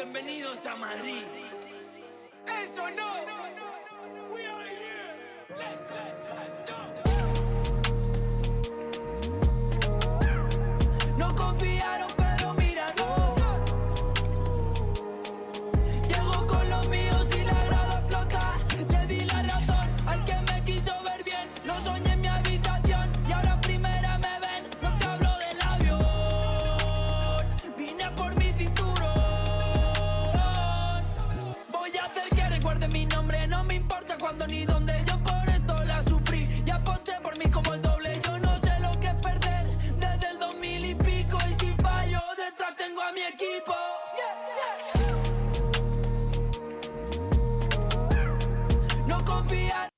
Bienvenidos a Madrid. Eso no. We are here. Let's go. No confiaron, pero mira, no. Llego con los míos y la grada explota. Le di la razón al que me quiso ver bien. Lo soñé en mi habitación y ahora en primera me ven. No te hablo del avión, vine por mi cinturón. Voy a hacer que recuerde mi nombre. No me importa cuándo ni dónde. Yo por esto la sufrí y aposté por mí como el doble. Yo no sé lo que es perder desde el 2000 y pico. Y si fallo, detrás tengo a mi equipo. No confías.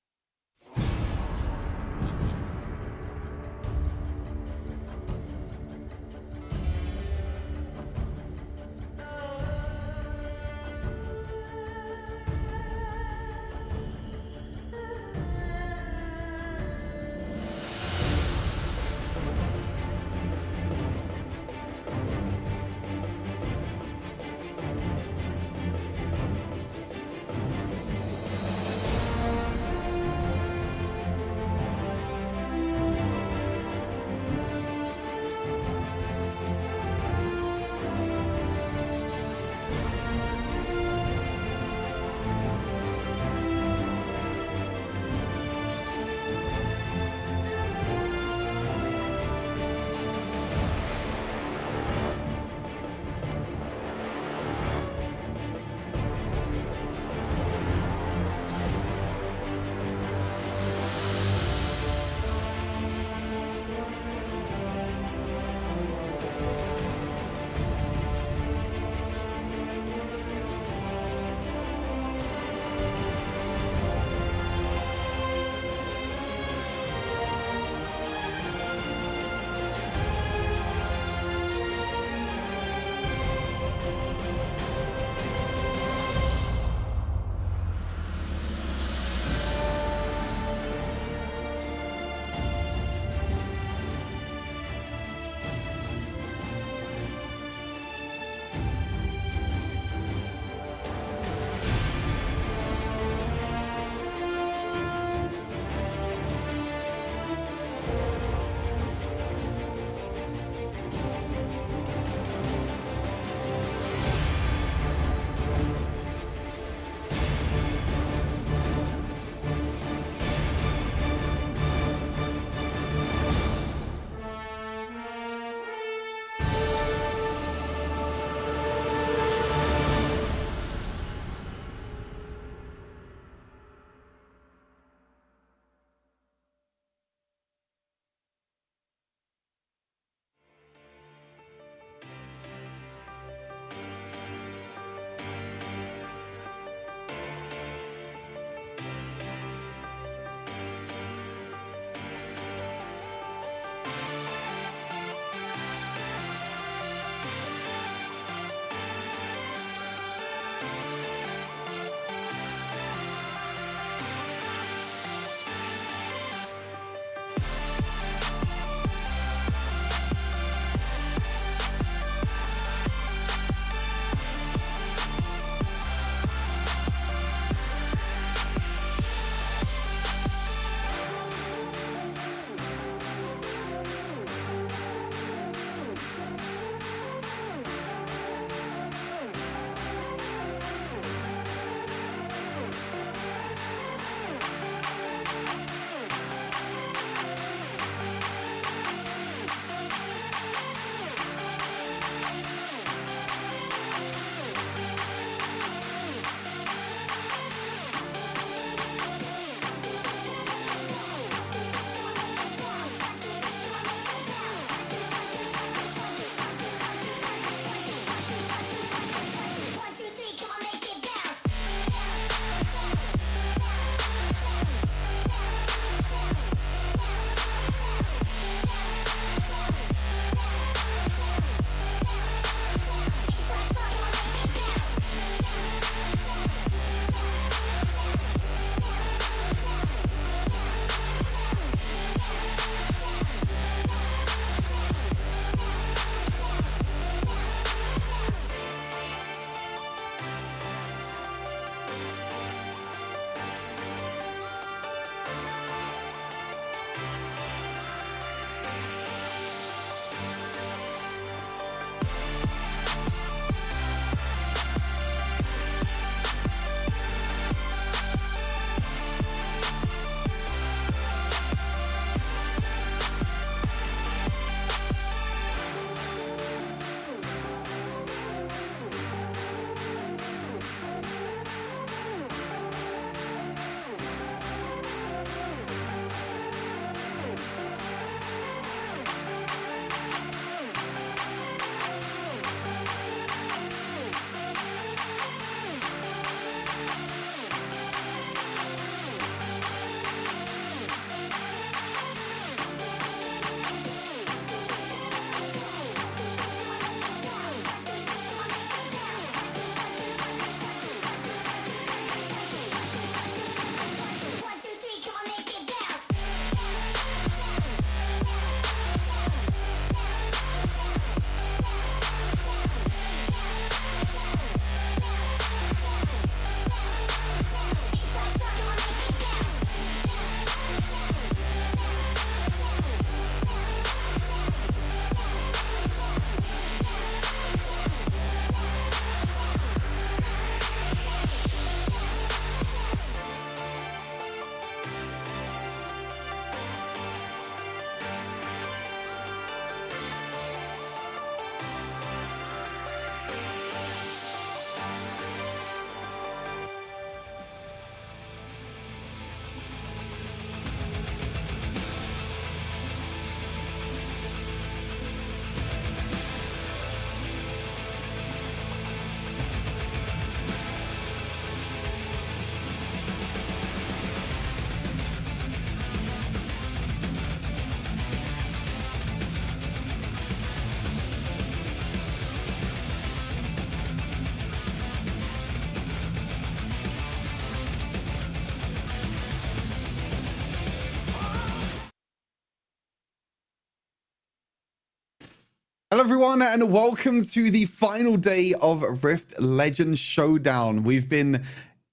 Hello everyone and welcome to the final day of Rift Legends Showdown. We've been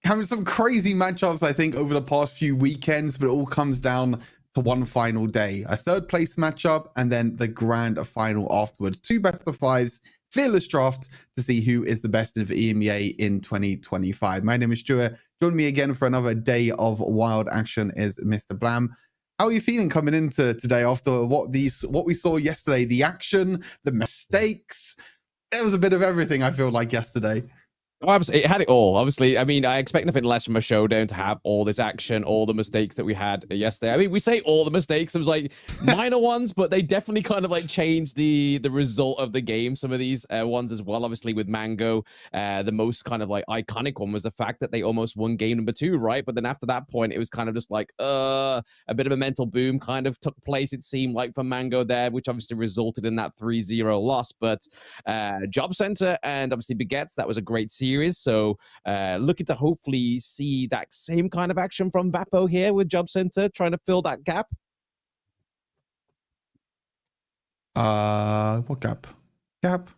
having some crazy matchups, I think, over the past few weekends, but it all comes down to one final day. A third place matchup and then the grand final afterwards. Two best of fives, fearless draft to see who is the best in the EMEA in 2025. My name is Stuart. Join me again for another day of wild action is Mr. Blam. How are you feeling coming into today after what we saw yesterday? The action, the mistakes. There was a bit of everything, I feel like, yesterday. Oh, it had it all. Obviously, I mean, I expect nothing less from a showdown to have all this action, all the mistakes that we had yesterday. I mean, we say all the mistakes. It was like minor ones, but they definitely kind of like changed the result of the game. Some of these ones as well. Obviously, with Mango, the most kind of like iconic one was the fact that they almost won game number 2, right? But then after that point, it was kind of just like a bit of a mental boom kind of took place. It seemed like for Mango there, which obviously resulted in that 3-0 loss. But Jobcenter and obviously Baguette, that was a great series. So looking to hopefully see that same kind of action from Vapo here with Jobcenter, trying to fill that gap. What gap? Gap?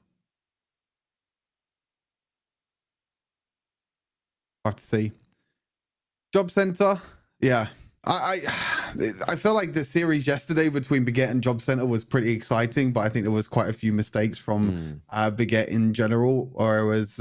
Have to see. Jobcenter, yeah. I feel like the series yesterday between Baguette and Jobcenter was pretty exciting, but I think there was quite a few mistakes from Baguette in general, or it was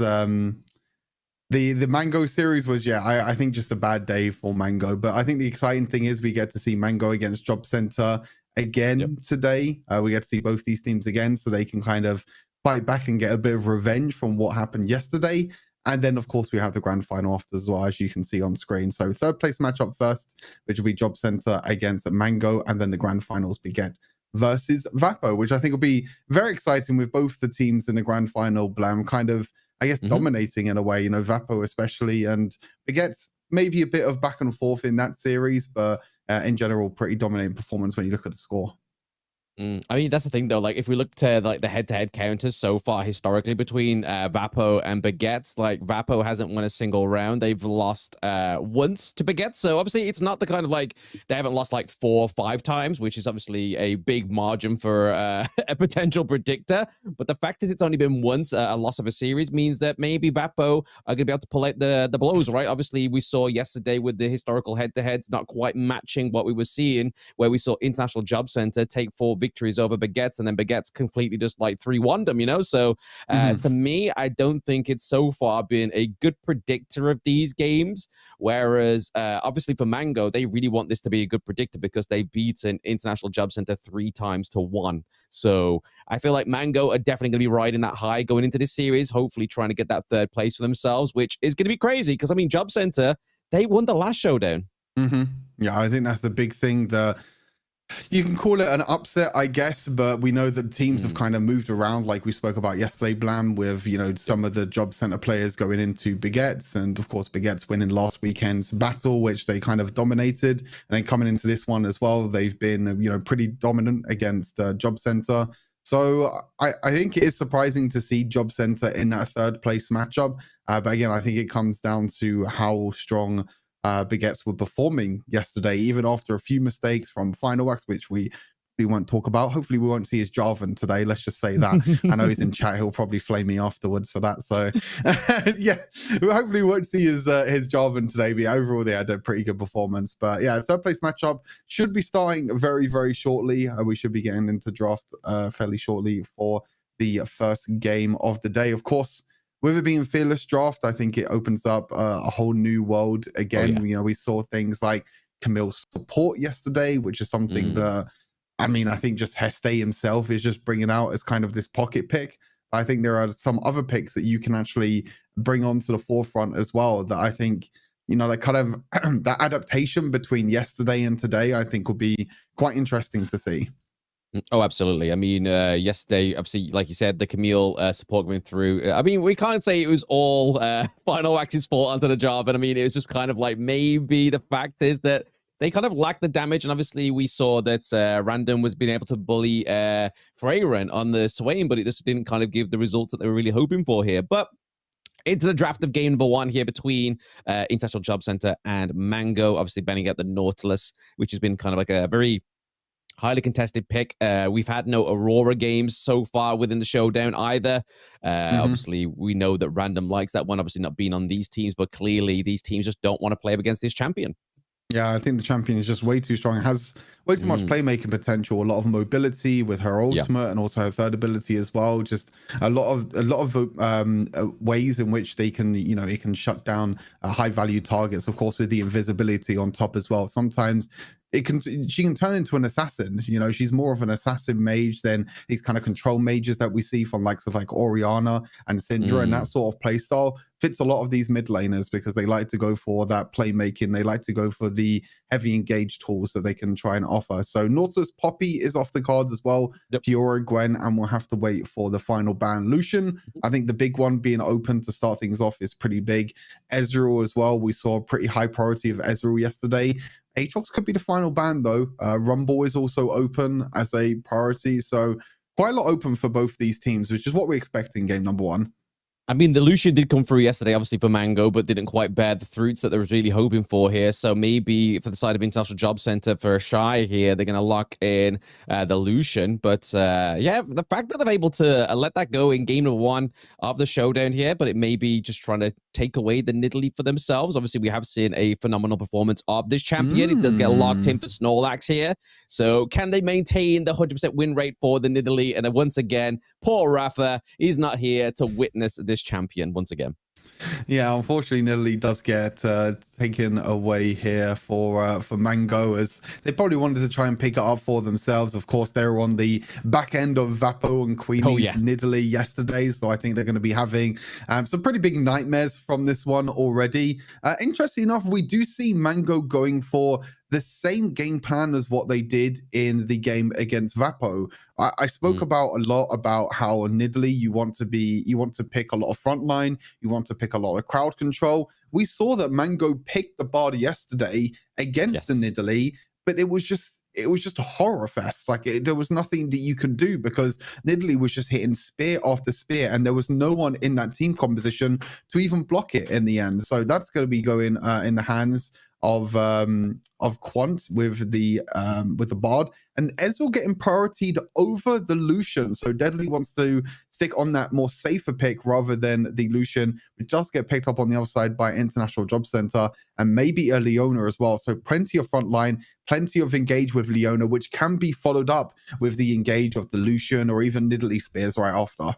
the Mango series was, I think just a bad day for Mango. But I think the exciting thing is we get to see Mango against Jobcenter again today. We get to see both these teams again, so they can kind of fight back and get a bit of revenge from what happened yesterday. And then, of course, we have the grand final after as well, as you can see on screen. So third place matchup first, which will be Jobcenter against Mango, and then the grand finals Baguette versus Vapo, which I think will be very exciting with both the teams in the grand final. Blam kind of, I guess, dominating in a way, you know, Vapo especially, and Baguette's maybe a bit of back and forth in that series, but in general, pretty dominating performance when you look at the score. I mean, that's the thing, though. Like, if we look to like the head-to-head counters so far historically between Vapo and Baguette, like Vapo hasn't won a single round. They've lost once to Baguette. So obviously, it's not the kind of like they haven't lost like 4 or 5 times, which is obviously a big margin for a potential predictor. But the fact is, it's only been once a loss of a series means that maybe Vapo are going to be able to pull out the blows, right? Obviously, we saw yesterday with the historical head-to-heads not quite matching what we were seeing, where we saw International Jobcenter take 4 victories over Baguette, and then Baguette's completely just like 3-1'd them, you know? So to me, I don't think it's so far been a good predictor of these games. Whereas obviously for Mango, they really want this to be a good predictor because they've beaten International Jobcenter 3 times to 1. So I feel like Mango are definitely going to be riding that high going into this series, hopefully trying to get that 3rd place for themselves, which is going to be crazy because, I mean, Jobcenter, they won the last showdown. Yeah, I think that's the big thing. You can call it an upset, I guess, but we know that teams have kind of moved around, like we spoke about yesterday, Blam, with, you know, some of the Jobcenter players going into Baguette's, and of course Baguette's winning last weekend's battle, which they kind of dominated, and then coming into this one as well, they've been, you know, pretty dominant against Jobcenter. So I think it is surprising to see Jobcenter in that 3rd place matchup, but again, I think it comes down to how strong Baguettes were performing yesterday, even after a few mistakes from Final Wax, which we won't talk about. Hopefully we won't see his Jarvan today, let's just say that. I know he's in chat, he'll probably flame me afterwards for that, so yeah, hopefully we won't see his Jarvan today, but overall they had a pretty good performance. But yeah, 3rd place matchup should be starting very, very shortly. We should be getting into draft fairly shortly for the first game of the day. Of course, with it being fearless draft, I think it opens up a whole new world again. You know, we saw things like Camille's support yesterday, which is something that, I mean, I think just Heste himself is just bringing out as kind of this pocket pick. I think there are some other picks that you can actually bring onto the forefront as well that I think, you know, like kind of that adaptation between yesterday and today, I think will be quite interesting to see. Oh, absolutely. I mean, yesterday, obviously, like you said, the Camille support going through. I mean, we can't say it was all Final Wax's fault onto the job. And I mean, it was just kind of like maybe the fact is that they kind of lacked the damage. And obviously, we saw that Random was being able to bully Freyren on the Swain, but it just didn't kind of give the results that they were really hoping for here. But into the draft of game number 1 here between International Jobcenter and Mango, obviously banning out the Nautilus, which has been kind of like a very Highly contested pick. We've had no Aurora games so far within the Showdown either. Obviously, we know that Random likes that one, obviously not being on these teams, but clearly these teams just don't want to play up against this champion. Yeah, I think the champion is just way too strong. It has way too much playmaking potential, a lot of mobility with her ultimate, and also her third ability as well. Just a lot of ways in which they can, it can shut down high value targets. Of course, with the invisibility on top as well. Sometimes she can turn into an assassin. She's more of an assassin mage than these kind of control mages that we see from likes of like Oriana and Syndra, and that sort of play style fits a lot of these mid laners because they like to go for that playmaking. They like to go for the heavy engaged tools that they can try and offer. So Nautilus Poppy is off the cards as well. Fiora, Gwen, and we'll have to wait for the final ban. Lucian, I think the big one being open to start things off is pretty big. Ezreal as well. We saw a pretty high priority of Ezreal yesterday. Aatrox could be the final ban though. Rumble is also open as a priority. So quite a lot open for both these teams, which is what we expect in game number 1. I mean, the Lucian did come through yesterday, obviously, for Mango, but didn't quite bear the fruits that they were really hoping for here. So maybe for the side of International Jobcenter for Shy here, they're going to lock in the Lucian. But yeah, the fact that they're able to let that go in game number 1 of the Showdown here, but it may be just trying to take away the Nidalee for themselves. Obviously, we have seen a phenomenal performance of this champion. It does get locked in for Snorlax here. So can they maintain the 100% win rate for the Nidalee? And then once again, poor Rafa, he's not here to witness this champion once again. Yeah, unfortunately, Nidalee does get taken away here for Mango, as they probably wanted to try and pick it up for themselves. Of course, they were on the back end of Vapo and Queenie's Nidalee yesterday, so I think they're going to be having some pretty big nightmares from this one already. Interesting enough, we do see Mango going for the same game plan as what they did in the game against Vapo. I spoke about a lot about how Nidalee you want to pick a lot of frontline, you want to pick a lot of crowd control. We saw that Mango picked the Bard yesterday against the Nidalee, but it was just a horror fest. Like there was nothing that you could do because Nidalee was just hitting spear after spear, and there was no one in that team composition to even block it in the end. So that's going to be going in the hands of Quant with the Bard, and Ezreal getting priorityed over the Lucian. So Deadly wants to stick on that more safer pick rather than the Lucian, which does get picked up on the other side by International Jobcenter and maybe a Leona as well. So plenty of frontline, plenty of engage with Leona, which can be followed up with the engage of the Lucian or even Nidalee Spears right after.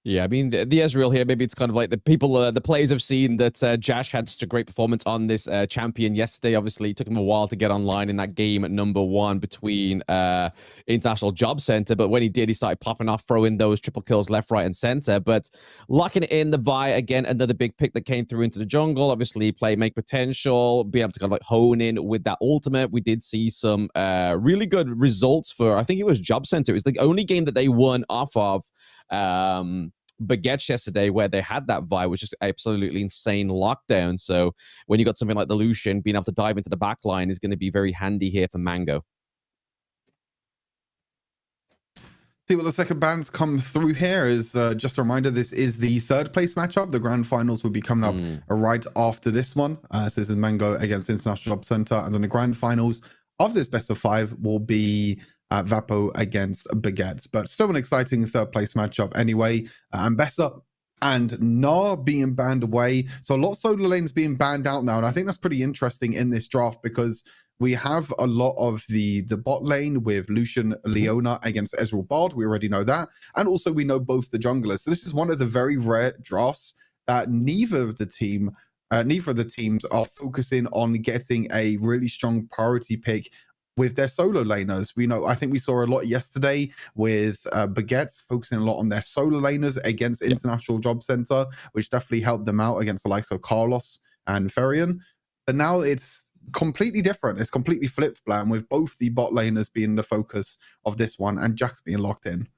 Yeah, I mean, the Ezreal here, maybe it's kind of like the people, the players have seen that Jash had such a great performance on this champion yesterday. Obviously, it took him a while to get online in that game at number 1 between International Jobcenter. But when he did, he started popping off, throwing those triple kills left, right, and center. But locking in the Vi, again, another big pick that came through into the jungle. Obviously, make potential, be able to kind of like hone in with that ultimate. We did see some really good results for, I think it was Jobcenter. It was the only game that they won off of Baguette yesterday, where they had that Vi, which is absolutely insane lockdown. So when you got something like the Lucian, being able to dive into the back line is going to be very handy here for Mango. See what the second bands come through here is just a reminder, this is the 3rd place matchup. The grand finals will be coming up right after this one. So this is Mango against International Jobcenter, and then the grand finals of this best of 5 will be Vapo against Baguette. But still an exciting 3rd place matchup anyway. Ambessa and Gnar being banned away. So a lot of solo lanes being banned out now. And I think that's pretty interesting in this draft because we have a lot of the bot lane with Lucian Leona against Ezreal Bard. We already know that. And also we know both the junglers. So this is one of the very rare drafts that neither of the teams are focusing on getting a really strong priority pick with their solo laners. I think we saw a lot yesterday with Baguettes focusing a lot on their solo laners against International Jobcenter, which definitely helped them out against the likes of Carlos and Ferian. But now it's completely different. It's completely flipped plan with both the bot laners being the focus of this one and Jax being locked in.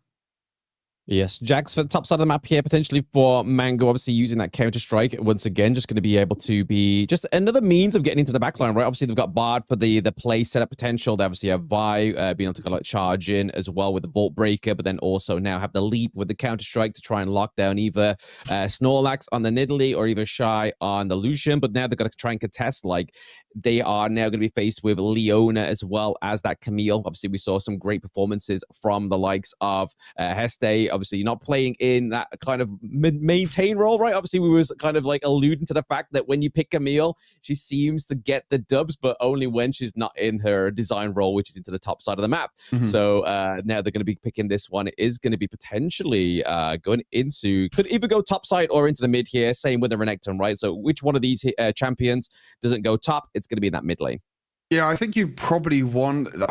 Yes, Jax for the top side of the map here, potentially for Mango, obviously using that counter-strike. Once again, just going to be able to be just another means of getting into the backline, right? Obviously, they've got Bard for the play setup potential. They obviously have Vi being able to kind of like charge in as well with the Vault Breaker, but then also now have the Leap with the counter-strike to try and lock down either Snorlax on the Nidalee or either Shy on the Lucian. But now they've got to try and contest, like, they are now going to be faced with Leona as well as that Camille. Obviously, we saw some great performances from the likes of Heste. Obviously, you're not playing in that kind of maintain role, right? Obviously, we was kind of like alluding to the fact that when you pick Camille, she seems to get the dubs, but only when she's not in her design role, which is into the top side of the map. So now they're going to be picking this one. It is going to be potentially going into, could either go top side or into the mid here. Same with the Renekton, right? So which one of these champions doesn't go top? It's going to be in that mid lane. Yeah, I think you probably want, but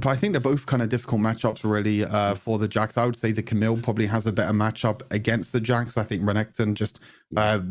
I think they're both kind of difficult matchups really for the Jax. I would say the Camille probably has a better matchup against the Jax. I think Renekton just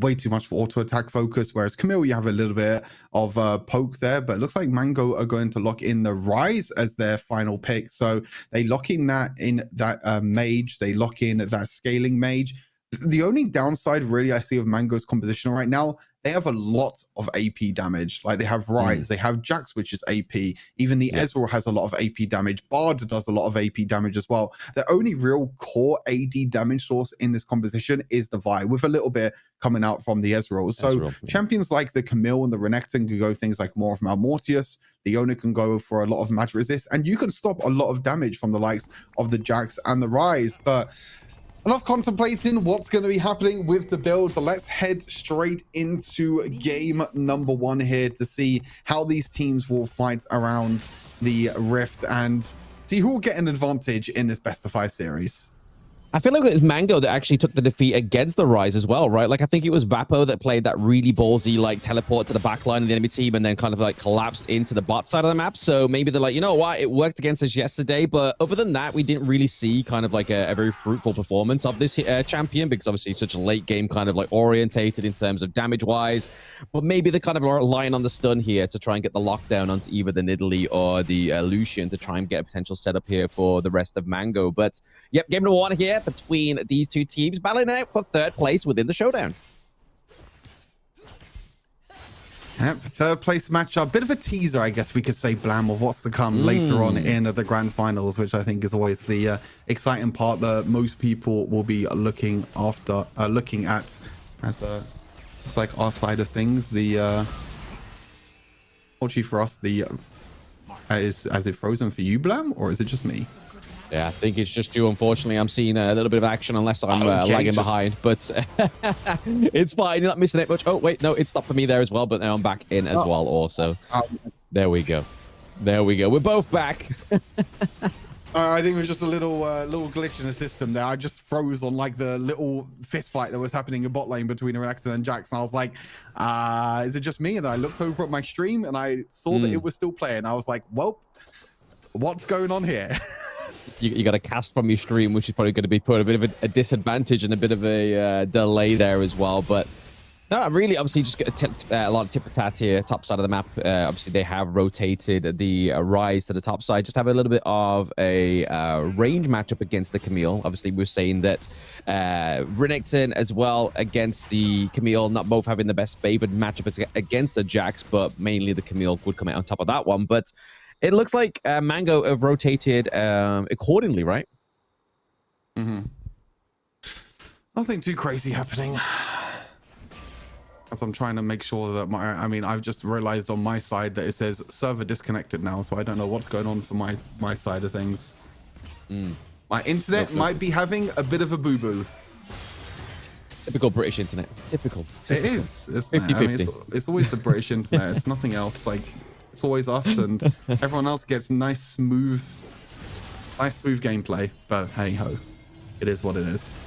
way too much for auto attack focus, whereas Camille, you have a little bit of poke there, but it looks like Mango are going to lock in the Rise as their final pick. So they lock in that mage, they lock in that scaling mage. The only downside really I see of Mango's composition right now, they have a lot of AP damage. Like they have Rise, they have Jax, which is AP. Even the Ezreal has a lot of AP damage. Bard does a lot of AP damage as well. The only real core AD damage source in this composition is the Vi, with a little bit coming out from the Ezreal. So champions like the Camille and the Renekton can go things like more of Malmortius. Leona can go for a lot of match resist, and you can stop a lot of damage from the likes of the Jax and the Rise. But enough contemplating what's going to be happening with the build. So let's head straight into game number 1 here to see how these teams will fight around the Rift and see who will get an advantage in this best of 5 series. I feel like it was Mango that actually took the defeat against the Rise as well, right? Like, I think it was Vapo that played that really ballsy, like, teleport to the back line of the enemy team and then kind of, like, collapsed into the bot side of the map. So maybe they're like, you know what? It worked against us yesterday, but other than that, we didn't really see kind of, like, a very fruitful performance of this champion because, obviously, such a late game kind of, like, orientated in terms of damage-wise. But maybe they're kind of relying on the stun here to try and get the lockdown onto either the Nidalee or the Lucian to try and get a potential setup here for the rest of Mango. But, yep, game number 1 here between these two teams battling out for 3rd place within the Showdown. Yep, 3rd place matchup. Bit of a teaser, I guess we could say, Blam, of what's to come later on in the grand finals, which I think is always the exciting part that most people will be looking at as it's like our side of things. The fortunately for us, is it frozen for you, Blam, or is it just me? Yeah, I think it's just you. Unfortunately, I'm seeing a little bit of action unless I'm lagging behind, but it's fine. You're not missing it much. Oh, wait, no, it stopped for me there as well, but now I'm back in as well also. There we go. There we go. We're both back. I think it was just a little glitch in the system there. I just froze on like the little fist fight that was happening in bot lane between Renekton and Jax. And I was like, is it just me? And I looked over at my stream and I saw that it was still playing. I was like, well, what's going on here? You got to cast from your stream, which is probably going to be put a bit of a disadvantage and a bit of a delay there as well. But no, really, obviously, just get a lot of tip-for-tat here, top side of the map. Obviously, they have rotated the Rise to the top side. Just have a little bit of a range matchup against the Camille. Obviously, we're saying that Renekton as well against the Camille, not both having the best favored matchup against the Jax, but mainly the Camille would come out on top of that one. But it looks like Mango have rotated accordingly, right? Nothing too crazy happening. As I'm trying to make sure that I've just realized on my side that it says server disconnected now, so I don't know what's going on for my side of things. My internet might be having a bit of a boo-boo. Typical British internet. Typical. It is. It's 50-50. It's always the British internet. It's nothing else. Like, it's always us, and everyone else gets nice smooth gameplay. But hey ho, it is what it is.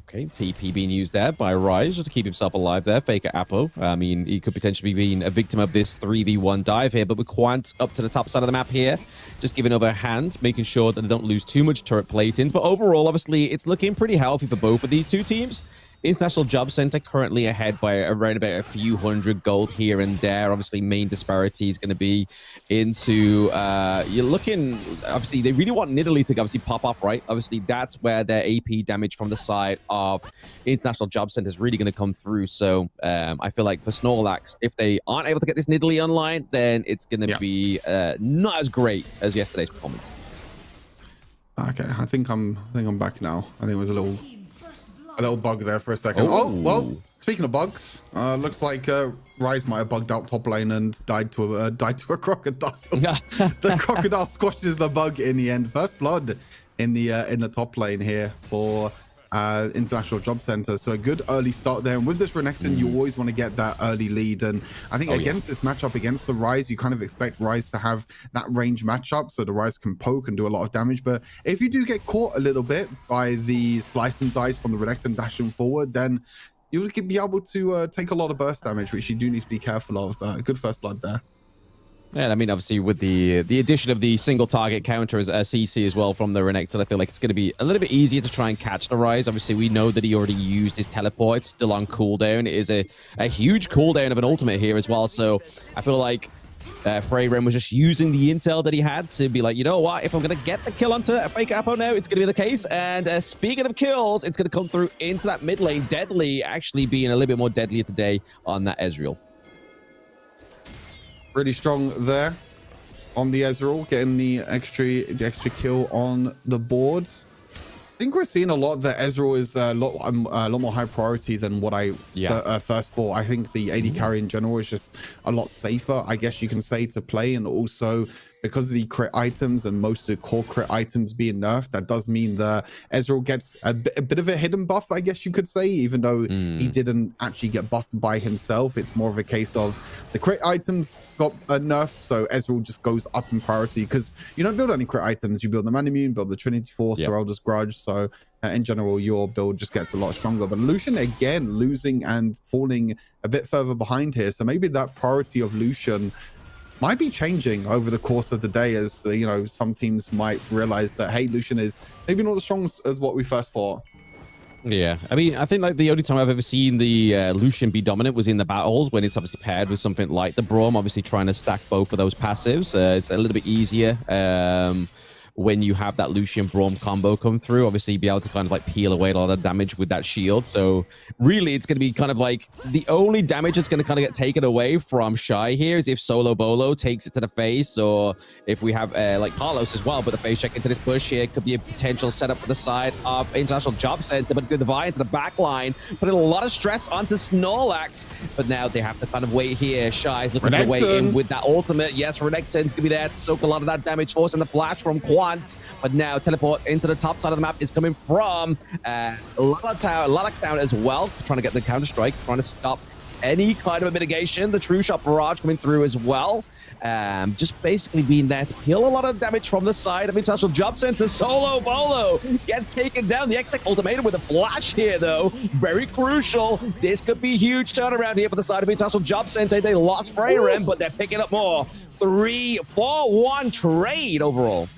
Okay, TP being used there by Rise just to keep himself alive there. Faker Apo. I mean, he could potentially be a victim of this 3v1 dive here, but with Quant up to the top side of the map here, just giving over a hand, making sure that they don't lose too much turret platings. But overall, obviously, it's looking pretty healthy for both of these two teams. International Jobcenter currently ahead by around about a few hundred gold here and there. Obviously, main disparity is going to be into, you're looking, obviously, they really want Nidalee to obviously pop off, right? Obviously, that's where their AP damage from the side of International Jobcenter is really going to come through. So I feel like for Snorlax, if they aren't able to get this Nidalee online, then it's going to be not as great as yesterday's performance. Okay, I think I'm back now. I think it was a little bug there for a second. Oh, well, speaking of bugs, looks like Ryze might have bugged out top lane and died to a crocodile. The crocodile squashes the bug in the end. First blood in the top lane here for International Jobcenter. So a good early start there. And with this Renekton, you always want to get that early lead. And I think against this matchup, against the Ryze, you kind of expect Ryze to have that range matchup so the Ryze can poke and do a lot of damage. But if you do get caught a little bit by the slice and dice from the Renekton dashing forward, then you'll be able to take a lot of burst damage, which you do need to be careful of. But good first blood there. And I mean, obviously, with the addition of the single target counter as CC as well from the Renekton, I feel like it's going to be a little bit easier to try and catch the Ryze. Obviously, we know that he already used his teleport. It's still on cooldown. It is a huge cooldown of an ultimate here as well. So I feel like Freyren was just using the intel that he had to be like, you know what, if I'm going to get the kill onto a fake Apo now, it's going to be the case. And speaking of kills, it's going to come through into that mid lane. Deadly actually being a little bit more deadlier today on that Ezreal. Really strong there on the Ezreal, getting the extra kill on the board. I think we're seeing a lot that Ezreal is a lot more high priority than what I first thought. I think the AD carry in general is just a lot safer, I guess you can say, to play. And also because of the crit items and most of the core crit items being nerfed, that does mean that Ezreal gets a bit of a hidden buff, I guess you could say, even though he didn't actually get buffed by himself. It's more of a case of the crit items got nerfed, so Ezreal just goes up in priority because you don't build any crit items. You build the Man Immune, build the Trinity Force, or Elder's Grudge. So in general, your build just gets a lot stronger. But Lucian, again, losing and falling a bit further behind here. So maybe that priority of Lucian might be changing over the course of the day as, you know, some teams might realize that, hey, Lucian is maybe not as strong as what we first thought. Yeah, I mean, I think like the only time I've ever seen the Lucian be dominant was in the battles when it's obviously paired with something like the Braum, obviously trying to stack both of those passives. It's a little bit easier when you have that Lucian Braum combo come through, obviously be able to kind of like peel away a lot of damage with that shield. So really it's going to be kind of like the only damage that's going to kind of get taken away from Shy here is if Solo Bolo takes it to the face, or if we have like Carlos as well, but the face check into this push here could be a potential setup for the side of International Jobcenter, but it's going to divide into the back line, putting a lot of stress onto Snorlax, but now they have to kind of wait here. Shy's looking to wait in with that ultimate. Yes, Renekton's going to be there to soak a lot of that damage, forcing the flash from Quant. But now teleport into the top side of the map is coming from a lot of town as well, trying to get the counter strike, trying to stop any kind of a mitigation. The True Shot barrage coming through as well. Just basically being there to peel a lot of damage from the side of International Jobcenter. Solo Bolo gets taken down. The X-Tech ultimatum with a flash here, though. Very crucial. This could be a huge turnaround here for the side of International Jobcenter. They lost Freyren, but they're picking up more. 3-4-1 trade overall.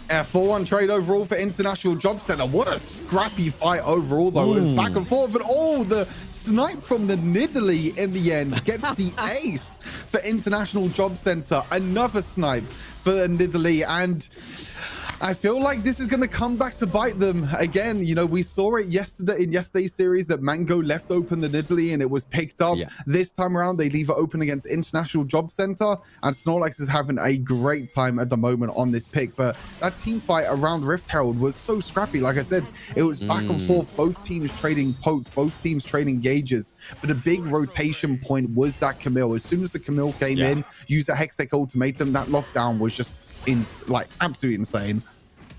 4-1 trade overall for International Jobcenter. What a scrappy fight overall, though. It was back and forth, and the snipe from the Nidalee in the end gets the ace for International Jobcenter. Another snipe for the Nidalee, and I feel like this is going to come back to bite them again. You know, we saw it yesterday in yesterday's series that Mango left open the Nidalee and it was picked up. This time around, they leave it open against International Jobcenter, and Snorlax is having a great time at the moment on this pick. But that team fight around Rift Herald was so scrappy. Like I said, it was back and forth, both teams trading pokes, both teams trading gauges. But a big rotation point was that Camille. As soon as the Camille came in, used a Hextech ultimatum, that lockdown was just absolutely insane.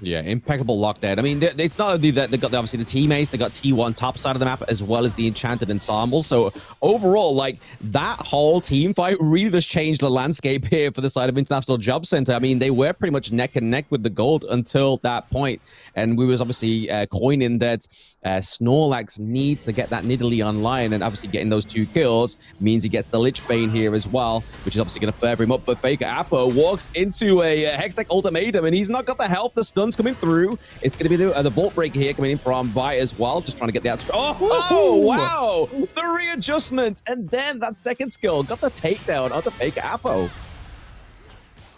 Yeah, impeccable lockdown. I mean, it's not only that they got obviously the teammates, they got T1 top side of the map as well as the Enchanted Ensemble. So overall, like that whole team fight really just changed the landscape here for the side of International Jobcenter. I mean, they were pretty much neck and neck with the gold until that point. And we was obviously coining that Snorlax needs to get that Nidalee online, and obviously getting those 2 kills means he gets the Lich Bane here as well, which is obviously going to further him up. But Faker Apo walks into a Hextech ultimatum, and he's not got the health to stun stuns coming through. It's going to be the bolt breaker here coming in from Vi as well, just trying to get the oh, wow, the readjustment, and then that second skill got the takedown onto fake Vapo.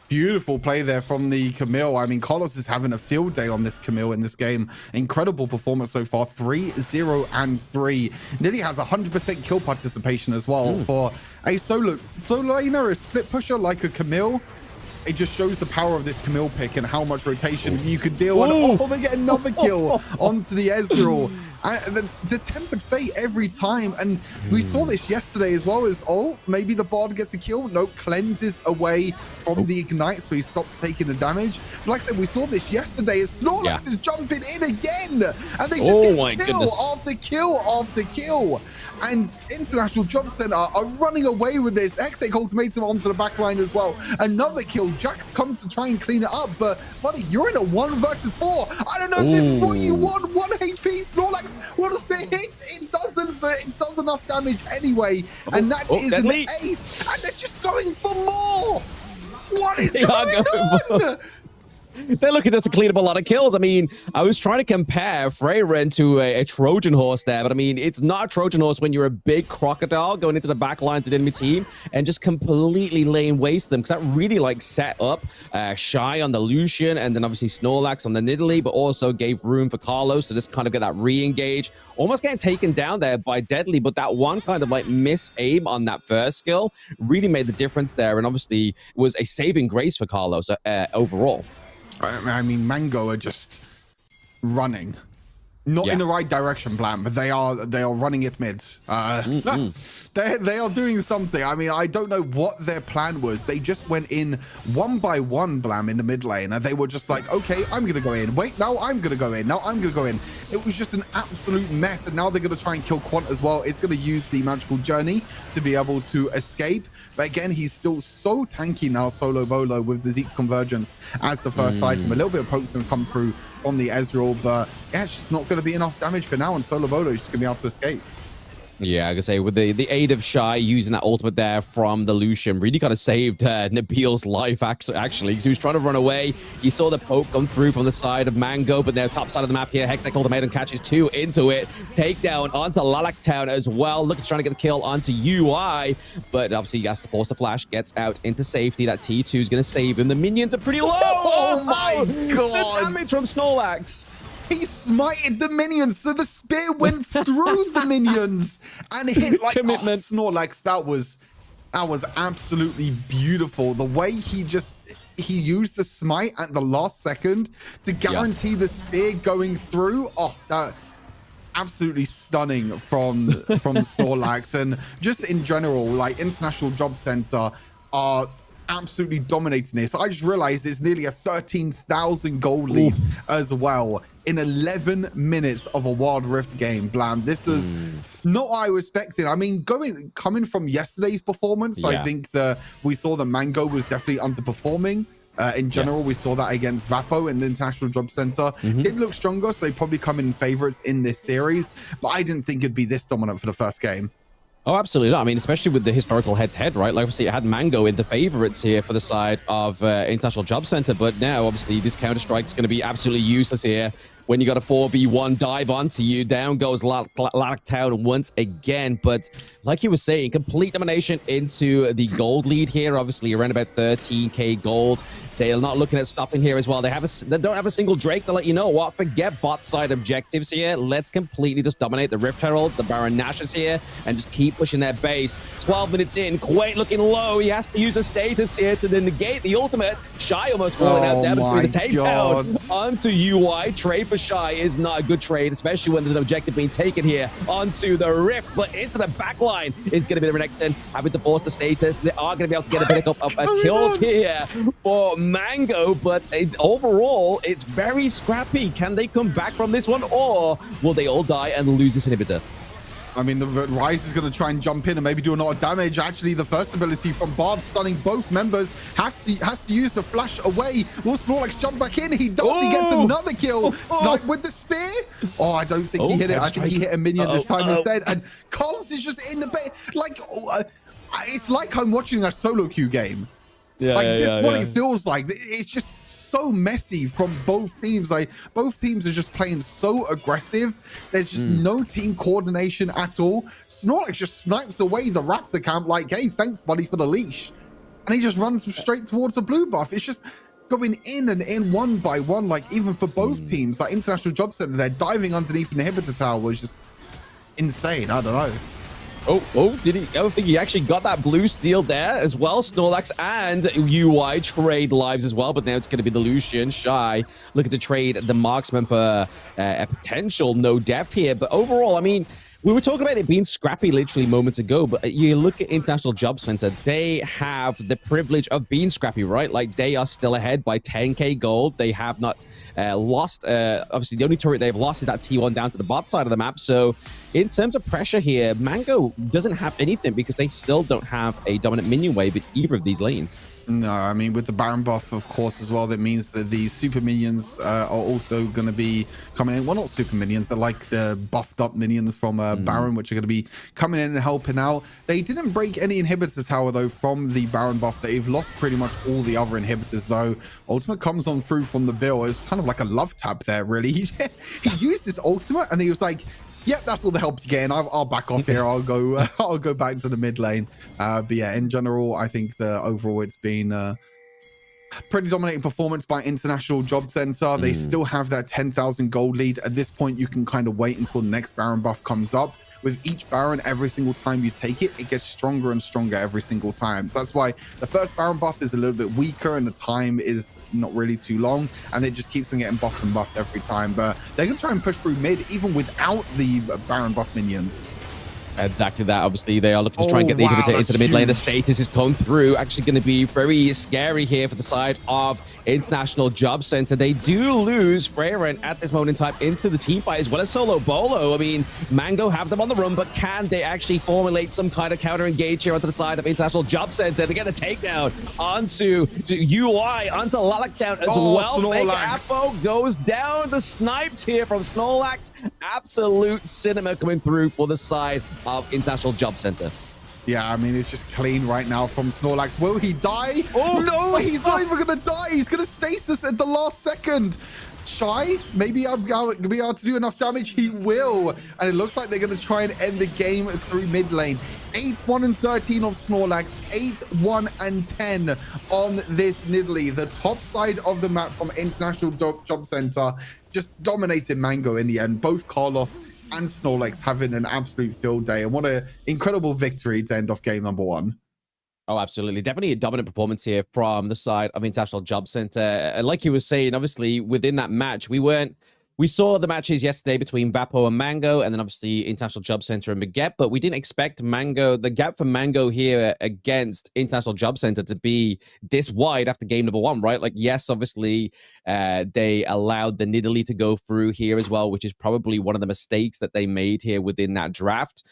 Beautiful play there from the Camille. I mean, Carlos is having a field day on this Camille in this game. Incredible performance so far. 3-0 and 3. Nearly has 100% kill participation as well for a solo laner, a split pusher like a Camille. It just shows the power of this Camille pick and how much rotation you could deal. And they get another kill onto the Ezreal. And the tempered fate every time. And we saw this yesterday as well as, maybe the Bard gets a kill. No, cleanses away from the Ignite, so he stops taking the damage. But like I said, we saw this yesterday as Snorlax is jumping in again. And they just get kill after kill after kill. And International Jobcenter are running away with this. X-Take ultimatum onto the backline as well. Another kill. Jax comes to try and clean it up, but buddy, you're in a 1 versus 4. I don't know if this is what you want. 1 HP. Snorlax want to stay hit. It doesn't, but it does enough damage anyway. And that is an ace. And they're just going for more. What is going on? They're looking just to clean up a lot of kills. I mean, I was trying to compare Freyren to a Trojan horse there, but I mean, it's not a Trojan horse when you're a big crocodile going into the back lines of the enemy team and just completely laying waste them, because that really like set up Shy on the Lucian and then obviously Snorlax on the Nidalee, but also gave room for Carlos to just kind of get that re-engage. Almost getting taken down there by Deadly, but that one kind of like miss aim on that first skill really made the difference there, and obviously was a saving grace for Carlos overall. I mean, Mango are just running, not in the right direction, Blam, but they are running it mid. They are doing something. I mean, I don't know what their plan was. They just went in 1 by 1, Blam, in the mid lane, and they were just like, okay, I'm gonna go in. Wait, now I'm gonna go in. Now I'm gonna go in. It was just an absolute mess, and now they're gonna try and kill Quant as well. It's gonna use the magical journey to be able to escape. But again, he's still so tanky now, Solo Bolo, with the Zeke's Convergence as the first item. A little bit of potency come through on the Ezreal, but yeah, it's just not going to be enough damage for now, and Solo Bolo is just going to be able to escape. Yeah, I could say with the aid of Shy using that ultimate there from the Lucian, really kind of saved Nabil's life actually, because he was trying to run away. He saw the poke come through from the side of Mango, but they're top side of the map here. Hextech ultimatum catches 2 into it. Takedown onto Lilac Town as well. Looking trying to get the kill onto UI, but obviously he has to force the flash, gets out into safety. That T2 is going to save him. The minions are pretty low. Oh my god! The damage from Snorlax. He smited the minions, so the spear went through the minions and hit like Snorlax. That was absolutely beautiful. The way he used the smite at the last second to guarantee the spear going through. Oh, that absolutely stunning from Snorlax. And just in general, like International Jobcenter are absolutely dominating this. I just realized it's nearly a 13,000 gold lead as well in 11 minutes of a Wild Rift game. Blam, this was not what I was expecting. I mean, coming from yesterday's performance, I think we saw the Mango was definitely underperforming. In general, we saw that against Vapo in the International Jobcenter. Did look stronger, so they probably come in favorites in this series, but I didn't think it'd be this dominant for the first game. Oh, absolutely not. I mean, especially with the historical head-to-head, right? Like, obviously, it had Mango in the favorites here for the side of International Jobcenter, but now, obviously, this Counter-Strike is going to be absolutely useless here. When you got a 4v1 dive onto you, down goes Lilac Town once again. But like you were saying, complete domination into the gold lead here. Obviously, around about 13k gold. They are not looking at stopping here as well. They don't have a single Drake to let you know what. Forget bot side objectives here. Let's completely just dominate the Rift Herald, the Baron Nashers here, and just keep pushing their base. 12 minutes in, Quaid looking low. He has to use a status here to then negate the ultimate. Shy almost falling out damage through the takedown onto UI. Trade for Shy is not a good trade, especially when there's an objective being taken here onto the Rift, but into the backline is going to be the Renekton having to force the status. They are going to be able to get a pick up of kills here for Mango, but overall, it's very scrappy. Can they come back from this one, or will they all die and lose this inhibitor? I mean, the Ryze is going to try and jump in and maybe do a lot of damage. Actually, the first ability from Bard stunning both members has to use the flash away. Will Snorlax jump back in? He does. He gets another kill. Snipe with the spear. Oh, I don't think he hit it. I think he hit a minion this time instead. And Carlos is just in the bait. Like, it's like I'm watching a solo queue game. Yeah, Like, yeah, this yeah, what yeah. it feels like. It's just so messy from both teams. Like, both teams are just playing so aggressive. There's just no team coordination at all. Snorlax just snipes away the Raptor camp like, hey, thanks, buddy, for the leash. And he just runs straight towards the blue buff. It's just going in and in one by one, like, even for both teams. Like, International Job Center, they're diving underneath an inhibitor tower was just insane. I don't know. Did he? I don't think he actually got that blue steal there as well. Snorlax and UI trade lives as well, but now it's going to be the Lucian. Shy looking to trade the marksman for a potential no depth here. But overall, I mean, we were talking about it being scrappy literally moments ago, but you look at International Job Center, they have the privilege of being scrappy, right? Like, they are still ahead by 10k gold. They have not lost. Obviously, the only turret they've lost is that T1 down to the bot side of the map. So in terms of pressure here, Mango doesn't have anything because they still don't have a dominant minion wave in either of these lanes. No, I mean, with the Baron buff, of course, as well, that means that the super minions are also going to be coming in. Well, not super minions, they're like the buffed up minions from Baron, which are going to be coming in and helping out. They didn't break any inhibitor tower, though, from the Baron buff. They've lost pretty much all the other inhibitors, though. Ultimate comes on through from the Bill. It's kind of like a love tap there, really. He used his ultimate, and he was like, yep, that's all the help you're getting. I'll back off here. I'll go back into the mid lane. But yeah, in general, I think overall it's been pretty dominating performance by International Job Center. They still have that 10,000 gold lead. At this point, you can kind of wait until the next Baron buff comes up. With each Baron, every single time you take it, it gets stronger and stronger every single time. So that's why the first Baron buff is a little bit weaker and the time is not really too long, and it just keeps on getting buffed and buffed every time. But they're going to try and push through mid even without the Baron buff minions. Exactly that. Obviously, they are looking to try and get the inhibitor into the mid lane. The status is come through. Actually going to be very scary here for the side of International Job Center. They do lose Freyren at this moment in time into the team fight, as well as Solo Bolo. I mean, Mango have them on the run, but can they actually formulate some kind of counter engage here onto the side of International Job Center to get a takedown onto UI, onto Lalaktown as well? Vapo goes down. The snipes here from Snorlax. Absolute cinema coming through for the side of International Job Center. Yeah, I mean, it's just clean right now from Snorlax. Will he die? Oh, no, he's not even going to die. He's going to stasis at the last second. Shy, maybe I'll be able to do enough damage. He will. And it looks like they're going to try and end the game through mid lane. 8-1 and 13 on Snorlax. 8-1 and 10 on this Nidalee. The top side of the map from International Job Center just dominated Mango in the end. Both Carlos and Snorlax having an absolute field day. And what an incredible victory to end off game number 1. Oh, absolutely. Definitely a dominant performance here from the side of International Job Center. And like you were saying, obviously, within that match, we saw the matches yesterday between Vapo and Mango, and then obviously International Job Center and Baguette, but we didn't expect the gap for Mango here against International Job Center to be this wide after game number 1, right? Like, yes, obviously, they allowed the Nidalee to go through here as well, which is probably one of the mistakes that they made here within that draft.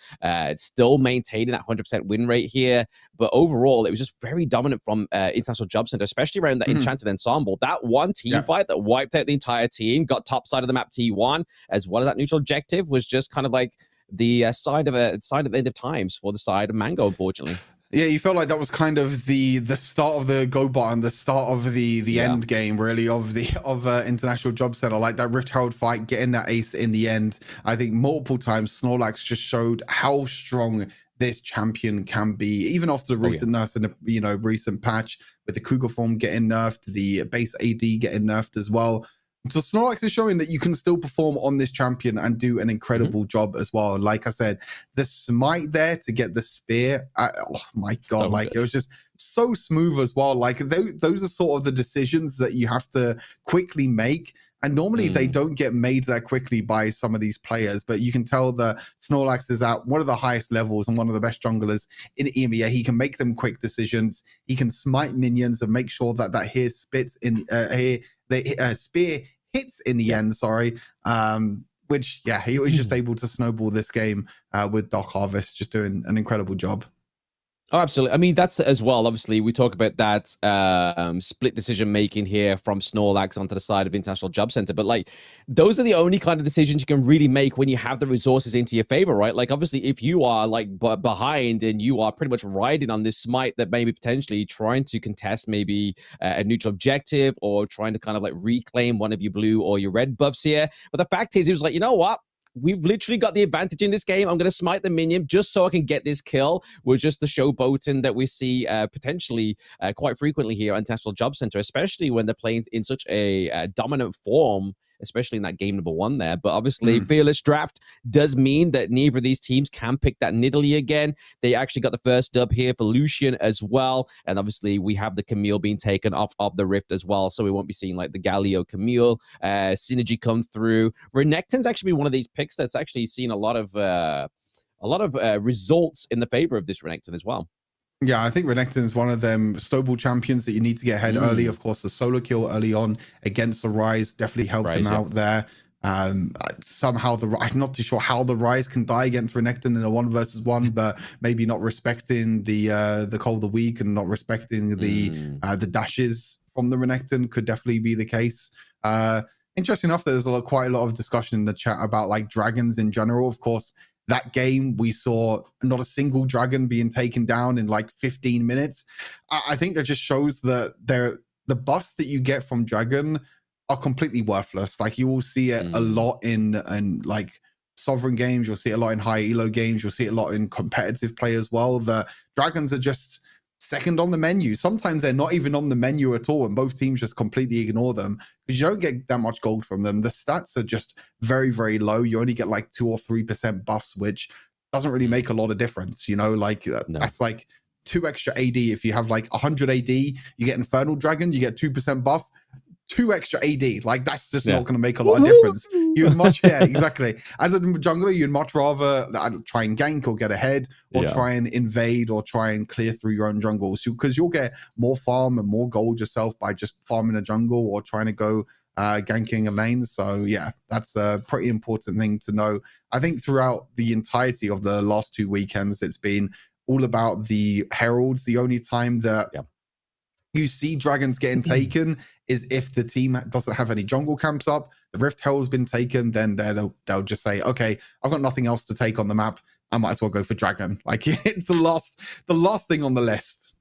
Still maintaining that 100% win rate here, but overall, it was just very dominant from International Job Center, especially around the Enchanted Ensemble. That one team fight that wiped out the entire team, got top side of the map T1, as well as that neutral objective, was just kind of like the sign of the end of times for the side of Mango, unfortunately. Yeah, you felt like that was kind of the start of the go button, the start of the end game, really, of International Job Center. Like that Rift Herald fight, getting that ace in the end. I think multiple times Snorlax just showed how strong this champion can be, even after the recent nerfs and the recent patch with the Cougar form getting nerfed, the base AD getting nerfed as well. So Snorlax is showing that you can still perform on this champion and do an incredible job as well. Like I said, the smite there to get the spear, oh my god, so like good. It was just so smooth as well. Like those are sort of the decisions that you have to quickly make. And normally they don't get made that quickly by some of these players, but you can tell that Snorlax is at one of the highest levels and one of the best junglers in EMEA. He can make them quick decisions. He can smite minions and make sure that here spits in the spear hits in the end. Which he was just able to snowball this game with Doc Harvest, just doing an incredible job. Oh, absolutely. I mean, that's as well. Obviously, we talk about that split decision making here from Snorlax onto the side of International Job Center. But like, those are the only kind of decisions you can really make when you have the resources into your favor, right? Like, obviously, if you are like behind and you are pretty much riding on this smite that maybe potentially trying to contest maybe a neutral objective or trying to kind of like reclaim one of your blue or your red buffs here. But the fact is, he was like, you know what? We've literally got the advantage in this game. I'm going to smite the minion just so I can get this kill. Was just the showboating that we see potentially quite frequently here on International Job Center, especially when they're playing in such a dominant form, especially in that game number 1 there. But obviously, Fearless Draft does mean that neither of these teams can pick that Nidalee again. They actually got the first dub here for Lucian as well. And obviously, we have the Camille being taken off of the Rift as well. So we won't be seeing like the Galio Camille synergy come through. Renekton's actually been one of these picks that's actually seen a lot of results in the favor of this Renekton as well. Yeah, I think Renekton is one of them Snowball champions that you need to get ahead early. Of course, the solo kill early on against the Rise definitely helped him out there. Somehow I'm not too sure how the Rise can die against Renekton in a 1v1, but maybe not respecting the Call of the Week and not respecting the dashes from the Renekton could definitely be the case. Interesting enough, there's quite a lot of discussion in the chat about like dragons in general. Of course, that game, we saw not a single dragon being taken down in like 15 minutes. I think that just shows that the buffs that you get from dragon are completely worthless. Like you will see it a lot in like sovereign games. You'll see it a lot in high elo games. You'll see it a lot in competitive play as well. The dragons are just second on the menu. Sometimes they're not even on the menu at all, and both teams just completely ignore them because you don't get that much gold from them. The stats are just very, very low. You only get like 2 or 3% buffs, which doesn't really make a lot of difference. You know, like that's like 2 extra AD. If you have like 100 AD, you get Infernal Dragon, you get 2% buff. 2 extra AD, like that's just not going to make a lot of difference. You'd much, exactly. As a jungler, you'd much rather try and gank or get ahead, or try and invade, or try and clear through your own jungle. So, because you'll get more farm and more gold yourself by just farming a jungle or trying to go ganking a lane. So yeah, that's a pretty important thing to know. I think throughout the entirety of the last 2 weekends, it's been all about the heralds. The only time that you see dragons getting taken is if the team doesn't have any jungle camps up, the Rift Herald's been taken, then they'll just say, okay, I've got nothing else to take on the map, I might as well go for dragon. Like it's the last thing on the list.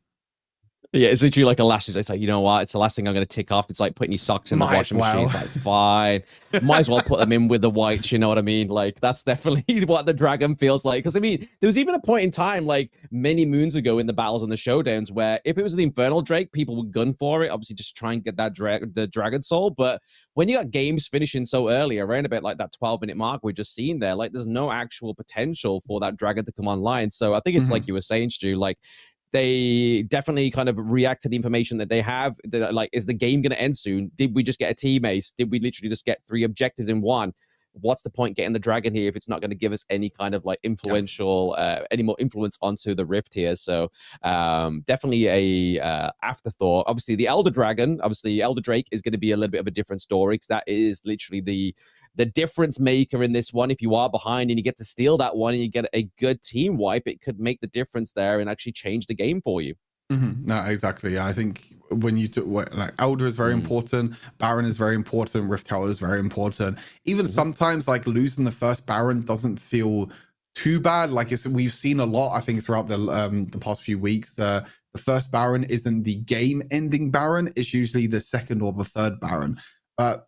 Yeah, it's literally like a lash. It's like, you know what? It's the last thing I'm going to tick off. It's like putting your socks in the washing machine. It's like, fine. Might as well put them in with the whites, you know what I mean? Like, that's definitely what the dragon feels like. Because, I mean, there was even a point in time, like, many moons ago in the battles and the showdowns where if it was the Infernal Drake, people would gun for it, obviously just try and get that the Dragon Soul. But when you got games finishing so early, around about like that 12-minute mark we're just seeing there, like, there's no actual potential for that dragon to come online. So I think it's like you were saying, Stu, like, they definitely kind of react to the information that they have. They're like, is the game going to end soon? Did we just get a team ace? Did we literally just get 3 objectives in one? What's the point getting the dragon here if it's not going to give us any kind of like influential, any more influence onto the Rift here? So definitely a afterthought. Obviously, the Elder Dragon, obviously Elder Drake is going to be a little bit of a different story because that is literally the difference maker in this one. If you are behind and you get to steal that one and you get a good team wipe, it could make the difference there and actually change the game for you. No, exactly. I think when you like Elder is very important, Baron is very important, Rift Tower is very important. Even sometimes like losing the first Baron doesn't feel too bad. Like we've seen a lot, I think, throughout the past few weeks. The first Baron isn't the game-ending Baron; it's usually the second or the third Baron. But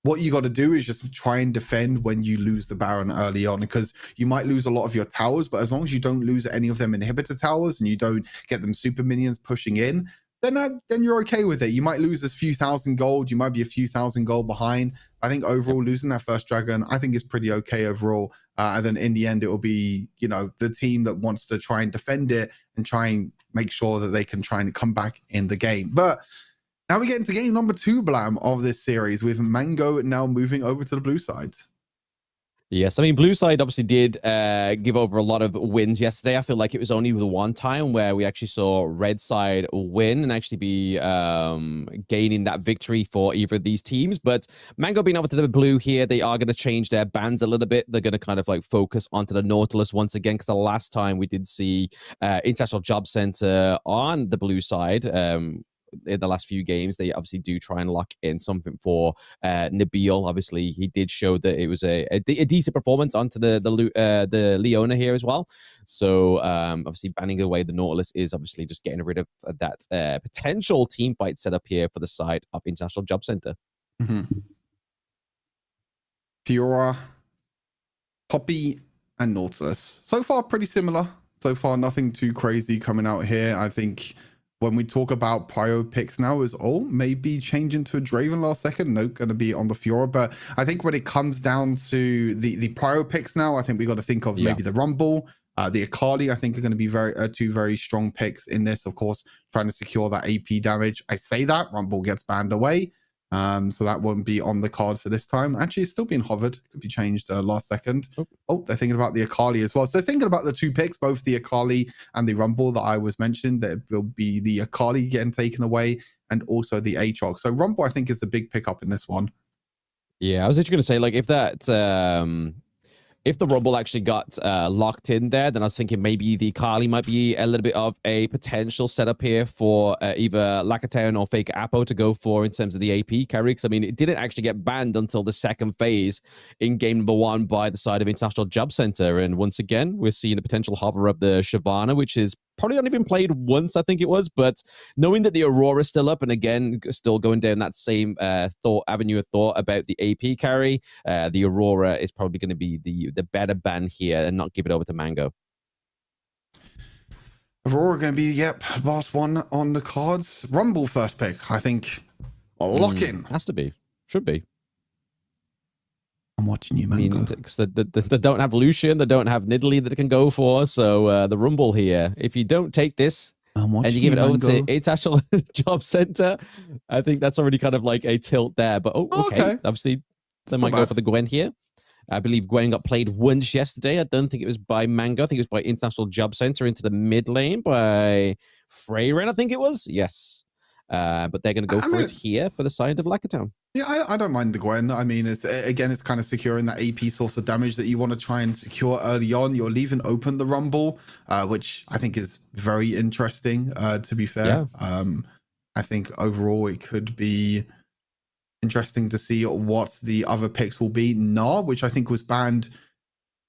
what you got to do is just try and defend when you lose the Baron early on, because you might lose a lot of your towers, but as long as you don't lose any of them inhibitor towers and you don't get them super minions pushing in, then you're okay with it. You might lose this few thousand gold, you might be a few thousand gold behind. I think overall losing that first dragon, I think is pretty okay overall. And then in the end, it will be, you know, the team that wants to try and defend it and try and make sure that they can try and come back in the game. But now we get into game number 2, Blam, of this series, with Mango now moving over to the blue side. Yes, I mean, Blue side obviously did give over a lot of wins yesterday. I feel like it was only the one time where we actually saw Red side win and actually be gaining that victory for either of these teams. But Mango being over to the Blue here, they are going to change their bans a little bit. They're going to kind of like focus onto the Nautilus once again, because the last time we did see International Jobcenter on the Blue side, in the last few games, they obviously do try and lock in something for Nabil. Obviously, he did show that it was a decent performance onto the Leona here as well. So obviously banning away the Nautilus is obviously just getting rid of that potential team fight setup here for the side of International Jobcenter. Fiora, Poppy, and Nautilus. So far, pretty similar. So far, nothing too crazy coming out here. I think when we talk about prio picks now is, maybe changing to a Draven last second. No, going to be on the Fiora. But I think when it comes down to the prio picks now, I think we got to think of maybe the Rumble, the Akali, I think are going to be two very strong picks in this. Of course, trying to secure that AP damage. I say that Rumble gets banned away. So that won't be on the cards for this time. Actually, it's still being hovered. Could be changed last second. They're thinking about the Akali as well. So thinking about the two picks, both the Akali and the Rumble that I was mentioned, that will be the Akali getting taken away and also the Aatrox. So Rumble, I think, is the big pickup in this one. Yeah, I was actually going to say, like, if that... if the Rumble actually got locked in there, then I was thinking maybe the Kali might be a little bit of a potential setup here for either Lakatown or Fake Apo to go for in terms of the AP carry. Because, I mean, it didn't actually get banned until the second phase in game number 1 by the side of International Jobcenter. And once again, we're seeing the potential hover of the Shyvana, which is probably only been played once, I think it was. But knowing that the Aurora is still up and again, still going down that same avenue of thought about the AP carry, the Aurora is probably going to be the better ban here and not give it over to Mango. Aurora going to be, last one on the cards. Rumble first pick, I think. Lock in. Has to be. Should be. I'm watching you, Mango. I mean, they don't have Lucian, they don't have Nidalee that they can go for. So the Rumble here, if you don't take this and you give it over to International Jobcenter, I think that's already kind of like a tilt there. But okay. Obviously, they might go for the Gwen here. I believe Gwen got played once yesterday. I don't think it was by Mango. I think it was by International Jobcenter into the mid lane by Freyren, I think it was. Yes. But they're going to go for it here for the side of Lakatown. Yeah, I don't mind the Gwen. I mean, it's kind of securing that AP source of damage that you want to try and secure early on. You're leaving open the Rumble, which I think is very interesting, to be fair. Yeah. I think overall it could be interesting to see what the other picks will be. Nah, which I think was banned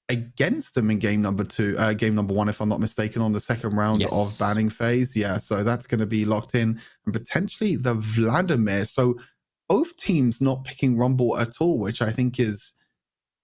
against them in game number 1, if I'm not mistaken, on the second round of banning phase. Yeah, so that's going to be locked in. And potentially the Vladimir. So both teams not picking Rumble at all, which I think is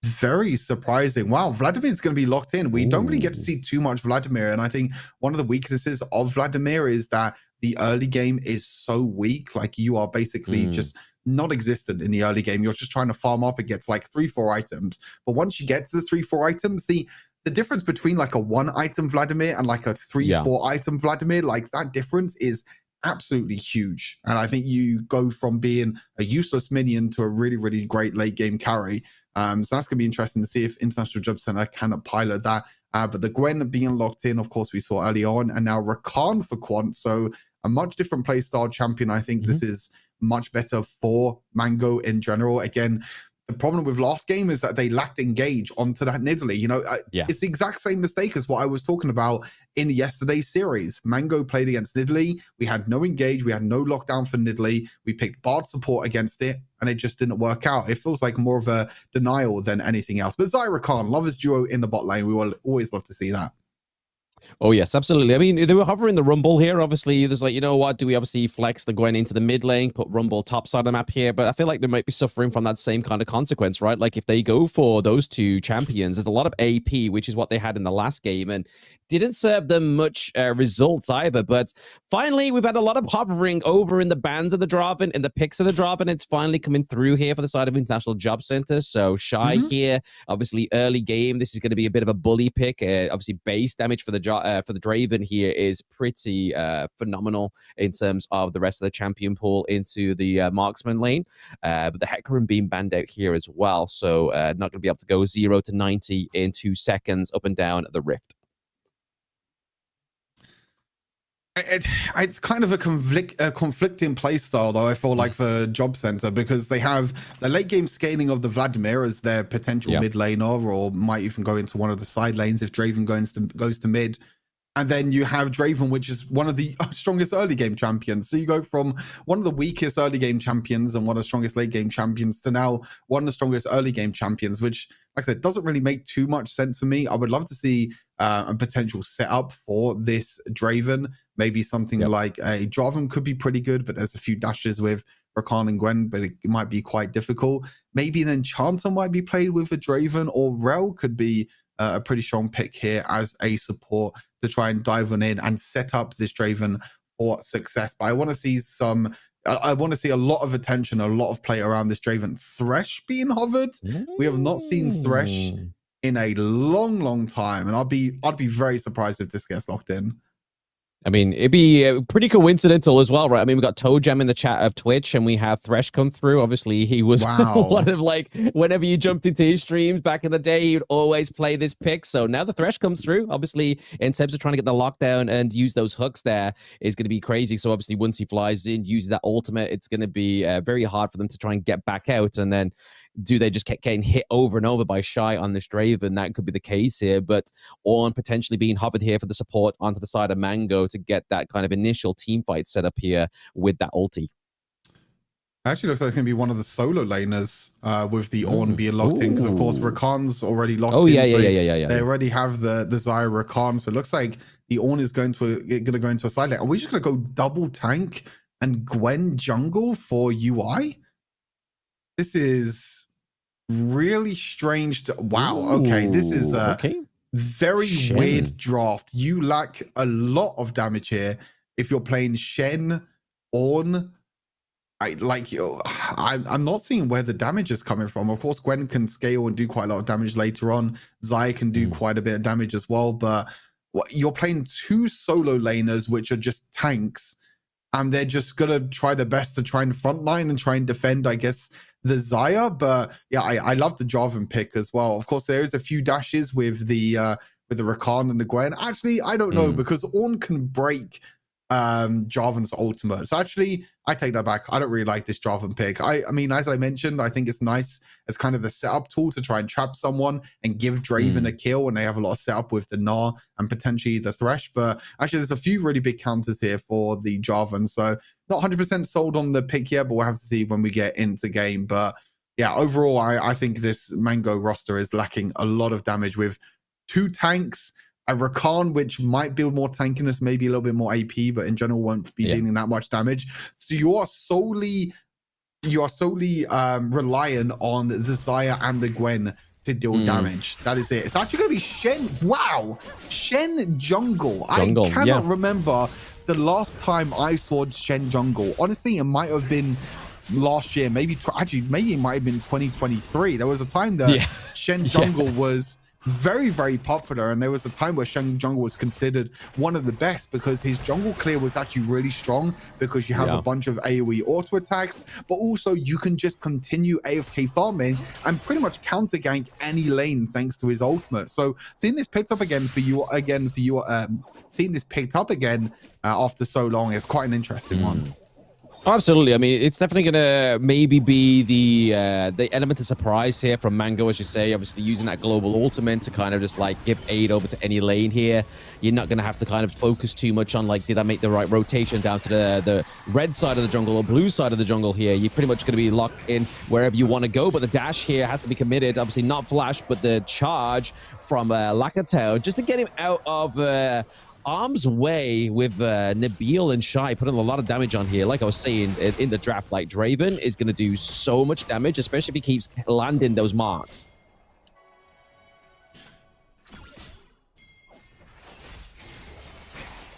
very surprising. Wow, Vladimir's going to be locked in. We don't really get to see too much Vladimir. And I think one of the weaknesses of Vladimir is that the early game is so weak. Like, you are basically just not existent in the early game. You're just trying to farm up. It gets like 3-4 items. But once you get to the 3-4 items, the difference between like a 1-item Vladimir and like a 3-4 item Vladimir, like that difference is absolutely huge. And I think you go from being a useless minion to a really, really great late game carry. So that's going to be interesting to see if International Jobcenter can pilot that. But the Gwen being locked in, of course, we saw early on, and now Rakan for Quant. So a much different playstyle champion. I think this is much better for Mango in general. Again, the problem with last game is that they lacked engage onto that Nidalee. You know, it's the exact same mistake as what I was talking about in yesterday's series. Mango played against Nidalee. We had no engage. We had no lockdown for Nidalee. We picked Bard support against it, and it just didn't work out. It feels like more of a denial than anything else. But Zyra Khan, lovers duo in the bot lane. We will always love to see that. Oh, yes, absolutely. I mean, they were hovering the Rumble here. Obviously, there's like, you know what? Do we obviously flex the Gwen into the mid lane, put Rumble top side of the map here? But I feel like they might be suffering from that same kind of consequence, right? Like, if they go for those two champions, there's a lot of AP, which is what they had in the last game. And didn't serve them much results either. But finally, we've had a lot of hovering over in the bands of the Draven, in the picks of the Draven. It's finally coming through here for the side of International Jobcenter. So Shy here, obviously early game. This is going to be a bit of a bully pick. Obviously, base damage for the Draven here is pretty phenomenal in terms of the rest of the champion pool into the marksman lane. But the Hecarim being banned out here as well. So not going to be able to go 0 to 90 in 2 seconds up and down the Rift. It's kind of a conflicting playstyle, though, I feel like, for Jobcenter, because they have the late game scaling of the Vladimir as their potential mid laner, or might even go into one of the side lanes if Draven goes to mid. And then you have Draven, which is one of the strongest early game champions. So you go from one of the weakest early game champions and one of the strongest late game champions to now one of the strongest early game champions, which, like I said, doesn't really make too much sense for me. I would love to see a potential setup for this Draven. Maybe something like a Draven could be pretty good, but there's a few dashes with Rakan and Gwen, but it might be quite difficult. Maybe an Enchanter might be played with a Draven, or Rel could be a pretty strong pick here as a support to try and dive on in and set up this Draven for success. But I want to see I want to see a lot of attention, a lot of play around this Draven. Thresh being hovered. We have not seen Thresh in a long time, and I'd be very surprised if this gets locked in. I mean, it'd be pretty coincidental as well, right? I mean, we got Toe Jam in the chat of Twitch, and we have Thresh come through. Obviously, he was one of, like, whenever you jumped into his streams back in the day, he would always play this pick. So now the Thresh comes through. Obviously, in terms of trying to get the lockdown and use those hooks there, is going to be crazy. So obviously, once he flies in, uses that ultimate, it's going to be very hard for them to try and get back out. And then do they just keep getting hit over and over by Shy on this Draven? That could be the case here, but Ornn potentially being hovered here for the support onto the side of Mango to get that kind of initial team fight set up here with that ulti. Actually looks like it's going to be one of the solo laners with the Ornn being locked in, because of course Rakan's already locked in. They already have the Zyra Rakan, so it looks like the Ornn is going to go into a side lane. Are we just going to go double tank and Gwen jungle for UI? This is really strange. Wow. Okay. This is a very weird draft. You lack a lot of damage here. If you're playing Shen, Ornn, I'm not seeing where the damage is coming from. Of course, Gwen can scale and do quite a lot of damage later on. Zaya can do quite a bit of damage as well. But you're playing two solo laners, which are just tanks. And they're just going to try their best to try and frontline and try and defend, I guess, the Zaya. But yeah, I love the Jarvan pick as well. Of course, there is a few dashes with the Rakan and the Gwen. Actually, I don't know, because Ornn can break Jarvan's ultimate. So actually, I take that back. I don't really like this Jarvan pick. I mean, as I mentioned, I think it's nice as kind of the setup tool to try and trap someone and give Draven a kill, and they have a lot of setup with the Gnar and potentially the Thresh. But actually, there's a few really big counters here for the Jarvan. So not 100% sold on the pick yet, but we'll have to see when we get into game. But yeah, overall, I think this Mango roster is lacking a lot of damage with two tanks, a Rakan, which might build more tankiness, maybe a little bit more AP, but in general won't be dealing that much damage. So you are solely reliant on the Zaya and the Gwen to deal damage. That is it. It's actually going to be Shen. Wow. Shen jungle. I cannot remember the last time I saw Shen jungle. Honestly, it might have been last year. Maybe it might have been 2023. There was a time that Shen jungle was very, very popular, and there was a time where Shen jungle was considered one of the best because his jungle clear was actually really strong, because you have a bunch of AoE auto attacks, but also you can just continue AFK farming and pretty much counter gank any lane thanks to his ultimate. So seeing this picked up again seeing this picked up again after so long is quite an interesting one. Oh, absolutely. I mean, it's definitely going to maybe be the element of surprise here from Mango, as you say, obviously using that global ultimate to kind of just like give aid over to any lane here. You're not going to have to kind of focus too much on like, did I make the right rotation down to the red side of the jungle or blue side of the jungle here? You're pretty much going to be locked in wherever you want to go, but the dash here has to be committed. Obviously not flash, but the charge from Lakatao just to get him out of arm's way with Nabil and Shy, putting a lot of damage on here. Like I was saying in the draft, like Draven is going to do so much damage, especially if he keeps landing those marks.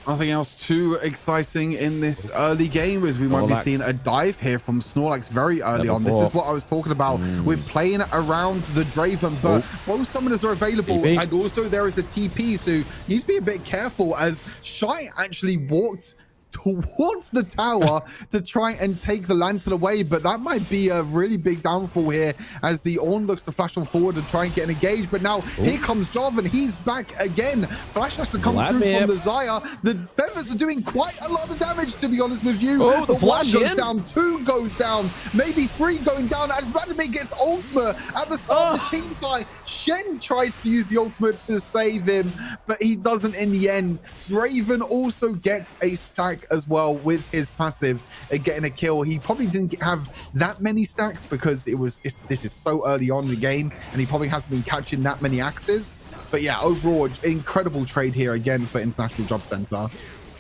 Nothing else too exciting in this early game as we might be seeing a dive here from Snorlax very early on. This is what I was talking about with playing around the Draven, but both summoners are available and also there is a TP, so you need to be a bit careful as Shy actually walked towards the tower to try and take the lantern away, but that might be a really big downfall here as the Ornn looks to flash on forward and try and get engaged. But now here comes Jarvan, he's back again. Flash has to come through from the Xayah. The feathers are doing quite a lot of damage, to be honest with you. The flash goes down, 2 goes down, maybe 3 going down as Vladimir gets ultimate at the start of this team fight. Shen tries to use the ultimate to save him, but he doesn't in the end. Draven also gets a stack as well with his passive, getting a kill. He probably didn't have that many stacks because this is so early on in the game and he probably hasn't been catching that many axes. But yeah, overall, incredible trade here again for International Jobcenter.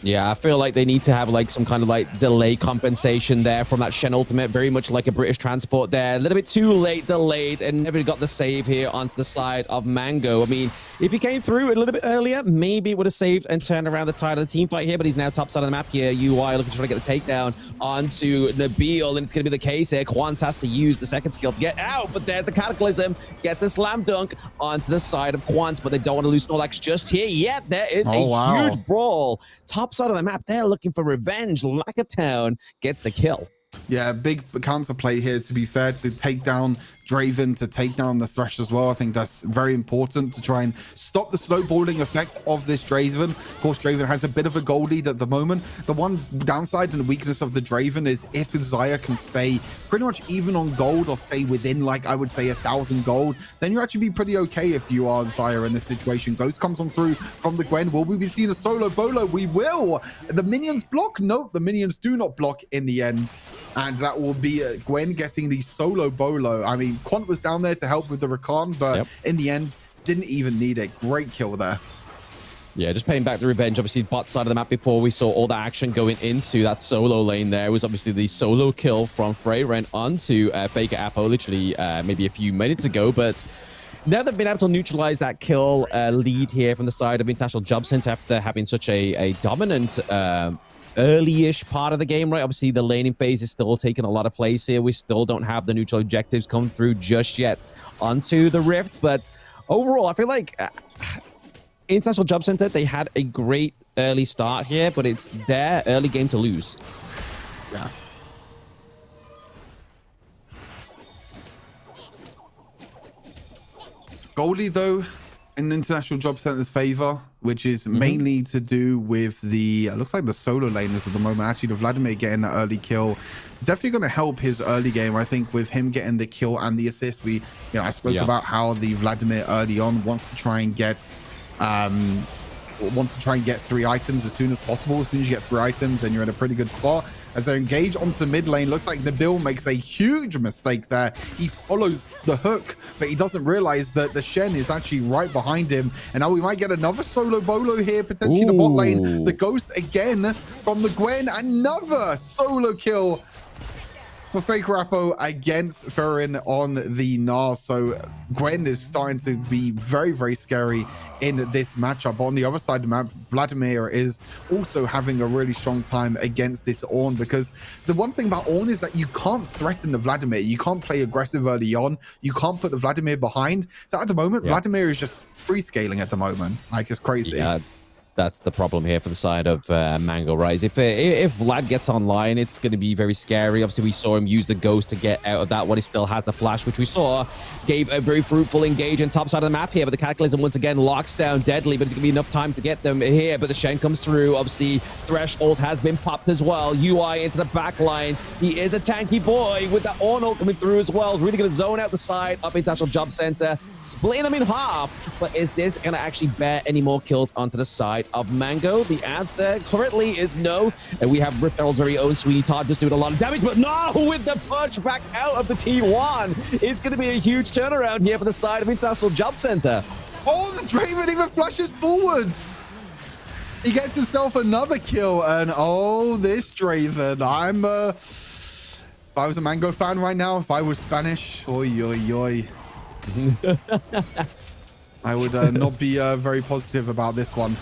Yeah, I feel like they need to have like some kind of like delay compensation there from that Shen ultimate, very much like a British transport there. A little bit too late, delayed, and never got the save here onto the side of Mango. I mean, if he came through a little bit earlier, maybe it would have saved and turned around the tide of the team fight here, but he's now top side of the map here. UI looking to try to get the takedown onto Nabil, and it's going to be the case here. Quants has to use the second skill to get out, but there's a Cataclysm, gets a slam dunk onto the side of Quants, but they don't want to lose Snorlax just here yet. There is a huge brawl. Top side of the map, they're looking for revenge. Town gets the kill. Yeah, big counterplay here, to be fair, to take down Draven, to take down the Thresh as well. I think that's very important to try and stop the snowballing effect of this Draven. Of course, Draven has a bit of a gold lead at the moment. The one downside and the weakness of the Draven is if Xayah can stay pretty much even on gold or stay within, like, I would say 1,000 gold, then you actually be pretty okay if you are Xayah in this situation. Ghost comes on through from the Gwen. Will we be seeing a solo bolo? We will. The minions block? No, the minions do not block in the end. And that will be Gwen getting the solo bolo. I mean, Quant was down there to help with the Rakan, but in the end, didn't even need it. Great kill there. Yeah, just paying back the revenge. Obviously, bot side of the map before we saw all the action going into that solo lane there. It was obviously the solo kill from Freyren onto Faker Apo literally maybe a few minutes ago, but now they've been able to neutralize that kill lead here from the side of International Jobcenter after having such a dominant early-ish part of the game, right? Obviously, the laning phase is still taking a lot of place here. We still don't have the neutral objectives come through just yet onto the Rift, but overall, I feel like International Jobcenter, they had a great early start here, but it's their early game to lose. Yeah. Goldie, though, in International Jobcenter's favor, which is mainly to do with the, looks like the solo laners at the moment. Actually, the Vladimir getting that early kill, definitely going to help his early game. I think with him getting the kill and the assist, I spoke about how the Vladimir early on wants to try and get 3 items as soon as possible. As soon as you get 3 items, then you're in a pretty good spot. As they engage onto the mid lane, looks like Nabil makes a huge mistake there. He follows the hook, but he doesn't realize that the Shen is actually right behind him. And now we might get another solo bolo here, potentially the bot lane. The Ghost again from the Gwen. Another solo kill for Faker Apo against Ferrin on the Gnar. So Gwen is starting to be very, very scary in this matchup. On the other side of the map, Vladimir is also having a really strong time against this Ornn, because the one thing about Ornn is that you can't threaten the Vladimir. You can't play aggressive early on. You can't put the Vladimir behind. So at the moment, Vladimir is just free scaling at the moment. Like, it's crazy. Yeah. That's the problem here for the side of Mango, right? If Vlad gets online, it's going to be very scary. Obviously, we saw him use the Ghost to get out of that one. He still has the Flash, which we saw gave a very fruitful engage on top side of the map here. But the Cataclysm, once again, locks down Deadly, but it's going to be enough time to get them here. But the Shen comes through. Obviously, Thresh ult has been popped as well. UI into the back line. He is a tanky boy with that Ornn ult coming through as well. He's really going to zone out the side of International Jobcenter, splitting them in half. But is this going to actually bear any more kills onto the side of Mango? The answer currently is no. And we have Rift Herald's very own Sweeney Todd just doing a lot of damage, but no, with the punch back out of the T1. It's going to be a huge turnaround here for the side of International Jobcenter. Oh, the Draven even flashes forwards. He gets himself another kill, and oh, this Draven. If I was a Mango fan right now, if I was Spanish, oi, oi, oi. I would not be very positive about this one.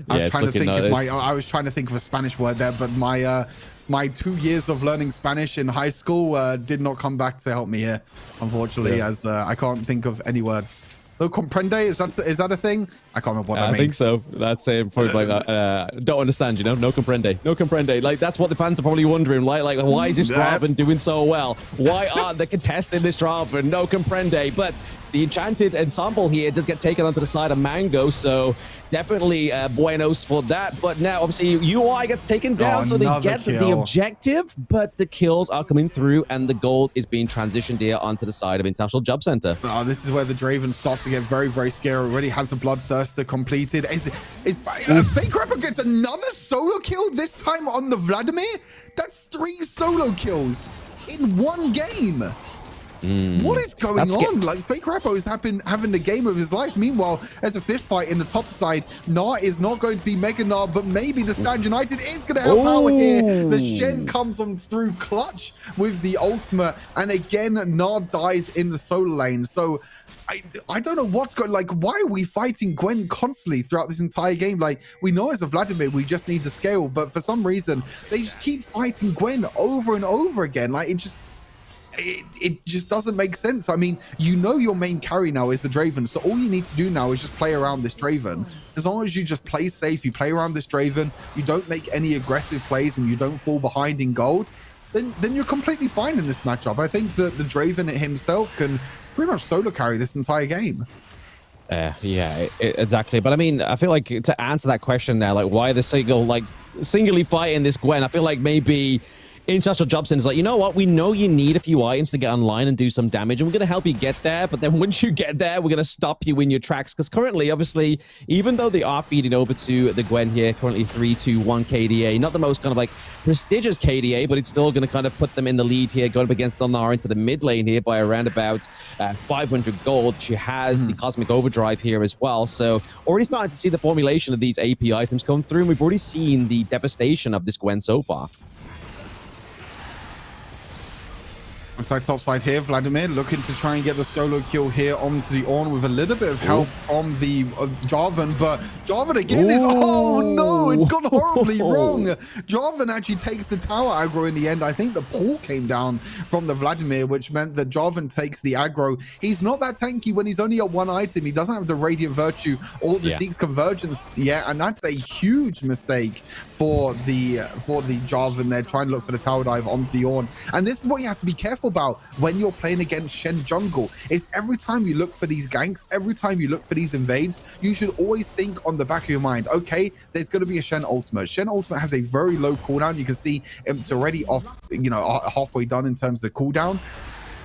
I was it's trying to looking think of nice. I was trying to think of a Spanish word there, but my 2 years of learning Spanish in high school did not come back to help me here, unfortunately, as I can't think of any words. No comprende? Is that a thing? I can't remember what that means. I think so. That's probably like don't understand, you know? No comprende. No comprende. Like, that's what the fans are probably wondering. Like why is this Draven doing so well? Why aren't they contesting this Draven? No comprende. But the enchanted ensemble here does get taken onto the side of Mango, so definitely buenos for that. But now, obviously, UI gets taken down, so they get the objective, but the kills are coming through, and the gold is being transitioned here onto the side of International Jobcenter. Oh, this is where the Draven starts to get very, very scary. Already has the Bloodthirster completed. Fake Rapper gets another solo kill, this time on the Vladimir? That's 3 solo kills in one game. What is going on? Like, Fake Rappo is having the game of his life. Meanwhile, there's a fist fight in the top side. Nah is not going to be Mega Nah, but maybe the Stand United is going to help out here. The Shen comes on through clutch with the ultimate, and again, Nah dies in the solo lane. So I don't know what's going, like, why are we fighting Gwen constantly throughout this entire game? Like, we know as a Vladimir, we just need to scale, but for some reason, they just keep fighting Gwen over and over again. Like, it just doesn't make sense. I mean, you know your main carry now is the Draven, so all you need to do now is just play around this Draven. As long as you just play safe, you play around this Draven, you don't make any aggressive plays, and you don't fall behind in gold, then you're completely fine in this matchup. I think that the Draven himself can pretty much solo carry this entire game. Yeah, exactly. But I mean, I feel like to answer that question now, like, why the singly fighting this Gwen, I feel like maybe International Jobcenter is like, you know what? We know you need a few items to get online and do some damage, and we're going to help you get there. But then once you get there, we're going to stop you in your tracks. Because currently, obviously, even though they are feeding over to the Gwen here, currently 3-2-1 KDA, not the most kind of like prestigious KDA, but it's still going to kind of put them in the lead here, going up against Elnara into the mid lane here by around about 500 gold. She has the Cosmic Overdrive here as well. So already starting to see the formulation of these AP items come through, and we've already seen the devastation of this Gwen so far. Side top side here, Vladimir looking to try and get the solo kill here onto the Ornn with a little bit of help from the Jarvan, but Jarvan again is, oh no, it's gone horribly wrong. Jarvan actually takes the tower aggro in the end. I think the pull came down from the Vladimir, which meant that Jarvan takes the aggro. He's not that tanky when he's only at one item. He doesn't have the Radiant Virtue or the Zeke's Convergence yet, and that's a huge mistake for the Jarvan there, trying to look for the tower dive onto the Ornn. And this is what you have to be careful about when you're playing against Shen jungle. Is every time you look for these ganks, every time you look for these invades, you should always think on the back of your mind, okay, there's going to be a Shen ultimate. Shen ultimate has a very low cooldown. You can see it's already off, you know, halfway done in terms of the cooldown.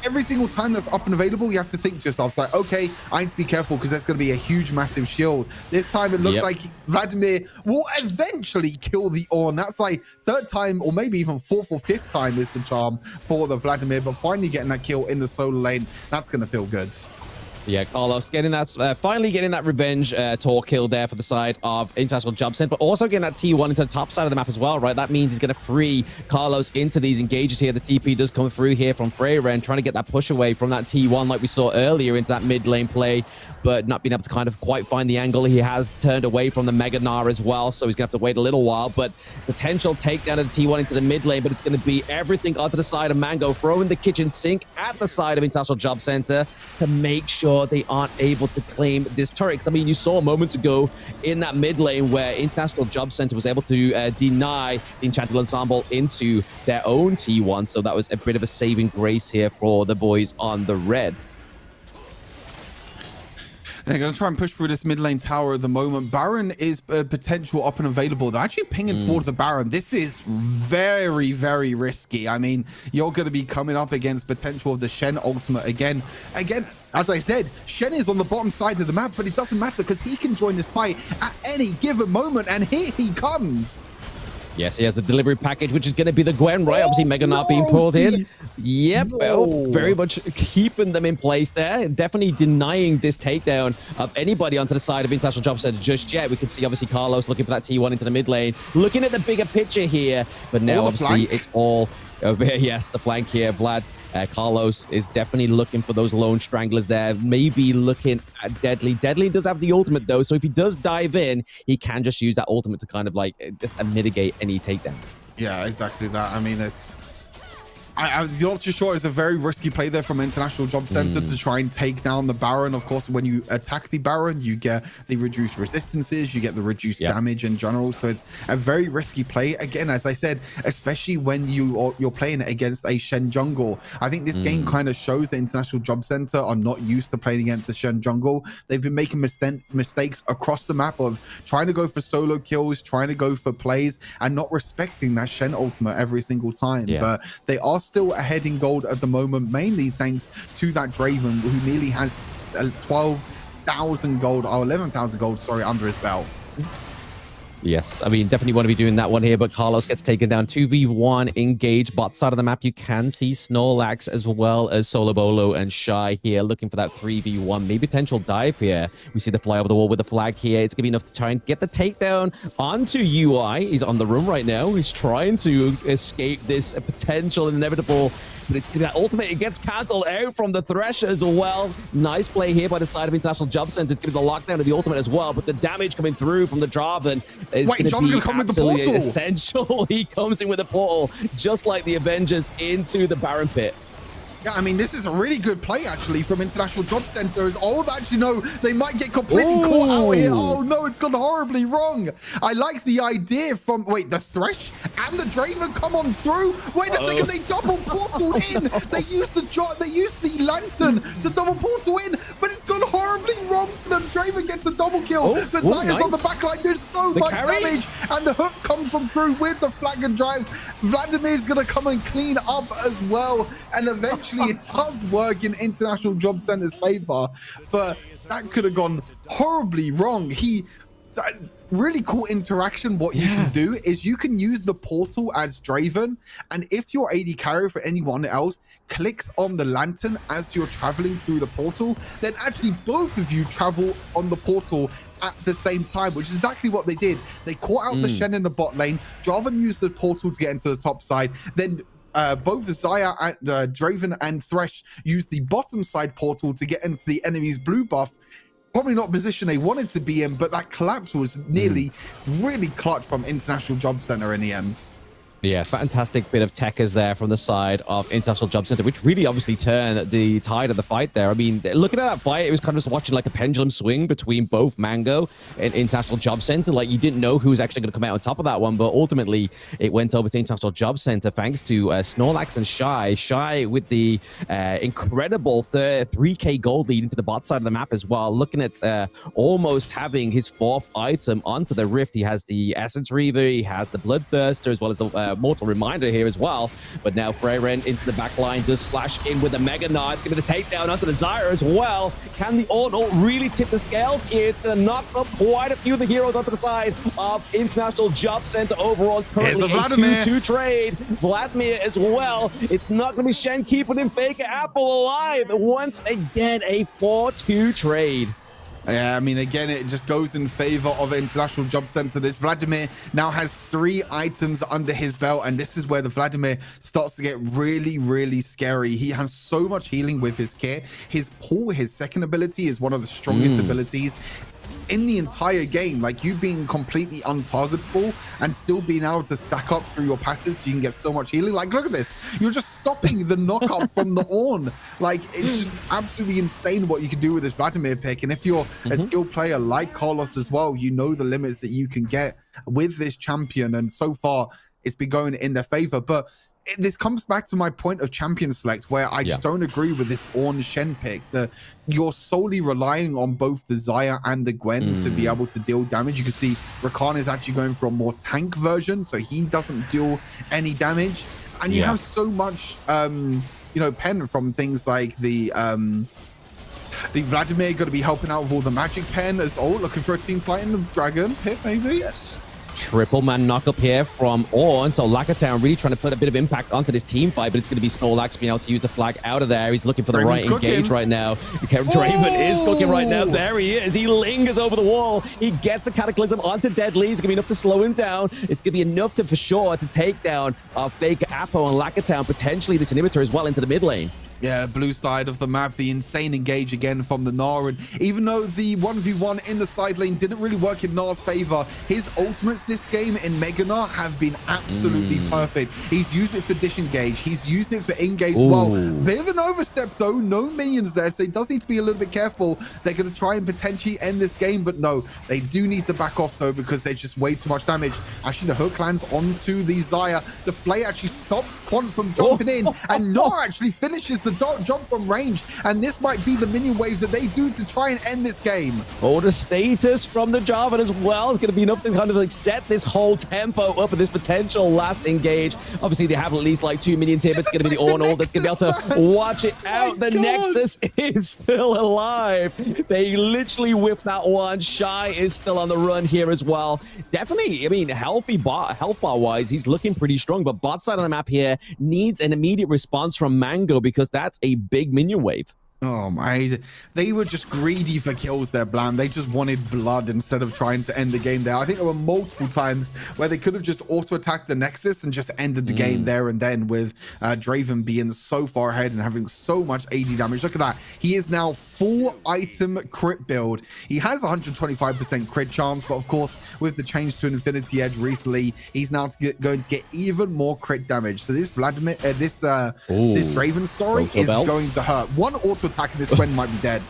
Every single time that's up and available, you have to think to yourself, it's like, okay, I need to be careful because there's going to be a huge, massive shield. This time it looks like Vladimir will eventually kill the Ornn. That's like 3rd time, or maybe even 4th or 5th time is the charm for the Vladimir, but finally getting that kill in the solo lane, that's going to feel good. Yeah, Carlos getting that, finally getting that revenge tour kill there for the side of International Jobcenter, but also getting that T1 into the top side of the map as well, right? That means he's going to free Carlos into these engages here. The TP does come through here from Freya and trying to get that push away from that T1 like we saw earlier into that mid lane play, but not being able to kind of quite find the angle. He has turned away from the Mega Gnar as well, so he's going to have to wait a little while, but potential takedown of the T1 into the mid lane, but it's going to be everything onto the side of Mango, throwing the kitchen sink at the side of International Jobcenter to make sure they aren't able to claim this turret. Because, I mean, you saw moments ago in that mid lane where International Jobcenter was able to deny the Enchanted Ensemble into their own T1, so that was a bit of a saving grace here for the boys on the red. They're going to try and push through this mid lane tower at the moment. Baron is potential up and available. They're actually pinging towards the Baron. This is very, very risky. I mean, you're going to be coming up against potential of the Shen ultimate again. As I said, Shen is on the bottom side of the map, but it doesn't matter because he can join this fight at any given moment, and here he comes. Yes, he has the delivery package, which is going to be the Gwen, right? Obviously, Mega Gnar being pulled in. Yep, very much keeping them in place there. Definitely denying this takedown of anybody onto the side of International Jobcenter just yet. We can see, obviously, Carlos looking for that T1 into the mid lane, looking at the bigger picture here. But now, obviously, it's all Over here, yes, the flank here, Vlad. Carlos is definitely looking for those lone stranglers there. Maybe looking at Deadly. Deadly does have the ultimate, though, so if he does dive in, he can just use that ultimate to kind of like just mitigate any takedown. Yeah, exactly that. I mean, I'm not too sure. It's a very risky play there from International Jobcenter to try and take down the Baron. Of course, when you attack the Baron, you get the reduced resistances, you get the reduced damage in general. So it's a very risky play. Again, as I said, especially when you're playing it against a Shen jungle. I think this game kind of shows that International Jobcenter are not used to playing against a Shen jungle. They've been making mistakes across the map of trying to go for solo kills, trying to go for plays, and not respecting that Shen ultimate every single time. But they are still ahead in gold at the moment, mainly thanks to that Draven, who nearly has 12,000 gold or 11,000 gold, sorry, under his belt. Yes, I mean, definitely want to be doing that one here, but Carlos gets taken down. 2v1 engage. Bot side of the map, you can see Snorlax as well as Solobolo and Shy here looking for that 3v1, maybe potential dive here. We see the fly over the wall with the flag here. It's going to be enough to try and get the takedown onto UI. He's on the room right now. He's trying to escape this potential inevitable, but it's that ultimate. It gets cancelled out from the Thresh as well. Nice play here by the side of International Jobcenter. It's going to be the lockdown of the ultimate as well, but the damage coming through from the Jarvan is going to be come with the portal. Essential. He comes in with a portal, just like the Avengers, into the Baron pit. Yeah, I mean, this is a really good play, actually, from International Jobcenter. Oh, that, you know, they might get completely caught out here. Oh, no, it's gone horribly wrong. I like the idea from... Wait, the Thresh and the Draven come on through? Wait a second, they double portaled in. They used the Lantern to double portal in, but it's gone horribly wrong for them. Draven gets a double kill. The Zaya's on the backline doing so much damage, and the hook comes on through with the flag and drive. Vladimir's going to come and clean up as well, and eventually it does work in International Jobcenter's favor, but that could have gone horribly wrong. That really cool interaction. What you can do is you can use the portal as Draven, and if your AD carry for anyone else clicks on the Lantern as you're traveling through the portal, then actually both of you travel on the portal at the same time, which is exactly what they did. They caught out the Shen in the bot lane. Jarvan used the portal to get into the top side. Then both Zaya and Draven and Thresh used the bottom side portal to get into the enemy's blue buff. Probably not position they wanted to be in, but that collapse was nearly really clutch from International Jobcenter in the end. Yeah, fantastic bit of techers there from the side of International Jobcenter, which really obviously turned the tide of the fight there. I mean, looking at that fight, it was kind of just watching like a pendulum swing between both Mango and International Jobcenter. Like, you didn't know who was actually going to come out on top of that one, but ultimately it went over to International Jobcenter thanks to Snorlax and Shy. Shy with the incredible 3k gold lead into the bot side of the map as well. Looking at almost having his 4th item onto the Rift. He has the Essence Reaver, he has the Bloodthirster, as well as the Mortal Reminder here as well. But now Freyren into the back line, does flash in with the Mega Nod. It's going to take down onto the Zyra as well. Can the auto really tip the scales here? It's going to knock up quite a few of the heroes onto the side of International Jobcenter overall. It's currently a 2-2 trade. Vladimir as well. It's not going to be Shen keeping him Faker Apple alive. Once again, a 4-2 trade. Yeah, I mean, again, it just goes in favor of International Jobcenter. This Vladimir now has 3 items under his belt, and this is where the Vladimir starts to get really, really scary. He has so much healing with his kit. His pull, his second ability, is one of the strongest abilities in the entire game. Like, you being completely untargetable and still being able to stack up through your passive so you can get so much healing. Like, look at this. You're just stopping the knockup from the Ornn. Like, it's just absolutely insane what you can do with this Vladimir pick. And if you're a skilled player like Carlos as well, you know the limits that you can get with this champion. And so far, it's been going in their favor. But this comes back to my point of champion select, where I just don't agree with this Ornn Shen pick. That you're solely relying on both the Zaya and the Gwen to be able to deal damage. You can see Rakan is actually going for a more tank version, so he doesn't deal any damage. And you have so much, you know, pen from things like the Vladimir going to be helping out with all the magic pen as looking for a team fighting the dragon pit, maybe. Yes. triple man knock up here from Ornn. So Lakatown really trying to put a bit of impact onto this team fight, but it's going to be Snorlax being able to use the flag out of there. He's looking for the Draven's right cooking. engage right now. Okay, Draven is cooking right now. There he is. He lingers over the wall. He gets the Cataclysm onto Deadly. It's going to be enough to slow him down. It's going to be enough to, for sure, to take down Faker, Apo, and Lakatown, potentially this inhibitor as well into the mid lane. Yeah, blue side of the map, the insane engage again from the Gnar. And even though the 1v1 in the side lane didn't really work in Gnar's favor, his ultimates this game in Mega Gnar have been absolutely perfect. He's used it for disengage. He's used it for engage as well. Bit of an overstep though, no minions there, so he does need to be a little bit careful. They're going to try and potentially end this game, but no, they do need to back off though because they're just way too much damage. Actually, the hook lands onto the Xayah. The Flay actually stops Quant from jumping in, and Gnar actually finishes the jump from range, and this might be the minion wave that they do to try and end this game. The status from the Jarvan as well is going to be enough to kind of like set this whole tempo up at this potential last engage. Obviously, they have at least like 2 minions here, but it's going to be the Ornn ult that's going to be able to watch it out. The Nexus is still alive. They literally whipped that one. Shy is still on the run here as well. Definitely, I mean, health bar wise, he's looking pretty strong, but bot side of the map here needs an immediate response from Mango because that's a big minion wave. Oh my, they were just greedy for kills there, Blam. They just wanted blood instead of trying to end the game there. I think there were multiple times where they could have just auto-attacked the Nexus and just ended the game there and then, with Draven being so far ahead and having so much AD damage. Look at that. He is now full item crit build. He has 125% crit chance, but of course, with the change to an Infinity Edge recently, he's now going to get even more crit damage. So this this Draven, is going to hurt. One auto attack and this Gwen might be dead.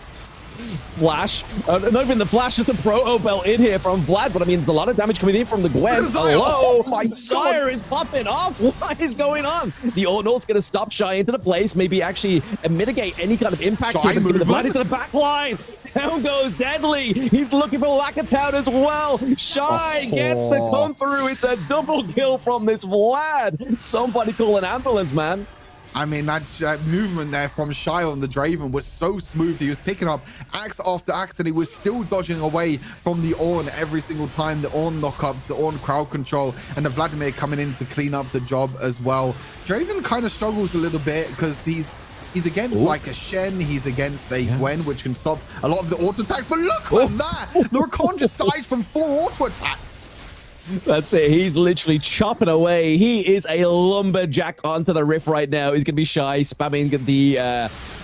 Flash, not even the flash, just a proto belt in here from Vlad, but I mean, there's a lot of damage coming in from the Gwen. Hello, oh my Sire is popping off. What is going on? The Ornn ult's going to stop Shy into the place, maybe actually mitigate any kind of impact here. It's going to Vlad into the back line. Down goes Deadly. He's looking for Lakatown as well. Shy gets the come through. It's a double kill from this Vlad. Somebody call an ambulance, man. I mean, that movement there from Shy on the Draven was so smooth. He was picking up axe after axe, and he was still dodging away from the Ornn every single time. The Ornn knockups, the Ornn crowd control, and the Vladimir coming in to clean up the job as well. Draven kind of struggles a little bit because he's against like a Shen, he's against a Gwen, which can stop a lot of the auto attacks. But look at that! The Rakan just dies from 4 auto attacks. That's it. He's literally chopping away. He is a lumberjack onto the Rift right now. He's going to be Shy, spamming the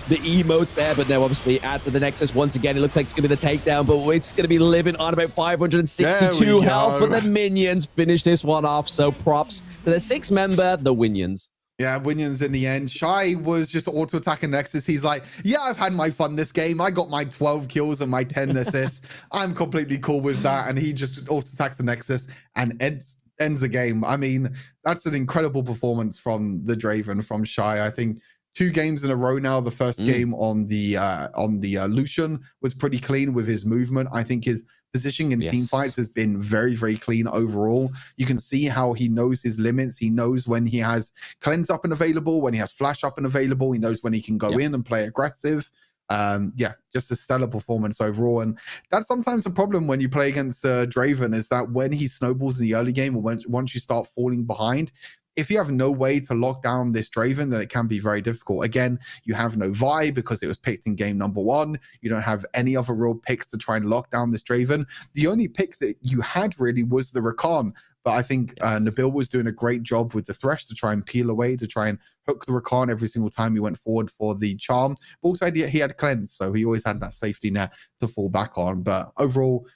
emotes there, but now obviously at the Nexus once again. It looks like it's going to be the takedown, but it's going to be living on about 562 health. But the minions finish this one off. So props to the 6th member, the Winions. Yeah, Winions in the end. Shy was just auto-attacking Nexus. He's like, yeah, I've had my fun this game. I got my 12 kills and my 10 assists. I'm completely cool with that. And he just auto-attacks the Nexus and ends the game. I mean, that's an incredible performance from the Draven, from Shy. I think 2 games in a row now. The first game on the Lucian was pretty clean with his movement. I think his positioning in team fights has been very, very clean overall. You can see how he knows his limits. He knows when he has cleanse up and available, when he has flash up and available. He knows when he can go in and play aggressive. Just a stellar performance overall. And that's sometimes a problem when you play against Draven, is that when he snowballs in the early game, or once you start falling behind, if you have no way to lock down this Draven, then it can be very difficult. Again, you have no Vi because it was picked in game number 1. You don't have any other real picks to try and lock down this Draven. The only pick that you had really was the Rakan. But I think Nabil was doing a great job with the Thresh to try and peel away, to try and hook the Rakan every single time he went forward for the charm. But also he had cleanse, so he always had that safety net to fall back on. But overall,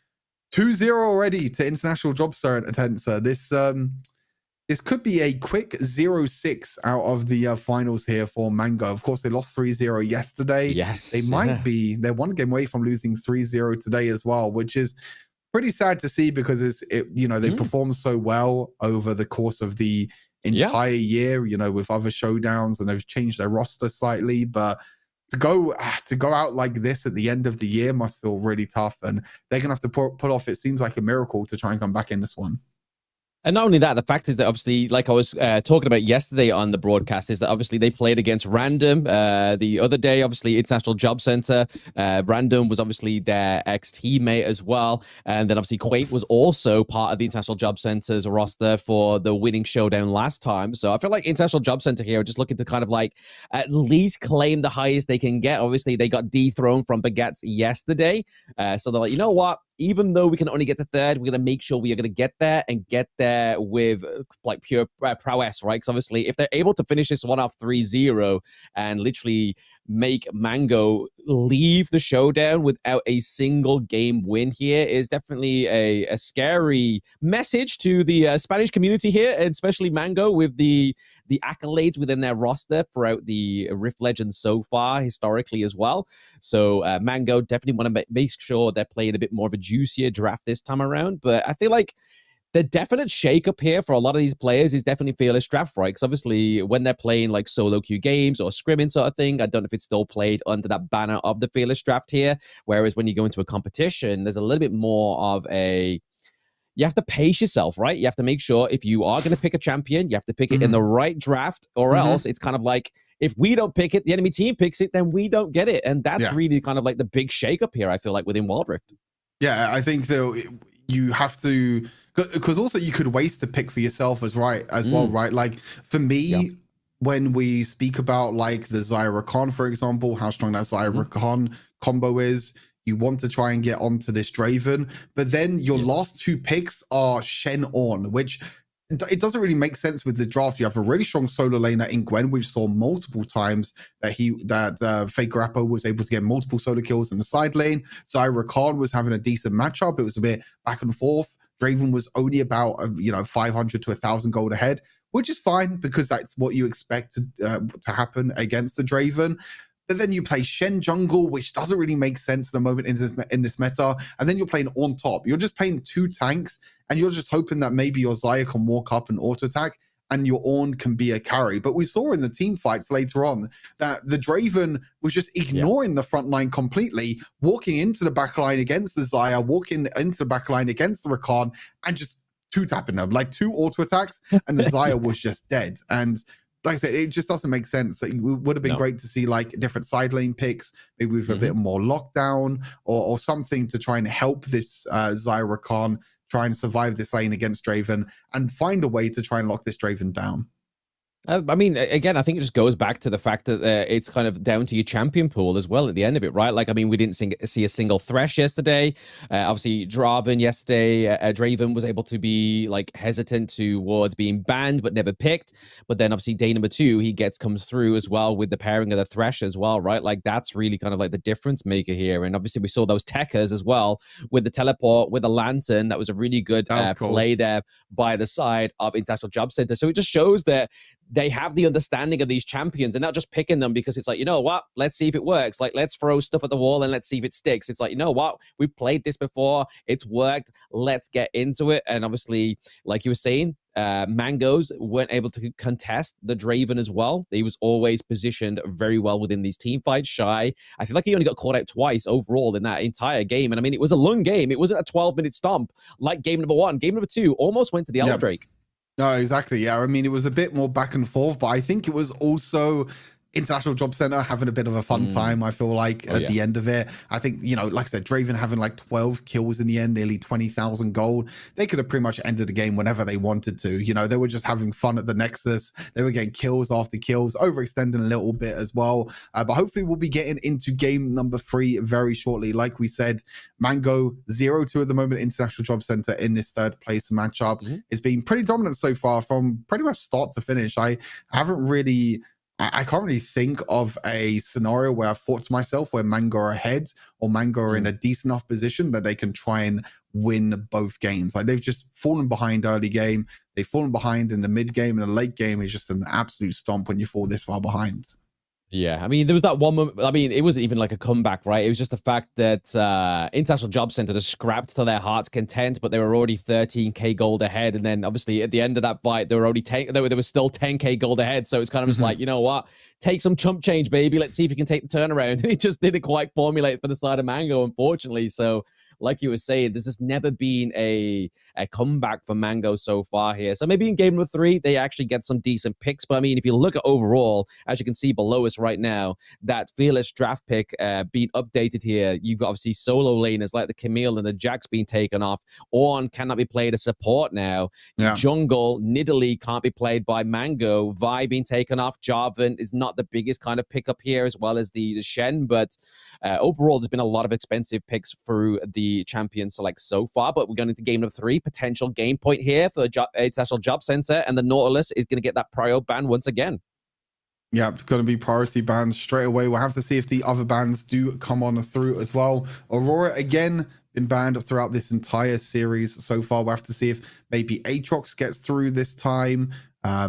2-0 already to International Jobcenter. This could be a quick 0-6 out of the finals here for Mango. Of course, they lost 3-0 yesterday. Yes. They're 1 game away from losing 3-0 today as well, which is pretty sad to see because they performed so well over the course of the entire year, with other showdowns, and they've changed their roster slightly. But to go out like this at the end of the year must feel really tough, and they're going to have to pull off, it seems like, a miracle to try and come back in this one. And not only that, the fact is that obviously, like I was talking about yesterday on the broadcast, is that obviously they played against Random the other day, obviously International Jobcenter. Random was obviously their ex-teammate as well. And then obviously Quake was also part of the International Jobcenter's roster for the winning Showdown last time. So I feel like International Jobcenter here are just looking to kind of like at least claim the highest they can get. Obviously, they got dethroned from Baguette yesterday. So they're like, you know what? Even though we can only get to third, we're going to make sure we are going to get there and get there with like pure prowess, right? Because obviously, if they're able to finish this one off 3-0 and literally make Mango leave the Showdown without a single game win here is definitely a scary message to the Spanish community here, and especially Mango with the accolades within their roster throughout the Rift Legends so far, historically as well. So Mango definitely want to make sure they're playing a bit more of a juicier draft this time around. But I feel like the definite shake-up here for a lot of these players is definitely Fearless Draft, right? Because obviously when they're playing like solo queue games or scrimming sort of thing, I don't know if it's still played under that banner of the Fearless Draft here. Whereas when you go into a competition, there's a little bit more of a... You have to pace yourself, right? You have to make sure if you are going to pick a champion, you have to pick it in the right draft, or else it's kind of like, if we don't pick it, the enemy team picks it, then we don't get it. And that's really kind of like the big shake-up here, I feel like, within Wild Rift. Yeah, I think though you have to, because also you could waste the pick for yourself as well, right? Like for me, when we speak about like the Zyra Khan, for example, how strong that Zyra Khan combo is, you want to try and get onto this Draven, but then your last two picks are Shen On, which it doesn't really make sense with the draft. You have a really strong solo laner in Gwen, which saw multiple times that Faker Appo was able to get multiple solo kills in the side lane. Zyra Khan was having a decent matchup. It was a bit back and forth. Draven was only about 500 to 1,000 gold ahead, which is fine because that's what you expect to happen against the Draven. But then you play Shen jungle, which doesn't really make sense at the moment in this meta. And then you're playing on top. You're just playing two tanks, and you're just hoping that maybe your Xayah can walk up and auto attack, and your Ornn can be a carry. But we saw in the team fights later on that the Draven was just ignoring the front line completely, walking into the back line against the Xayah, walking into the back line against the Rakan, and just two-tapping them, like two auto attacks, and the Xayah was just dead. And like I said, it just doesn't make sense. It would have been great to see like different side lane picks, maybe with a bit more lockdown or something to try and help this Zyra Khan try and survive this lane against Draven and find a way to try and lock this Draven down. I mean, again, I think it just goes back to the fact that it's kind of down to your champion pool as well at the end of it, right? Like, I mean, we didn't see a single Thresh yesterday. Obviously, Draven yesterday, Draven was able to be like hesitant towards being banned, but never picked. But then obviously day number 2, he comes through as well with the pairing of the Thresh as well, right? Like that's really kind of like the difference maker here. And obviously we saw those techers as well with the teleport, with the lantern. That was a really good play there by the side of International Jobcenter. So it just shows that they have the understanding of these champions and not just picking them because it's like, you know what, let's see if it works. Like, let's throw stuff at the wall and let's see if it sticks. It's like, you know what, we've played this before. It's worked. Let's get into it. And obviously, like you were saying, Mangoes weren't able to contest the Draven as well. He was always positioned very well within these team fights. Shy, I feel like he only got caught out twice overall in that entire game. And I mean, it was a long game. It wasn't a 12-minute stomp like game number 1. Game number 2 almost went to the Eldrake. No, exactly. Yeah, I mean, it was a bit more back and forth, but I think it was also International Jobcenter having a bit of a fun time, I feel like, at the end of it. I think, like I said, Draven having like 12 kills in the end, nearly 20,000 gold. They could have pretty much ended the game whenever they wanted to. They were just having fun at the Nexus. They were getting kills after kills, overextending a little bit as well. But hopefully we'll be getting into game number 3 very shortly. Like we said, Mango 0-2 at the moment, International Jobcenter in this third place matchup. It's been pretty dominant so far from pretty much start to finish. I can't really think of a scenario where I thought to myself where Mango are ahead or Mango are in a decent enough position that they can try and win both games. Like, they've just fallen behind early game. They've fallen behind in the mid game, and the late game is just an absolute stomp when you fall this far behind. Yeah, I mean, there was that one moment. I mean, it wasn't even like a comeback, right? It was just the fact that International Jobcenter just scrapped to their heart's content, but they were already 13k gold ahead. And then obviously at the end of that fight, they were already they were still 10k gold ahead. So it's kind of just like, you know what? Take some chump change, baby. Let's see if you can take the turnaround. And it just didn't quite formulate for the side of Mango, unfortunately. So like you were saying, there's just never been a comeback for Mango so far here. So maybe in game number 3, they actually get some decent picks. But I mean, if you look at overall, as you can see below us right now, that Fearless draft pick being updated here, you've got obviously solo laners like the Camille and the Jax being taken off. Ornn cannot be played as support now. Jungle, Nidalee can't be played by Mango. Vi being taken off. Jarvan is not the biggest kind of pickup here, as well as the Shen. But overall, there's been a lot of expensive picks through the champion select so far. But we're going into game number 3. Potential game point here for the International Jobcenter, and the Nautilus is going to get that prio ban once again. Yeah, it's going to be priority bans straight away. We'll have to see if the other bans do come on through as well. Aurora, again, been banned throughout this entire series so far. We'll have to see if maybe Aatrox gets through this time.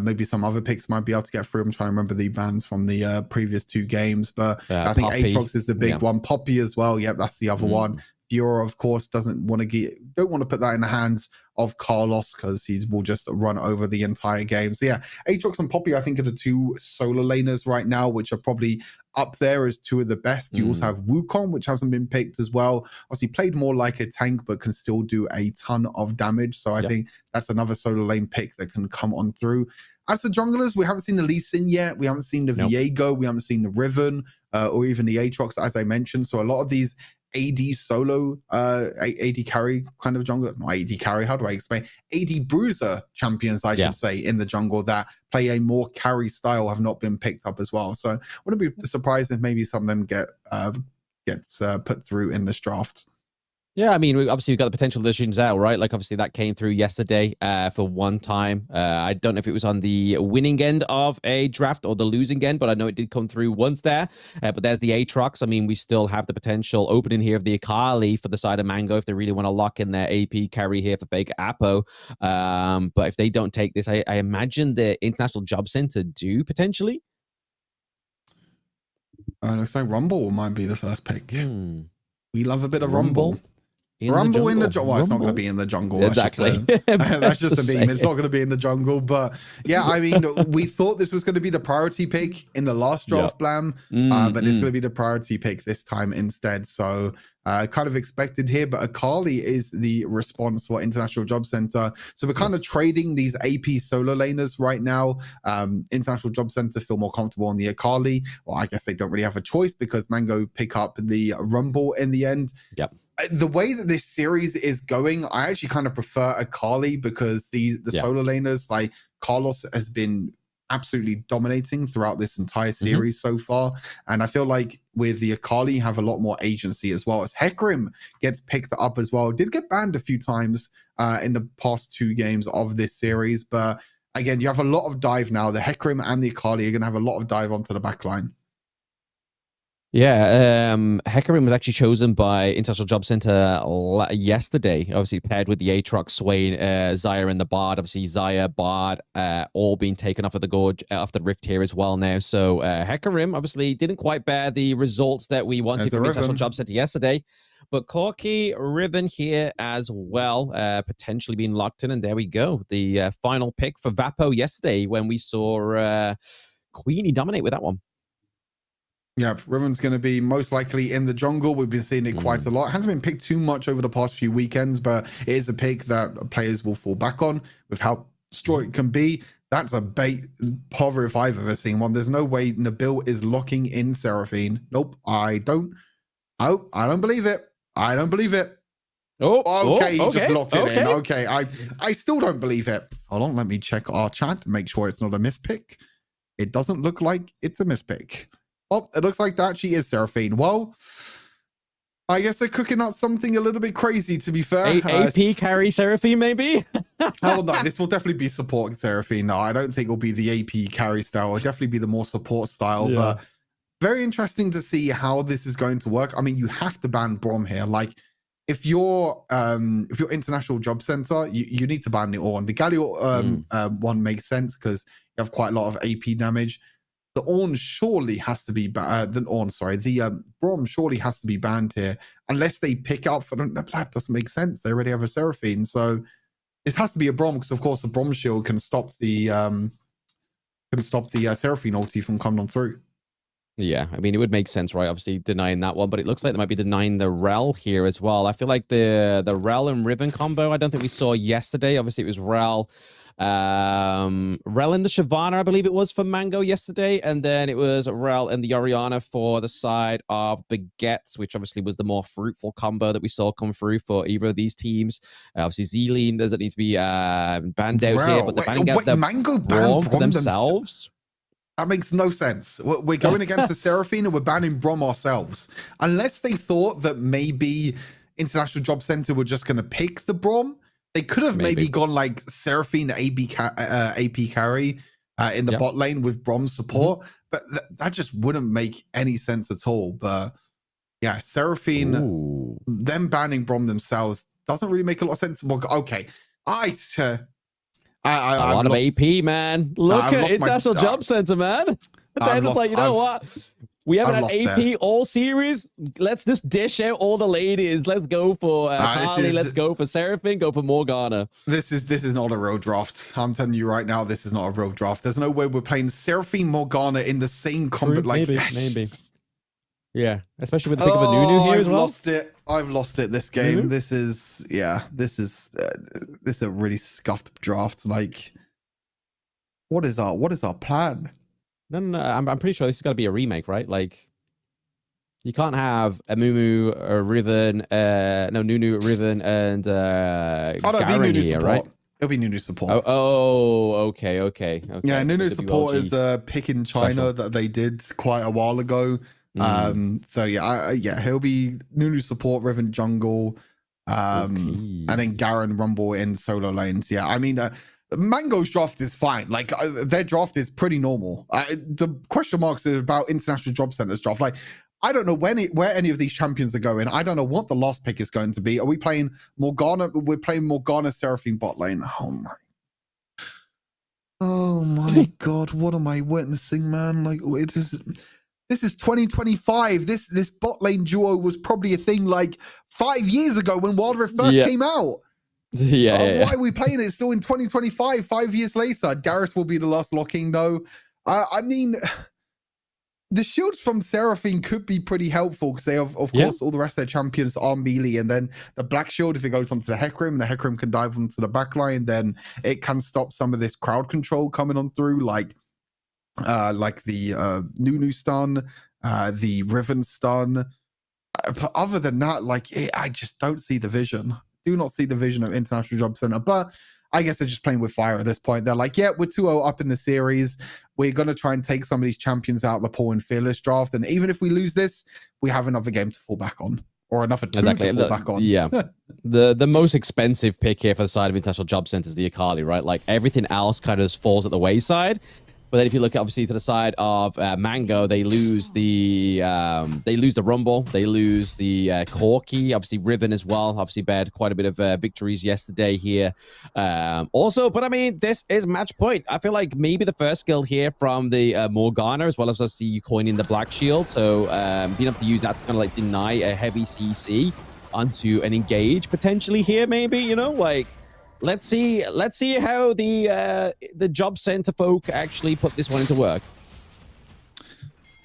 Maybe some other picks might be able to get through. I'm trying to remember the bans from the previous 2 games, but I think Poppy. Aatrox is the big one. Poppy as well. Yep, that's the other one. Fiora, of course, don't want to put that in the hands of Carlos because he will just run over the entire game. So yeah, Aatrox and Poppy, I think, are the 2 solo laners right now, which are probably up there as 2 of the best. You also have Wukong, which hasn't been picked as well. Obviously played more like a tank, but can still do a ton of damage. So I think that's another solo lane pick that can come on through. As for junglers, we haven't seen the Lee Sin yet. We haven't seen the Viego. We haven't seen the Riven or even the Aatrox, as I mentioned. So a lot of these AD solo, AD carry kind of jungler, not AD carry, how do I explain? AD bruiser champions, I should say, in the jungle that play a more carry style have not been picked up as well. So I wouldn't be surprised if maybe some of them get put through in this draft. Yeah, I mean, obviously we've got the potential additions out, right? Like obviously that came through yesterday for one time. I don't know if it was on the winning end of a draft or the losing end, but I know it did come through once there. But there's the Aatrox. I mean, we still have the potential opening here of the Akali for the side of Mango if they really want to lock in their AP carry here for fake Apo. But if they don't take this, I imagine the International Jobcenter do potentially. Looks like Rumble might be the first pick. We love a bit of Rumble. In the jungle. Well, it's not going to be in the jungle. Exactly. That's just a meme. It's not going to be in the jungle. But yeah, I mean, we thought this was going to be the priority pick in the last draft, Blam. But it's going to be the priority pick this time instead. So kind of expected here. But Akali is the response for International Jobcenter. So we're kind of trading these AP solo laners right now. International Jobcenter feel more comfortable on the Akali. Well, I guess they don't really have a choice because Mango pick up the Rumble in the end. Yep. The way that this series is going, I actually kind of prefer Akali because the solo laners, like Carlos has been absolutely dominating throughout this entire series so far. And I feel like with the Akali, you have a lot more agency as well. As Hecarim gets picked up as well. Did get banned a few times in the past 2 games of this series. But again, you have a lot of dive now. The Hecarim and the Akali are going to have a lot of dive onto the backline. Yeah, Hecarim was actually chosen by International Jobcenter yesterday, obviously paired with the Aatrox, Swain, Xayah, and the Bard. Obviously, Xayah, Bard, all being taken off of the Gorge, off the Rift here as well now. So Hecarim obviously didn't quite bear the results that we wanted from International Jobcenter yesterday. But Corki, Riven here as well, potentially being locked in. And there we go. The final pick for Vapo yesterday when we saw Queenie dominate with that one. Yeah, Riven's going to be most likely in the jungle. We've been seeing it quite a lot. It hasn't been picked too much over the past few weekends, but it is a pick that players will fall back on with how strong it can be. That's a bait pother if I've ever seen one. There's no way Nabil is locking in Seraphine. Nope, I don't. Oh, I don't believe it. I don't believe it. He just locked it in. Okay, I still don't believe it. Hold on, let me check our chat to make sure it's not a mispick. It doesn't look like it's a mispick. Oh, it looks like that she is Seraphine. Well, I guess they're cooking up something a little bit crazy, to be fair. AP carry Seraphine, maybe? Oh, no, this will definitely be support Seraphine. No, I don't think it'll be the AP carry style. It'll definitely be the more support style. Yeah. But very interesting to see how this is going to work. I mean, you have to ban Brom here. Like, if you're International Jobcenter, you need to ban the Ornn. The Galio one makes sense because you have quite a lot of AP damage. The Ornn surely has to be the Brom surely has to be banned here unless they pick up for them. That doesn't make sense. They already have a Seraphine, so it has to be a Brom because of course the Brom shield can stop the Seraphine ulti from coming on through. Yeah, I mean, it would make sense, right? Obviously denying that one, but it looks like they might be denying the Rel here as well. I feel like the Rel and Riven combo, I don't think we saw yesterday. Obviously, it was Rel and the Shyvana, I believe it was for Mango yesterday, and then it was Rel and the Orianna for the side of Baguette, which obviously was the more fruitful combo that we saw come through for either of these teams. Obviously, Zealeen doesn't need to be banned out here, but they're banning out the Mango Braum banned for themselves. That makes no sense. We're going against the Seraphine and we're banning Brom ourselves. Unless they thought that maybe International Job Center were just going to pick the Brom, they could have maybe gone like Seraphine AP carry in the bot lane with Brom support, but that just wouldn't make any sense at all. But yeah, Seraphine, them banning Brom themselves doesn't really make a lot of sense. Well, okay, a lot of AP, man. Look at International Job Center, man. They're just like, you know what? We haven't had AP all series. Let's just dish out all the ladies. Let's go for Harley. Let's go for Seraphine. Go for Morgana. This is not a real draft. I'm telling you right now, this is not a real draft. There's no way we're playing Seraphine Morgana in the same combat. Like maybe. Yeah, especially with the pick of a Nunu here as well. I've lost it this game. This is a really scuffed draft. Like, what is our plan? No. I'm pretty sure this has got to be a remake, right? Like, you can't have a Mumu, a Riven, Nunu, Riven, and Garen here, right? It'll be Nunu support. Okay. Yeah, Nunu support is a pick in China that they did quite a while ago. So yeah, he'll be Nunu support, Riven jungle, and then Garen Rumble in solo lanes. Yeah, I mean, Mango's draft is fine. Like their draft is pretty normal. The question marks are about International Job Center's draft. Like, I don't know where any of these champions are going. I don't know what the last pick is going to be. Are we playing Morgana? We're playing Morgana Seraphine bot lane. Oh my god, what am I witnessing, man? Like, this is 2025. This bot lane duo was probably a thing like 5 years ago when Wild Rift first came out. Why are we playing it still in 2025, 5 years later? Garrus will be the last locking, though. I mean, the shields from Seraphine could be pretty helpful because they have, of course, all the rest of their champions are melee. And then the black shield, if it goes onto the Hecarim, and the Hecarim can dive onto the backline, then it can stop some of this crowd control coming on through, like the Nunu stun, the Riven stun. But other than that, like, I just don't see the vision. Do not see the vision of International Job Center. But I guess they're just playing with fire at this point. They're like, yeah, we're 2-0 up in the series. We're going to try and take some of these champions out of the pool in Fearless draft. And even if we lose this, we have another game to fall back on. Or another two to fall back on. Yeah. the most expensive pick here for the side of International Job Center is the Akali, right? Like, everything else kind of just falls at the wayside. But then if you look obviously to the side of Mango, they lose the Rumble, they lose the Corki, obviously Riven as well. Obviously bared quite a bit of victories yesterday here. Also, but I mean, this is match point. I feel like maybe the first skill here from the Morgana, as well as I see you coining the Black Shield. So being able to use that to kind of like deny a heavy CC onto an engage potentially here, maybe, you know, like. Let's see how the Job Center folk actually put this one into work.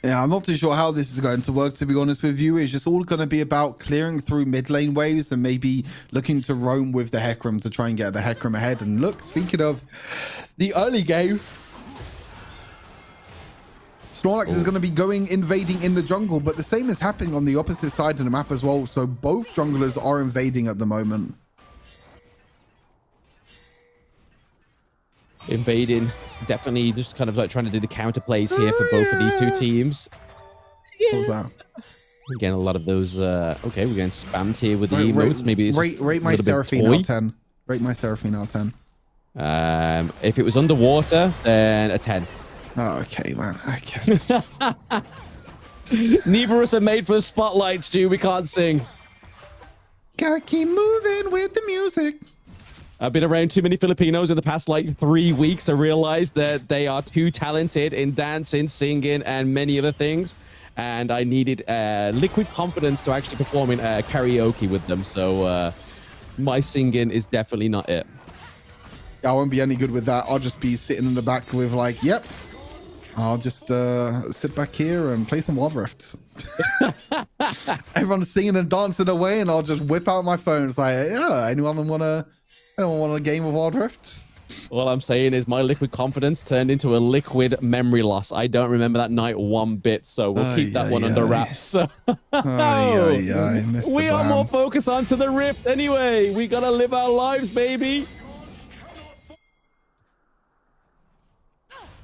Yeah, I'm not too sure how this is going to work, to be honest with you. It's just all going to be about clearing through mid lane waves and maybe looking to roam with the Hecarim to try and get the Hecarim ahead. And look, speaking of the early game, Snorlax is going to be invading in the jungle, but the same is happening on the opposite side of the map as well. So both junglers are invading at the moment. Invading, definitely just kind of like trying to do the counter plays here for both of these two teams. What was that? Again, a lot of those. Okay, we're getting spammed here with the emotes. Maybe it's rate my Seraphine out of 10. Rate my Seraphine out of 10. If it was underwater, then a 10. Oh, okay, man. Okay. Neither of us are made for the spotlight, Stu. We can't sing. Gotta keep moving with the music. I've been around too many Filipinos in the past like 3 weeks. I realized that they are too talented in dancing, singing, and many other things. And I needed liquid confidence to actually perform in karaoke with them. So my singing is definitely not it. I won't be any good with that. I'll just be sitting in the back with like, yep, I'll just sit back here and play some Wild Rift. Everyone's singing and dancing away, and I'll just whip out my phone. It's like, yeah, anyone want a game of Wild Rift? All I'm saying is my liquid confidence turned into a liquid memory loss. I don't remember that night one bit, so we'll keep that one under wraps. We are more focused onto the Rift anyway. We gotta live our lives, baby.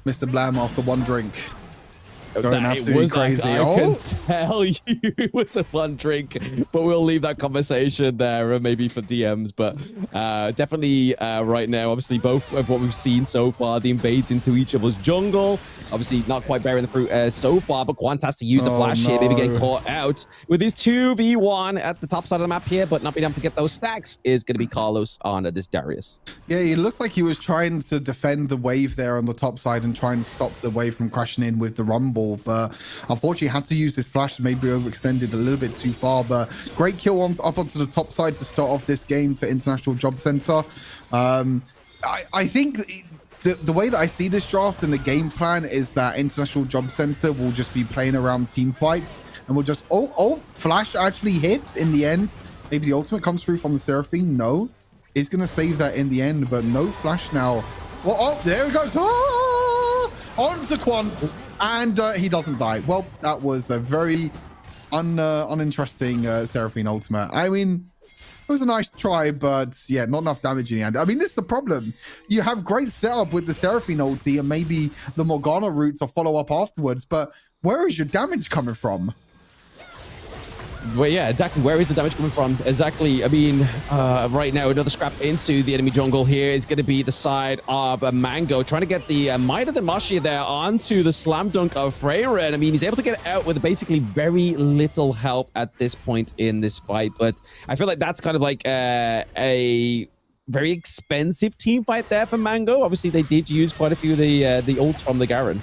Mr. Blam after one drink. Going absolutely crazy. I can tell you it was a fun drink, but we'll leave that conversation there, maybe for DMs. But definitely right now, obviously, both of what we've seen so far, the invades into each other's jungle. Obviously, not quite bearing the fruit so far, but Quant has to use the flash here, maybe getting caught out with his 2v1 at the top side of the map here, but not being able to get those stacks is going to be Carlos on this Darius. Yeah, it looks like he was trying to defend the wave there on the top side and try and stop the wave from crashing in with the Rumble, but unfortunately had to use his flash, maybe overextended a little bit too far. But great kill up onto the top side to start off this game for International Jobcenter. I think the way that I see this draft and the game plan is that International Jobcenter will just be playing around team fights and we'll just flash actually hits in the end. Maybe the ultimate comes through from the Seraphine. No, he's gonna save that in the end, but no flash now. Well, there he goes. On to Quant, and he doesn't die. Well, that was a very uninteresting Seraphine ultimate. I mean, it was a nice try, but yeah, not enough damage in the end. I mean, this is the problem. You have great setup with the Seraphine ulti and maybe the Morgana route to follow up afterwards, but where is your damage coming from? Well, yeah, exactly. Where is the damage coming from? Exactly. I mean, right now, another scrap into the enemy jungle here is going to be the side of Mango, trying to get the Might of the Mashi there onto the slam dunk of Freyren. I mean, he's able to get out with basically very little help at this point in this fight, but I feel like that's kind of like a very expensive team fight there for Mango. Obviously, they did use quite a few of the ults from the Garen.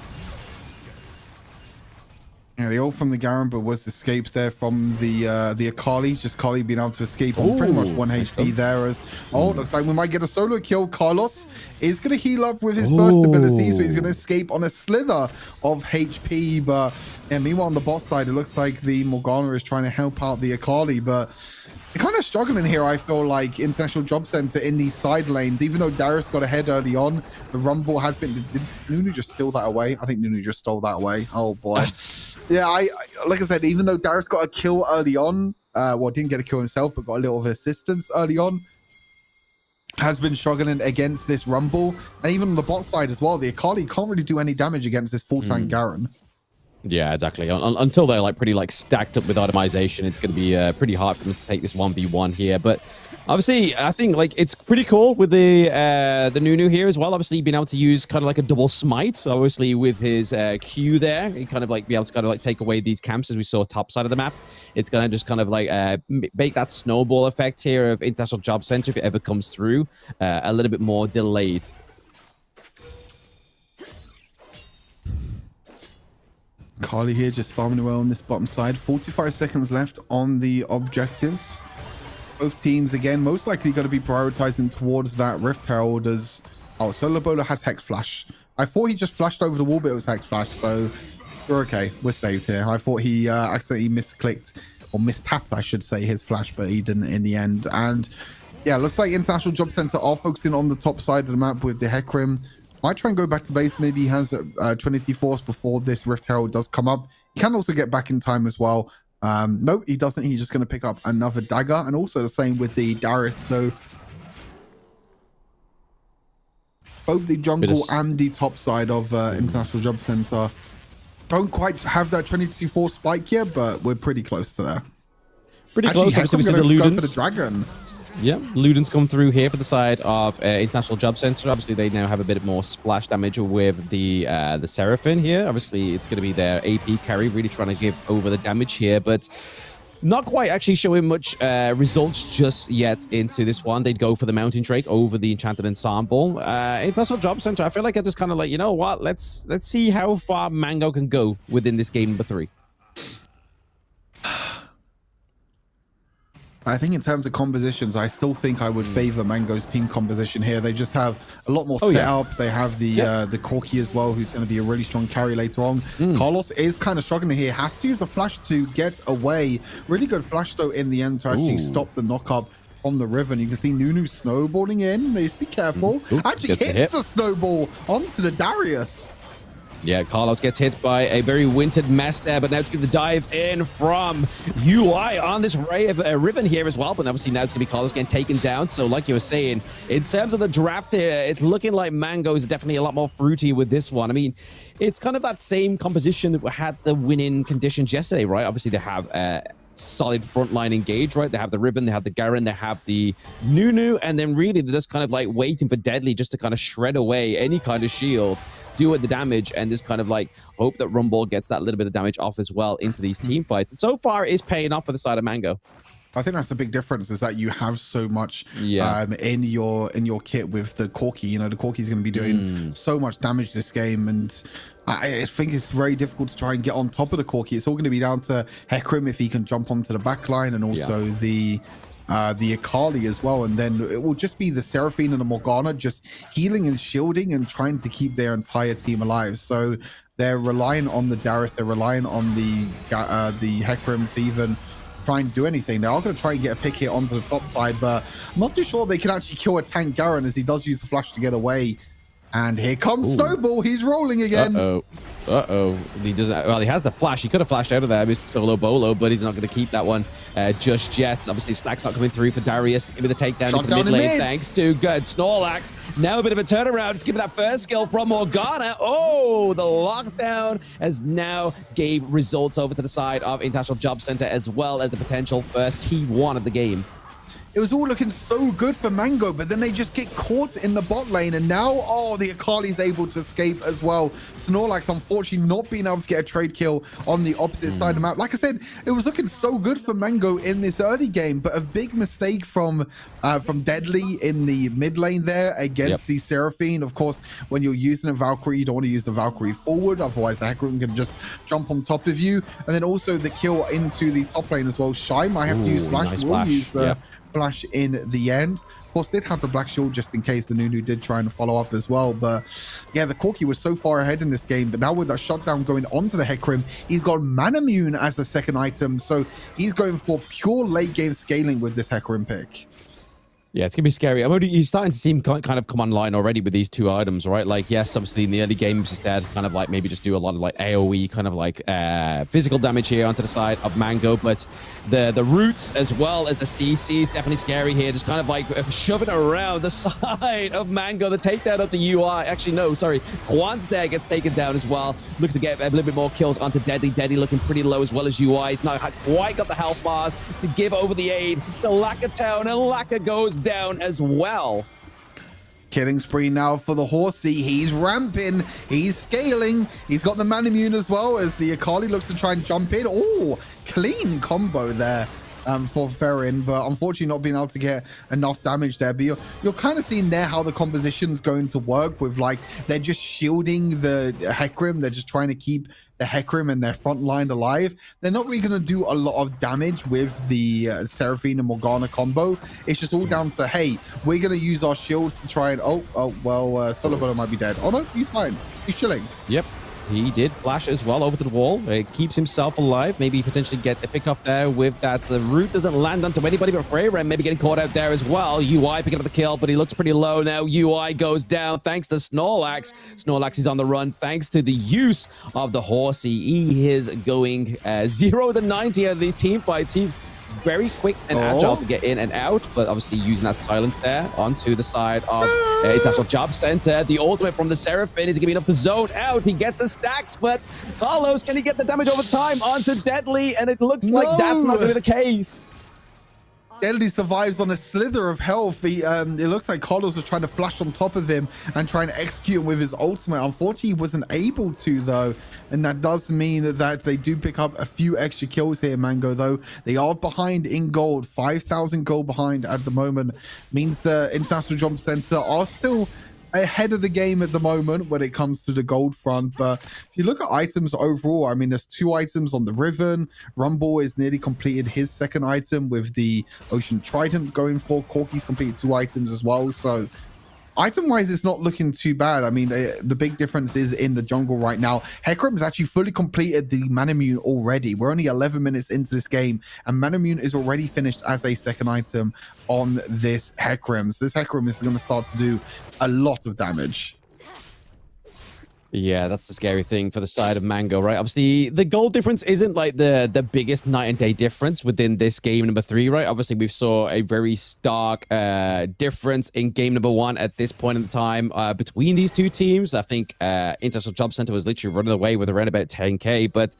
Yeah, the ult from the Garen, but was escaped there from the Akali. Just Akali being able to escape on pretty much 1 HP there. As looks like we might get a solo kill. Carlos is going to heal up with his first ability, so he's going to escape on a slither of HP. But yeah, meanwhile on the bot side, it looks like the Morgana is trying to help out the Akali, but they're kind of struggling here. I feel like International Jobcenter in these side lanes, even though Darius got ahead early on, the Rumble has been. Did Nunu just steal that away? I think Nunu just stole that away. Oh boy. Yeah, I like I said, even though Darius got a kill early on, well, didn't get a kill himself, but got a little bit of assistance early on, has been struggling against this Rumble. And even on the bot side as well, the Akali can't really do any damage against this full tank Garen. Yeah, exactly. Until they're like pretty like stacked up with automation, it's going to be pretty hard for them to take this 1v1 here. But obviously, I think like it's pretty cool with the Nunu here as well. Obviously, being able to use kind of like a double smite. So obviously, with his Q there, he kind of like be able to kind of like take away these camps as we saw top side of the map. It's going to just kind of like make that snowball effect here of International Jobcenter if it ever comes through a little bit more delayed. Carly here just farming away on this bottom side. 45 seconds left on the objectives. Both teams, again, most likely going to be prioritizing towards that Rift Herald as... Oh, Solo Bowler has Hex Flash. I thought he just flashed over the wall, but it was Hex Flash, so we're okay. We're saved here. I thought he accidentally misclicked, or mistapped, I should say, his flash, but he didn't in the end. And yeah, looks like International Jobcenter are focusing on the top side of the map with the Hecarim. Might try and go back to base. Maybe he has Trinity Force before this Rift Herald does come up. He can also get back in time as well. Nope, he doesn't. He's just going to pick up another dagger. And also the same with the Darius. So both the jungle and the top side of International Jobcenter don't quite have that Trinity Force spike yet, but we're pretty close to that. Pretty close. Obviously, we see the Ludens. Go for the dragon. Yeah, Ludens come through here for the side of International Jobcenter. Obviously, they now have a bit more splash damage with the Seraphine here. Obviously, it's going to be their AP carry, really trying to give over the damage here, but not quite actually showing much results just yet into this one. They'd go for the Mountain Drake over the Enchanted Ensemble. International Jobcenter, I feel like I just kind of like, you know what? Let's see how far Mango can go within this game number 3. I think in terms of compositions, I still think I would favor Mango's team composition here. They just have a lot more setup. They have the Corki as well, who's going to be a really strong carry later on. Carlos is kind of struggling here. Has to use the flash to get away. Really good flash though in the end to actually stop the knock up on the Riven. You can see Nunu snowballing in. Just be careful. Actually hits the snowball onto the Darius. Yeah, Carlos gets hit by a very wintered mess there, but now it's going to dive in from UI on this Riven here as well. But obviously now it's going to be Carlos getting taken down. So like you were saying, in terms of the draft here, it's looking like Mango is definitely a lot more fruity with this one. I mean, it's kind of that same composition that had the winning conditions yesterday, right? Obviously they have solid frontline engage, right? They have the Riven, they have the Garen, they have the Nunu, and then really they're just kind of like waiting for Deadly just to kind of shred away any kind of shield, do it the damage, and just kind of like hope that Rumble gets that little bit of damage off as well into these team fights. And so far is paying off for the side of Mango. I think that's the big difference, is that you have so much in your kit with the Corki. You know, the Corki is going to be doing so much damage this game, and I think it's very difficult to try and get on top of the Corki. It's all going to be down to Hecarim if he can jump onto the back line, and also the Akali as well. And then it will just be the Seraphine and the Morgana just healing and shielding and trying to keep their entire team alive. So they're relying on the Darius, they're relying on the Hecarim to even try and do anything. They are going to try and get a pick here onto the top side, but I'm not too sure they can actually kill a tank Garen, as he does use the flash to get away. And here comes Snowball. He's rolling again. He doesn't. Well, he has the flash. He could have flashed out of there, Mr. Solo Bolo, but he's not going to keep that one just yet. Obviously, Stack's not coming through for Darius. Give me the takedown into the mid lane. Thanks to good Snorlax. Now a bit of a turnaround. It's giving that first skill from Morgana. Oh, the lockdown has now gave results over to the side of International Jobcenter, as well as the potential first T1 of the game. It was all looking so good for Mango, but then they just get caught in the bot lane, and now, the Akali's able to escape as well. Snorlax, unfortunately, not being able to get a trade kill on the opposite side of the map. Like I said, it was looking so good for Mango in this early game, but a big mistake from Deadly in the mid lane there against the Seraphine. Of course, when you're using a Valkyrie, you don't want to use the Valkyrie forward, otherwise the Hecarim can just jump on top of you. And then also the kill into the top lane as well. Shy might have to use flash. Nice We'll use the flash in the end. Of course, did have the black shield just in case the Nunu did try and follow up as well. But yeah, the Corki was so far ahead in this game, but now with that shutdown going onto the Hecarim, he's got Manamune as the second item, so he's going for pure late game scaling with this Hecarim pick. Yeah, it's gonna be scary. You're starting to see him kind of come online already with these two items, right? Like, yes, obviously in the early games, instead, kind of like maybe just do a lot of like AoE kind of like physical damage here onto the side of Mango, but the roots as well as the CC is definitely scary here. Just kind of like shoving around the side of Mango. The takedown up to UI. Actually, no, sorry. Quantz there gets taken down as well. Looking to get a little bit more kills onto Deadly. Deadly looking pretty low as well as UI. Not quite got the health bars to give over the aid. The Laka town, and Laka goes down as well. Killing spree now for the Horsey. He's ramping, he's scaling, he's got the Manamune as well as the Akali looks to try and jump in. Oh, clean combo there for Ferrin, but unfortunately not being able to get enough damage there. But you're kind of seeing there how the composition's going to work with, like, they're just shielding the Hecarim, they're just trying to keep the Hecarim and their front line alive. They're not really going to do a lot of damage with the Seraphine and Morgana combo. It's just all down to, hey, we're going to use our shields to try and Solobolo might be dead. Oh no, he's fine, he's chilling. Yep, he did flash as well over to the wall. It keeps himself alive. Maybe potentially get a pick up there with that. The root doesn't land onto anybody but Freyren, maybe getting caught out there as well. UI picking up the kill, but he looks pretty low now. UI goes down thanks to Snorlax. Snorlax is on the run thanks to the use of the Horsey. He is going 0 to 90 out of these team fights. He's very quick and agile to get in and out, but obviously using that silence there onto the side of International Jobcenter. The ultimate from the Seraphine is giving enough to zone out. He gets the stacks, but Carlos, can he get the damage over time onto Deadly? And it looks like that's not going to be the case. Deadly survives on a slither of health. It looks like Carlos was trying to flash on top of him and trying to execute him with his ultimate. Unfortunately, he wasn't able to, though. And that does mean that they do pick up a few extra kills here, Mango, though. They are behind in gold. 5,000 gold behind at the moment. Means the International Jobcenter are still ahead of the game at the moment when it comes to the gold front. But if you look at items overall, I mean, there's 2 items on the Riven. Rumble is nearly completed his 2nd item with the Ocean Trident going for. Corki's completed 2 items as well. So item-wise, it's not looking too bad. I mean, the big difference is in the jungle right now. Hecarim's actually fully completed the Manamune already. We're only 11 minutes into this game, and Manamune is already finished as a 2nd item on this Hecarim. So this Hecarim is going to start to do a lot of damage. Yeah, that's the scary thing for the side of Mango, right? Obviously, the gold difference isn't like the biggest night and day difference within this game number 3, right? Obviously, we saw a very stark difference in game number 1 at this point in the time between these 2 teams. I think International Jobcenter was literally running away with around about 10k, but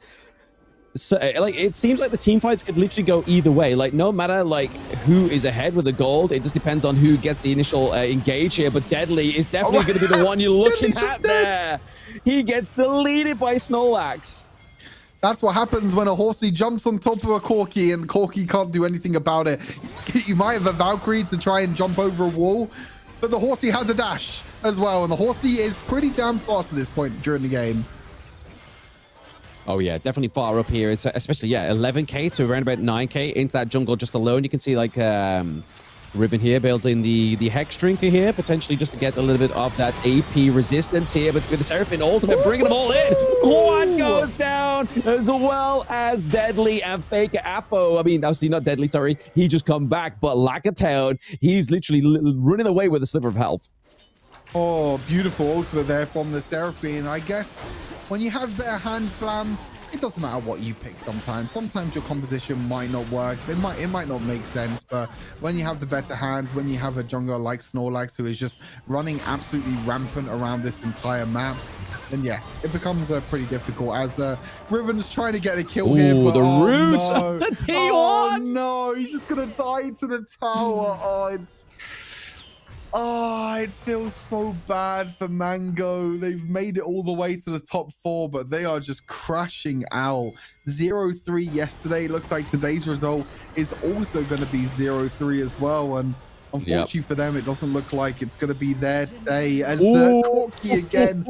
so like it seems like the team fights could literally go either way. Like no matter like who is ahead with the gold, it just depends on who gets the initial engage here. But Deadly is definitely going to be the one you're looking at there. He gets deleted by Snorlax. That's what happens when a Horsey jumps on top of a Corki and Corki can't do anything about it. You might have a Valkyrie to try and jump over a wall, but the Horsey has a dash as well, and the Horsey is pretty damn fast at this point during the game. Oh yeah, definitely far up here. It's especially 11k to around about 9k into that jungle just alone. You can see like Ribbon here building the Hex Drinker here, potentially just to get a little bit of that AP resistance here. But it's been the Seraphine ultimate bringing them all in. One goes down as well as Deadly and Faker Apo. I mean, obviously not Deadly, sorry. He just come back, but Lackatown, he's literally running away with a sliver of health. Oh, beautiful ultimate there from the Seraphine. I guess when you have better hands, Blam, it doesn't matter what you pick sometimes. Sometimes your composition might not work. It might not make sense, but when you have the better hands, when you have a jungler like Snorlax who is just running absolutely rampant around this entire map, then yeah, it becomes pretty difficult as Riven's trying to get a kill here. But, the roots no. of the T1! Oh no, he's just gonna die to the tower. Oh, it feels so bad for Mango. They've made it all the way to the top 4, but they are just crashing out. 0-3 yesterday. Looks like today's result is also going to be 0-3 as well. And unfortunately for them, it doesn't look like it's going to be their day. As the Corki again.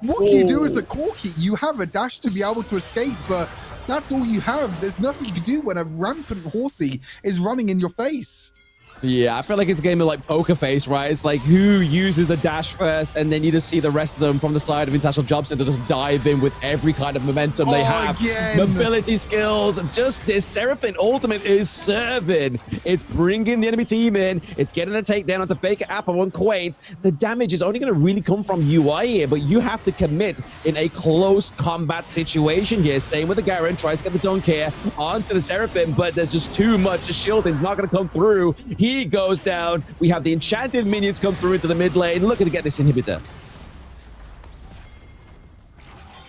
What can you do as a Corki? You have a dash to be able to escape, but that's all you have. There's nothing you can do when a rampant Horsey is running in your face. Yeah, I feel like it's a game of like poker face, right? It's like who uses the dash first, and then you just see the rest of them from the side of International Jobcenter just dive in with every kind of momentum they have. Again. Mobility skills, just this Seraphine ultimate is serving. It's bringing the enemy team in. It's getting a takedown onto Faker, Apple, and Quaint. The damage is only going to really come from UI here, but you have to commit in a close combat situation here. Same with the Garen, tries to get the dunk here onto the Seraphine, but there's just too much. The shielding's not going to come through. He goes down. We have the enchanted minions come through into the mid lane. Looking to get this inhibitor.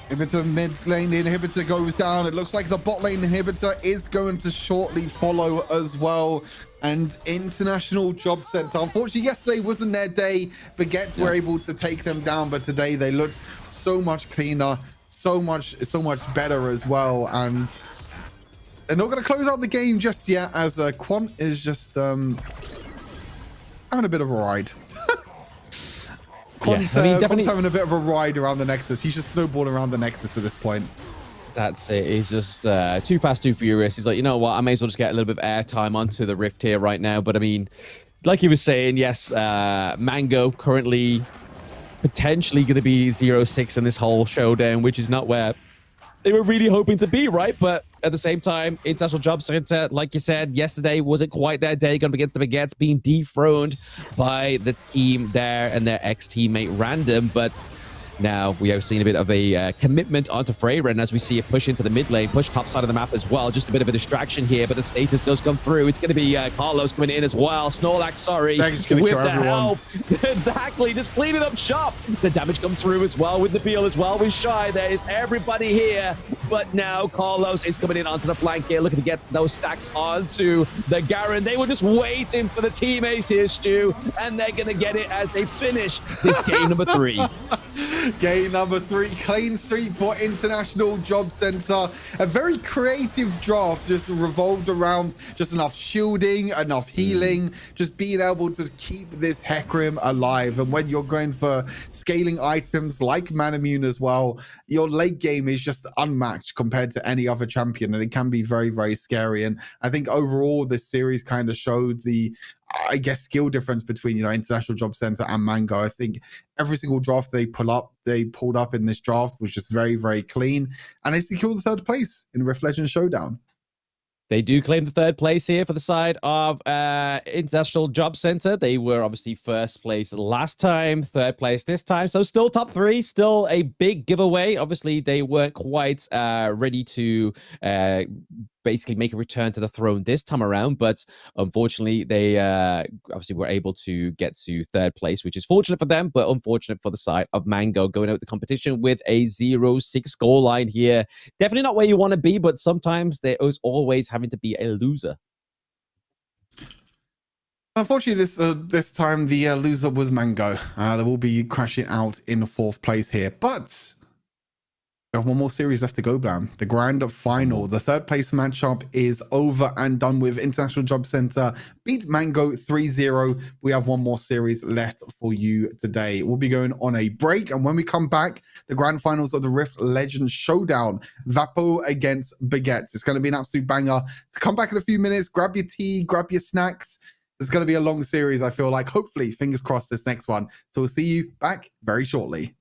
Inhibitor mid lane, the inhibitor goes down. It looks like the bot lane inhibitor is going to shortly follow as well. And International Jobcenter, unfortunately yesterday wasn't their day. Baguettes were able to take them down, but today they looked so much cleaner, so much better as well. And they're not going to close out the game just yet, as Quant is just having a bit of a ride. Quant's having a bit of a ride around the Nexus. He's just snowballing around the Nexus at this point. That's it. He's just too fast, too furious. He's like, you know what? I may as well just get a little bit of airtime onto the Rift here right now. But I mean, like he was saying, yes, Mango currently potentially going to be 0-6 in this whole showdown, which is not where they were really hoping to be, right? But at the same time, International Jobcenter, like you said, yesterday wasn't quite their day, going up against the Baguettes, being dethroned by the team there and their ex-teammate Random. But now we have seen a bit of a commitment onto Freyren as we see a push into the mid lane, push top side of the map as well. Just a bit of a distraction here, but the status does come through. It's going to be Carlos coming in as well. Snorlax, sorry, with the help. Exactly, just cleaning up shop. The damage comes through as well with the Beal as well with Shy. There is everybody here, but now Carlos is coming in onto the flank here, looking to get those stacks onto the Garen. They were just waiting for the team ace here, Stu, and they're going to get it as they finish this game number 3. Game number 3, clean sweep for International Jobcenter. A very creative draft, just revolved around just enough shielding, enough healing, just being able to keep this Hecarim alive. And when you're going for scaling items like Manamune as well, your late game is just unmatched compared to any other champion, and it can be very, very scary. And I think overall this series kind of showed the, I guess, skill difference between, you know, International Jobcenter and Mango. I think every single draft they pulled up in this draft was just very, very clean, and they secured the 3rd place in Rift Legends Showdown. They do claim the 3rd place here for the side of International Jobcenter. They were obviously 1st place last time, 3rd place this time. So still top 3, still a big giveaway. Obviously, they weren't quite ready to basically make a return to the throne this time around, but unfortunately they obviously were able to get to 3rd place, which is fortunate for them, but unfortunate for the side of Mango, going out the competition with a 0-6 goal line here. Definitely not where you want to be, but sometimes there is always having to be a loser. Unfortunately, this time the loser was Mango. They will be crashing out in 4th place here, but we have one more series left to go, Blam. The grand final. The 3rd place matchup is over and done with. International Jobcenter beat Mango 3-0. We have one more series left for you today. We'll be going on a break, and when we come back, the grand finals of the Rift Legends Showdown. Vapo against Baguette. It's going to be an absolute banger. So come back in a few minutes, grab your tea, grab your snacks. It's going to be a long series, I feel like. Hopefully, fingers crossed, this next one. So we'll see you back very shortly.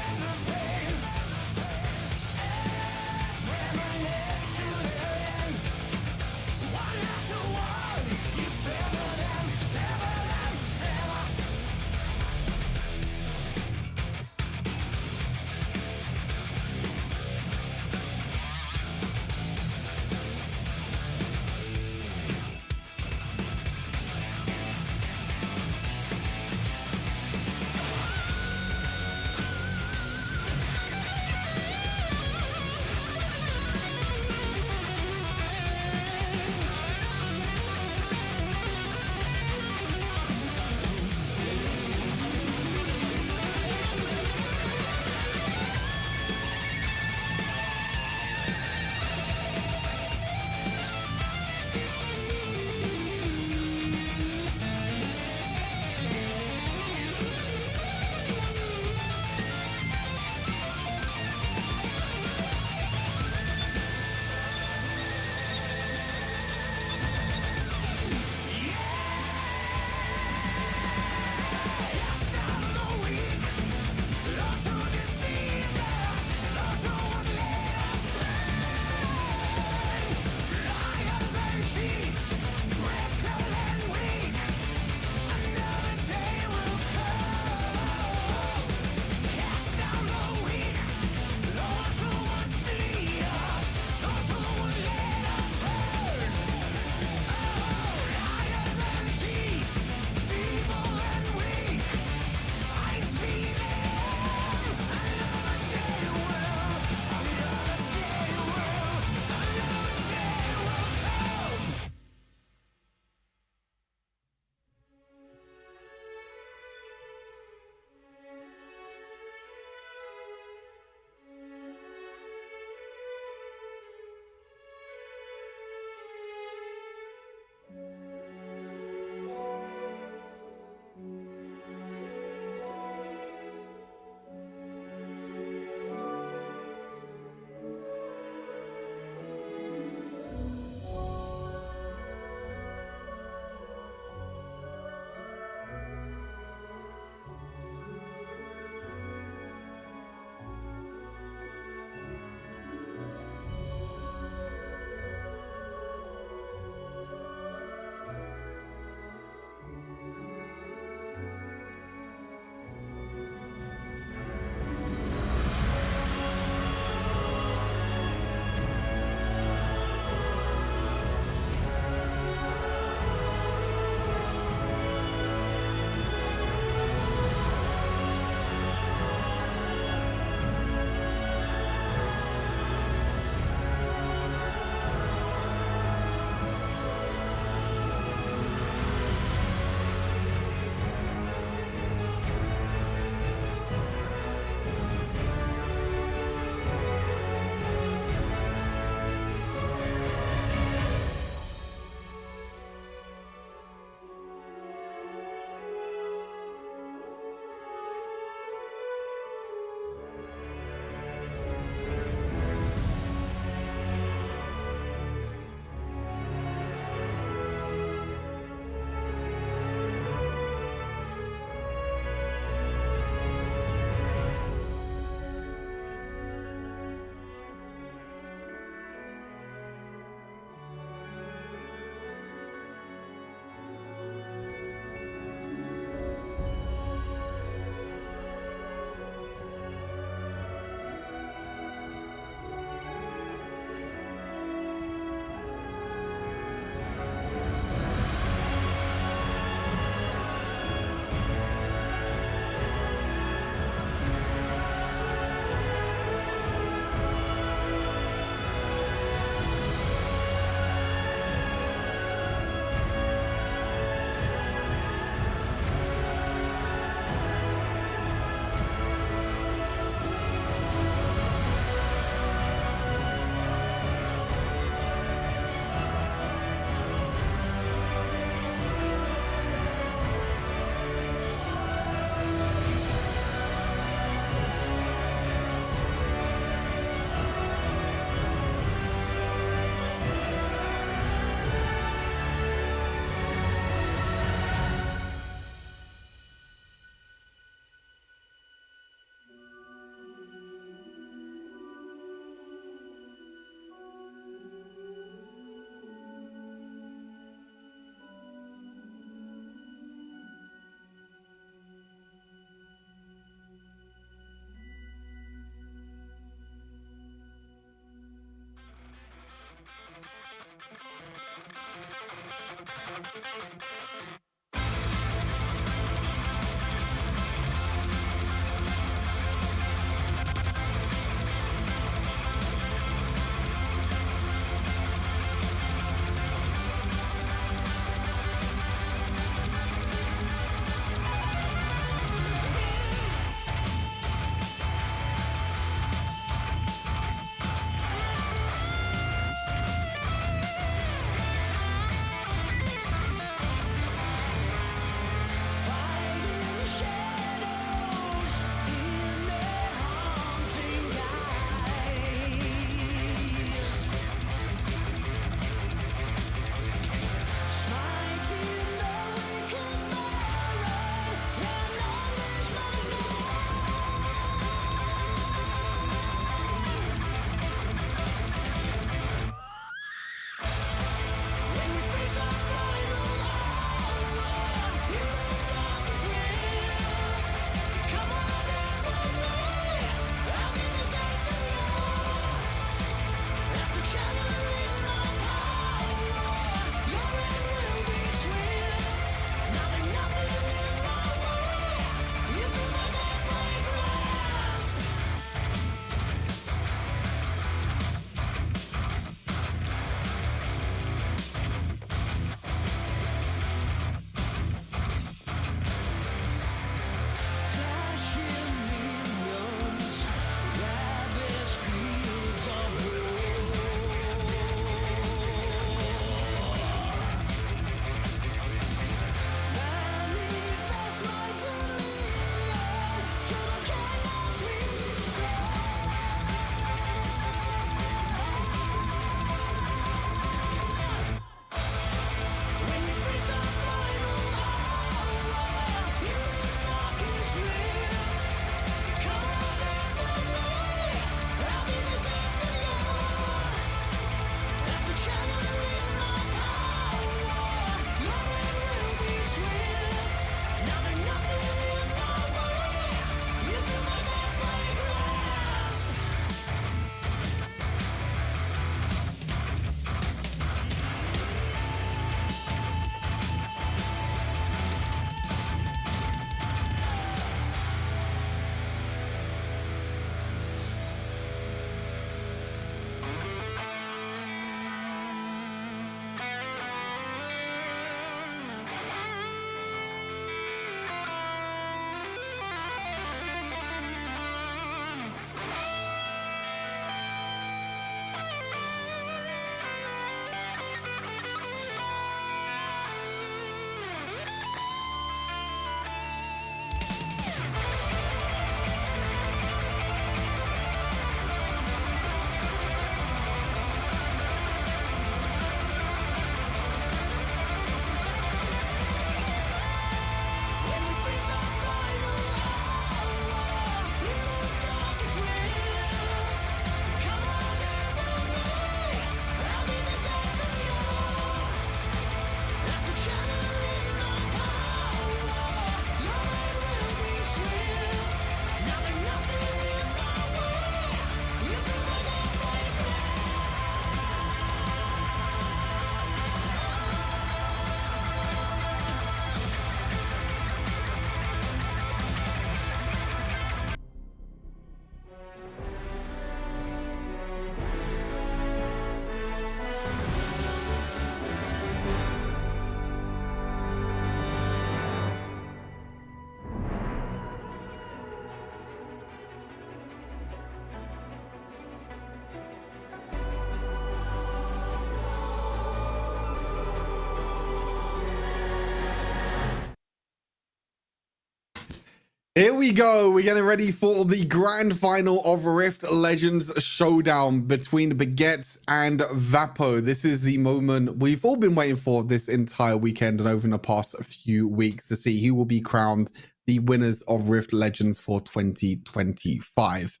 Here we go. We're getting ready for the grand final of Rift Legends Showdown between Baguette and Vapo. This is the moment we've all been waiting for this entire weekend and over the past few weeks to see who will be crowned the winners of Rift Legends for 2025.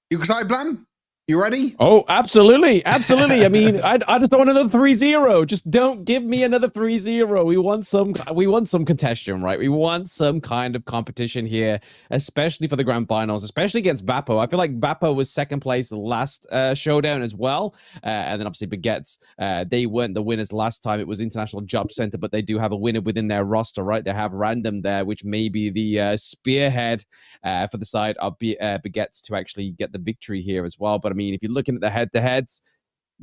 You excited, Blam? You ready? Oh, absolutely. Absolutely. I mean, I just don't want another 3-0. Just don't give me another 3-0. We want some contention, right? We want some kind of competition here, especially for the grand finals, especially against Vapo. I feel like Vapo was second place last showdown as well. And then obviously Baguettes, they weren't the winners last time. It was International Jobcenter, but they do have a winner within their roster, right? They have Random there, which may be the spearhead for the side of Baguettes to actually get the victory here as well. But I mean, if you're looking at the head-to-heads,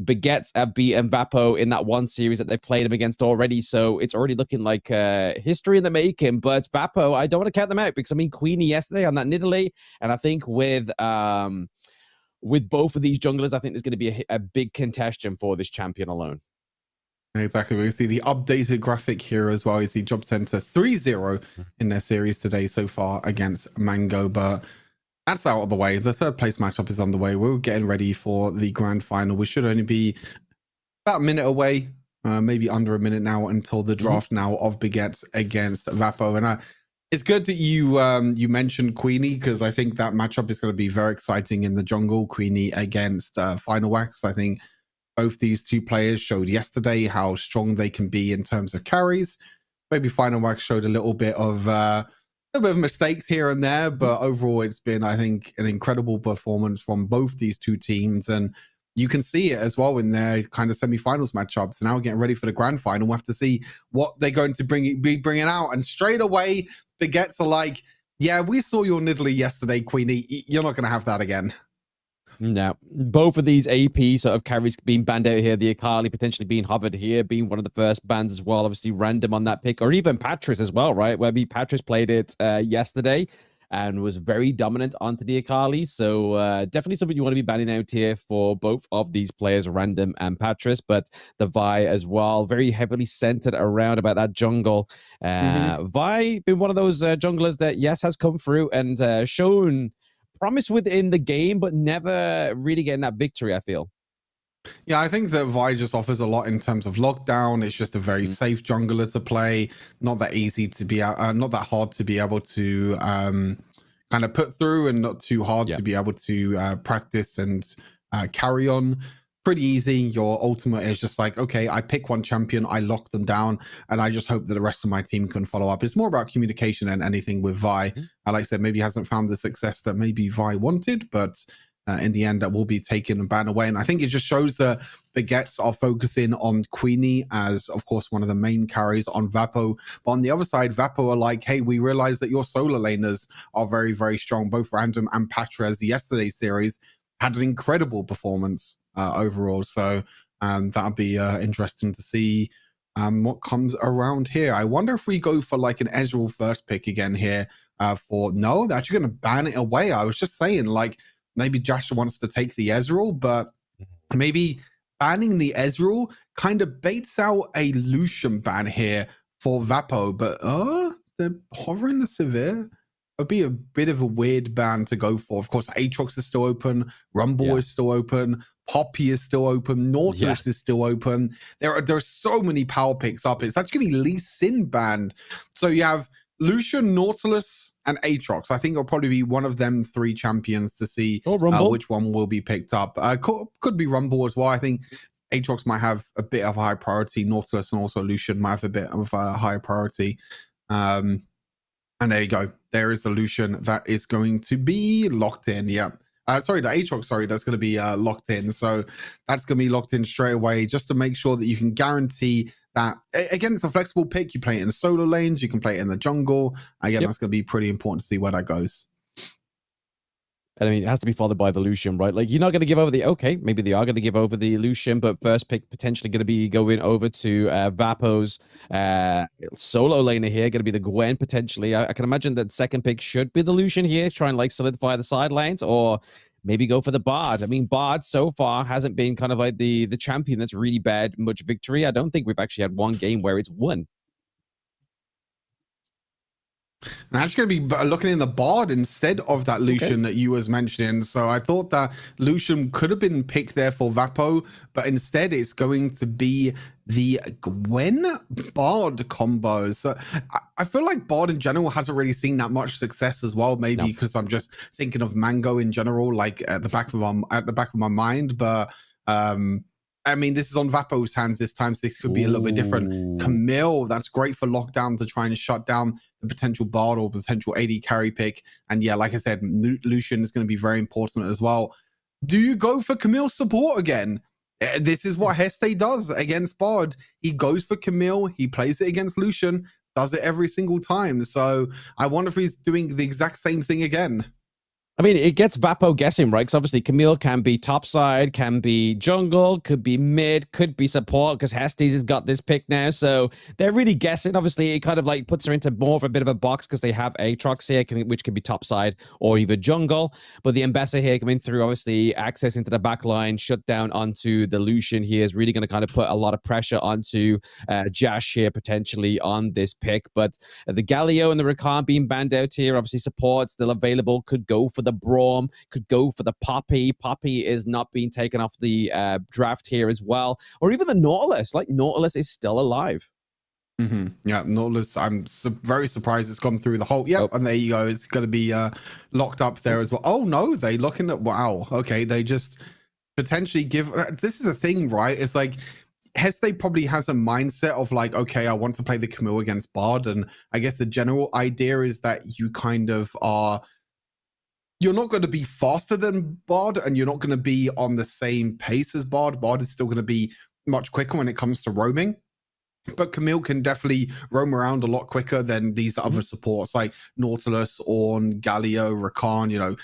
Baguettes have beaten Vapo in that one series that they've played him against already, so it's already looking like history in the making. But Vapo, I don't want to count them out because I mean Queenie yesterday on that Nidalee, and I think with both of these junglers, I think there's going to be a big contention for this champion alone. Exactly. We see the updated graphic here as well. You see Jobcenter 3-0 in their series today so far against Mango, but that's out of the way. The third place matchup is on the way. We're getting ready for the grand final. We should only be about a minute away, maybe under a minute now until the draft now of Baguettes against Vapo. And it's good that you mentioned Queenie, because I think that matchup is going to be very exciting in the jungle. Queenie against Final Wax. I think both these two players showed yesterday how strong they can be in terms of carries. Maybe Final Wax showed a little bit of mistakes here and there, but overall it's been, I think, an incredible performance from both these two teams. And you can see it as well in their kind of semi-finals matchups. Now we're getting ready for the grand final. We'll have to see what they're going to be bringing out. And straight away, Baguettes are like, yeah, we saw your Nidalee yesterday, Queenie. You're not going to have that again. No, both of these AP sort of carries being banned out here. The Akali potentially being hovered here, being one of the first bans as well. Obviously, Random on that pick, or even Patris as well, right? Where Patris played it yesterday and was very dominant onto the Akali. So definitely something you want to be banning out here for both of these players, Random and Patris. But the Vi as well, very heavily centered around about that jungle. Vi been one of those junglers that, yes, has come through and shown promise within the game, but never really getting that victory, I feel. Yeah, I think that Vi just offers a lot in terms of lockdown. It's just a very safe jungler to play. Not that easy to be, not that hard to be able to kind of put through, and not too hard to be able to practice and carry on. Pretty easy. Your ultimate is just like, okay, I pick one champion, I lock them down, and I just hope that the rest of my team can follow up. It's more about communication than anything with Vi. Like I said, maybe hasn't found the success that maybe Vi wanted, but in the end, that will be taken and banned away. And I think it just shows that Baguettes are focusing on Queenie as, of course, one of the main carries on Vapo. But on the other side, Vapo are like, hey, we realize that your solo laners are very, very strong. Both Random and Patras, yesterday's series, had an incredible performance overall. So that'll be interesting to see what comes around here. I wonder if we go for like an Ezreal first pick again here no, they're actually going to ban it away. I was just saying, like, maybe Josh wants to take the Ezreal, but maybe banning the Ezreal kind of baits out a Lucian ban here for Vapo. But they're hovering the Severe. It'd be a bit of a weird ban to go for. Of course, Aatrox is still open, Rumble is still open, Poppy is still open, Nautilus is still open. There's so many power picks up. It's actually going to be Lee Sin banned. So you have Lucian, Nautilus, and Aatrox. I think it'll probably be one of them three champions to see which one will be picked up. Could be Rumble as well. I think Aatrox might have a bit of a high priority. Nautilus and also Lucian might have a bit of a higher priority. And there you go. There is the Lucian that is going to be locked in. Yeah. Sorry, the Aatrox, that's going to be locked in. So that's going to be locked in straight away, just to make sure that you can guarantee that. Again, it's a flexible pick. You play it in the solo lanes. You can play it in the jungle. Again, that's going to be pretty important to see where that goes. And I mean, it has to be followed by the Lucian, right? Like, you're not going to give over maybe they are going to give over the Lucian, but first pick potentially going to be going over to Vapo's solo laner here, going to be the Gwen potentially. I can imagine that second pick should be the Lucian here, try and like solidify the side lanes, or maybe go for the Bard. I mean, Bard so far hasn't been kind of like the champion that's really bad much victory. I don't think we've actually had one game where it's won. I'm actually going to be looking in the Bard instead of that Lucian that you was mentioning. So I thought that Lucian could have been picked there for Vapo, but instead it's going to be the Gwen Bard combo. So I feel like Bard in general hasn't really seen that much success as well. Maybe because I'm just thinking of Mango in general, like at the back of my mind. But I mean, this is on Vapo's hands this time, so this could be a little bit different. Camille, that's great for lockdown to try and shut down the potential Bard or potential AD carry pick. And yeah, like I said, Lucian is going to be very important as well. Do you go for Camille's support again? This is what Heste does against Bard. He goes for Camille, he plays it against Lucian, does it every single time. So I wonder if he's doing the exact same thing again. I mean, it gets Vapo guessing, right? Because obviously Camille can be topside, can be jungle, could be mid, could be support, because Hestes has got this pick now. So they're really guessing. Obviously, it kind of like puts her into more of a bit of a box because they have Aatrox here, which can be topside or even jungle. But the Ambassador here coming through, obviously, access into the back line, shut down onto the Lucian here is really going to kind of put a lot of pressure onto Jash here, potentially on this pick. But the Galio and the Rakan being banned out here, obviously support still available, could go for the Braum, could go for the Poppy. Poppy is not being taken off the draft here as well. Or even the Nautilus. Like, Nautilus is still alive. Yeah, Nautilus, I'm very surprised it's gone through the whole... Yep, and there you go. It's going to be locked up there as well. Oh, no, they looking at... Wow, okay, they just potentially give... This is the thing, right? It's like... Heste probably has a mindset of like, okay, I want to play the Camille against Bard. And I guess the general idea is that you kind of are... You're not going to be faster than Bard, and you're not going to be on the same pace as Bard. Bard is still going to be much quicker when it comes to roaming. But Camille can definitely roam around a lot quicker than these other supports like Nautilus, Ornn, Galio, Rakan. You know,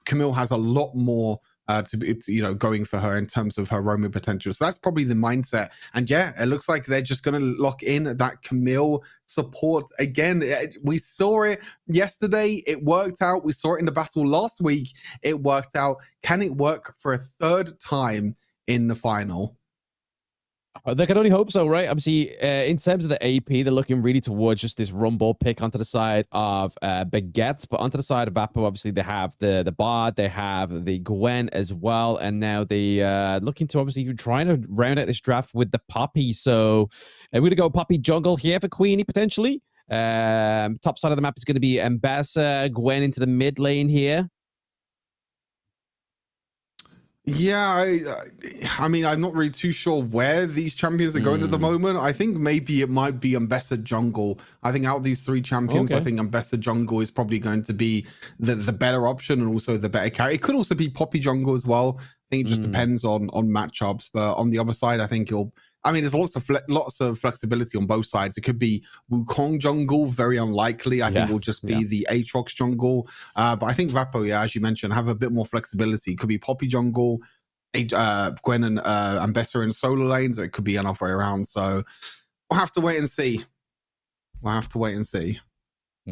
Camille has a lot more to be, going for her in terms of her roaming potential. So that's probably the mindset. And yeah, it looks like they're just going to lock in that Camille support again. We saw it yesterday. It worked out. We saw it in the battle last week. It worked out. Can it work for a third time in the final? They can only hope so, right? Obviously, in terms of the AP, they're looking really towards just this Rumble pick onto the side of Baguette, but onto the side of Vapo, obviously, they have the Bard, they have the Gwen as well, and now they looking to obviously trying to round out this draft with the Poppy. So we're going to go Poppy jungle here for Queenie, potentially. Top side of the map is going to be Ambassador, Gwen into the mid lane here. Yeah, I mean, I'm not really too sure where these champions are going at the moment. I think maybe it might be Ambassador Jungle. I think out of these three champions, I think Ambassador Jungle is probably going to be the better option and also the better carry. It could also be Poppy Jungle as well. I think it just depends on matchups. But on the other side, I think there's lots of flexibility on both sides. It could be Wukong jungle, very unlikely. I think it will just be the Aatrox jungle. But I think Vapo, as you mentioned, have a bit more flexibility. It could be Poppy jungle, Gwen and Ambessa in solo lanes, or it could be another way around. So we'll have to wait and see.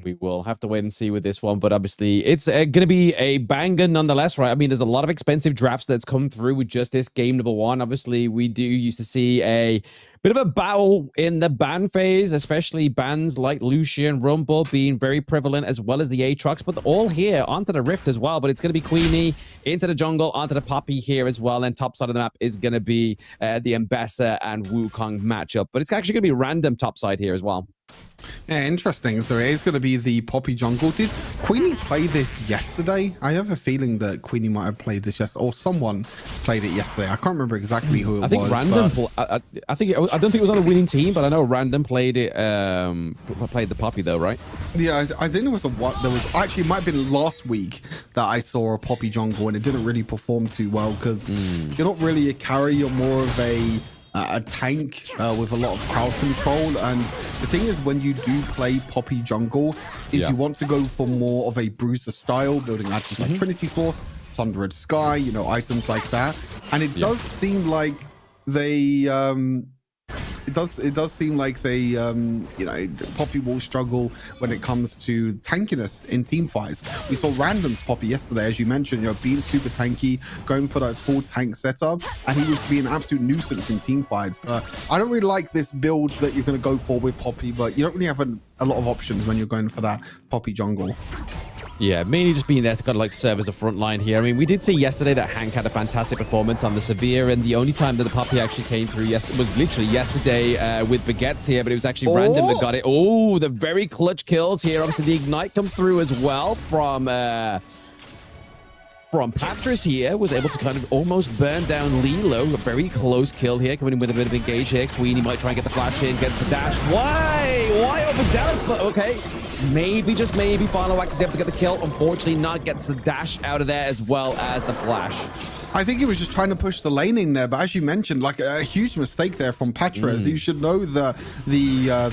We will have to wait and see with this one, but obviously it's going to be a banger nonetheless, right? I mean, there's a lot of expensive drafts that's come through with just this game number one. Obviously, we do used to see a bit of a battle in the ban phase, especially bans like Lucian, Rumble being very prevalent, as well as the Aatrox, but all here onto the Rift as well. But it's going to be Queenie into the jungle, onto the Poppy here as well. And top side of the map is going to be the Ambessa and Wukong matchup, but it's actually going to be random top side here as well. Yeah, interesting. So it is going to be the Poppy jungle. Did Queenie play this yesterday? I have a feeling that Queenie might have played this yesterday, or someone played it yesterday. I can't remember exactly who it was. I think Random. But... I don't think it was on a winning team, but I know Random played it. Played the Poppy though, right? Yeah, I think there was actually, it might have been last week that I saw a Poppy jungle, and it didn't really perform too well because you're not really a carry. You're more of a tank with a lot of crowd control. And the thing is, when you do play Poppy jungle, is you want to go for more of a bruiser style, building items like Trinity Force, Sundered Sky, items like that. And it does seem like they does seem like they, you know, Poppy will struggle when it comes to tankiness in team fights. We saw randoms Poppy yesterday, as you mentioned, you know, being super tanky, going for that full tank setup, and he was being an absolute nuisance in team fights. But I don't really like this build that you're going to go for with Poppy, but you don't really have a lot of options when you're going for that Poppy jungle. Yeah, mainly just being there to kind of like serve as a front line here. I mean, we did see yesterday that Hank had a fantastic performance on the Severe, and the only time that the Poppy actually came through was literally yesterday with Baguettes here, but it was actually Random that got it. Oh, the very clutch kills here. Obviously, the Ignite comes through as well from Patras here, was able to kind of almost burn down Lilo. A very close kill here, coming in with a bit of engage here. Queenie might try and get the flash in, gets the dash. Why overzealous? But okay, maybe, just maybe, Final Wax is able to get the kill. Unfortunately, not gets the dash out of there as well as the flash. I think he was just trying to push the laning there, but as you mentioned, like a huge mistake there from Patras. You should know that the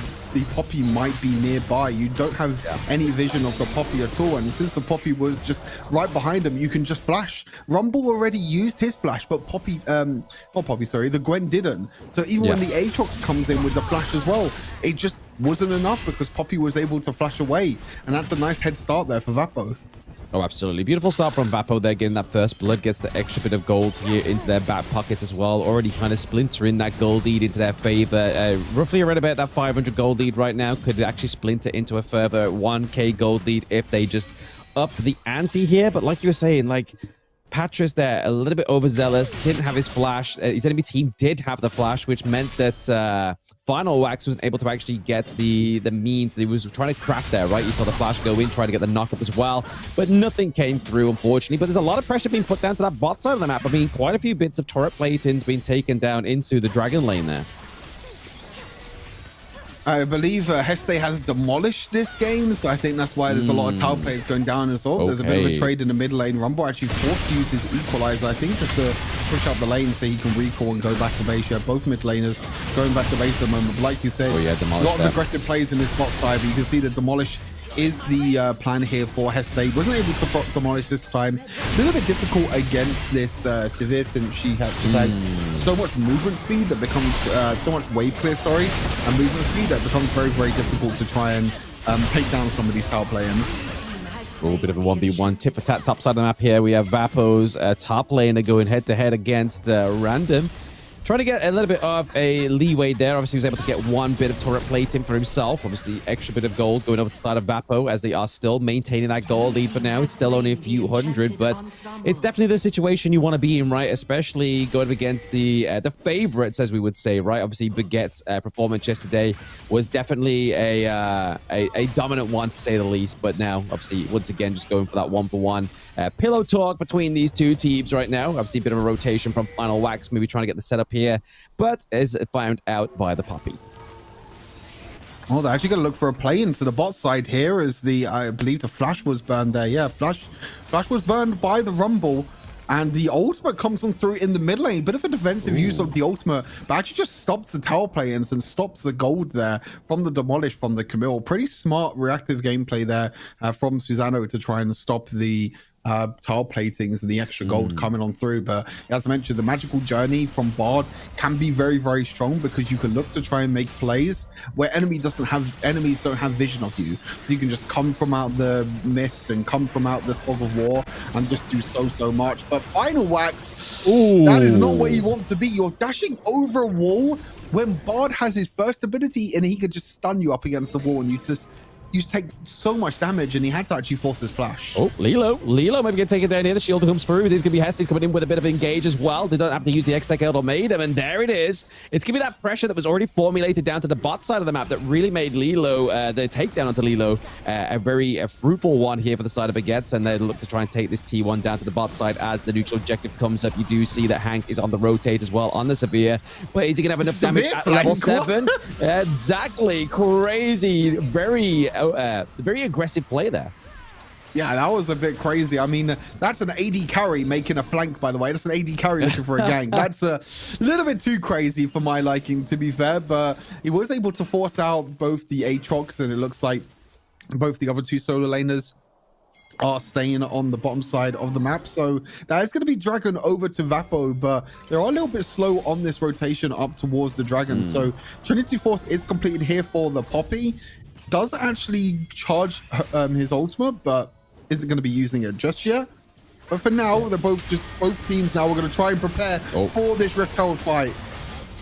Poppy might be nearby. You don't have any vision of the Poppy at all, and since the Poppy was just right behind him, you can just flash. Rumble already used his flash, but Poppy, not Poppy, sorry, the Gwen didn't. So even when the Aatrox comes in with the flash as well, it just wasn't enough because Poppy was able to flash away, and that's a nice head start there for Vapo. Oh, absolutely. Beautiful start from Vapo there, getting that first blood, gets the extra bit of gold here into their back pocket as well. Already kind of splintering that gold lead into their favor. Roughly around about that 500 gold lead right now. Could actually splinter into a further 1k gold lead if they just up the ante here. But like you were saying, like, Patras there, a little bit overzealous, didn't have his flash. His enemy team did have the flash, which meant that Final Wax wasn't able to actually get the means that he was trying to craft there, right? You saw the flash go in, trying to get the knockup as well, but nothing came through, unfortunately. But there's a lot of pressure being put down to that bot side of the map. I mean, quite a few bits of turret platings being taken down into the Dragon lane there. I believe Heste has demolished this game, so I think that's why there's a lot of tower players going down as well. There's a bit of a trade in the mid lane. Rumble actually forced to use his equalizer, I think, just to push up the lane so he can recall and go back to base. Yeah, both mid laners going back to base at the moment. But like you said, a lot of aggressive plays in this bot side, but you can see the demolish is the plan here for Heste. Wasn't able to demolish this time. A little bit difficult against this Severe, since she has so much movement speed that becomes so much wave clear, and movement speed that becomes very, very difficult to try and take down some of these tower players. A little bit of a 1v1 tit for tat top side of the map here. We have Vapo's top laner going head to head against Random. Trying to get a little bit of a leeway there. Obviously, he was able to get one bit of turret plating for himself. Obviously, extra bit of gold going over to the side of Vapo, as they are still maintaining that gold lead for now. It's still only a few hundred, but it's definitely the situation you want to be in, right? Especially going against the favorites, as we would say, right? Obviously, Baguette's performance yesterday was definitely a dominant one, to say the least. But now, obviously, once again, just going for that one-for-one. Pillow talk between these two teams right now. Obviously, a bit of a rotation from Final Wax, maybe trying to get the setup here, but is found out by the Poppy. Oh, they're actually going to look for a play into the bot side here, as I believe the flash was burned there. Yeah, flash was burned by the Rumble, and the ultimate comes on through in the mid lane. Bit of a defensive use of the ultimate, but actually just stops the tower play-ins and stops the gold there from the demolish from the Camille. Pretty smart reactive gameplay there from Susano to try and stop the tile platings and the extra gold coming on through. But as I mentioned, the magical journey from Bard can be very, very strong, because you can look to try and make plays where enemies don't have vision of you. You can just come from out the mist and come from out the fog of war and just do so much. But Final Wax, that is not where you want to be. You're dashing over a wall when Bard has his first ability, and he could just stun you up against the wall, and you take so much damage, and he had to actually force his flash. Oh, Lilo maybe get taken down here. The shield comes through. There's going to be Hesty's coming in with a bit of engage as well. They don't have to use the X-Tech Elder Maiden, and there it is. It's going to be that pressure that was already formulated down to the bot side of the map that really made Lilo, the takedown onto Lilo, a very fruitful one here for the side of Baguettes, and they look to try and take this T1 down to the bot side as the neutral objective comes up. You do see that Hank is on the rotate as well on the Severe, but is he going to have enough damage at level 7? Exactly. Crazy. Very aggressive play there. Yeah, that was a bit crazy. I mean, that's an AD carry making a flank, by the way. That's an AD carry looking for a gank. That's a little bit too crazy for my liking, to be fair, but he was able to force out both the Aatrox, and it looks like both the other two solo laners are staying on the bottom side of the map. So that is going to be Dragon over to Vapo, but they're a little bit slow on this rotation up towards the Dragon. So Trinity Force is completed here for the Poppy. Does actually charge his ultimate, but isn't going to be using it just yet. But for now, they're both teams now are going to try and prepare for this Rift Herald fight.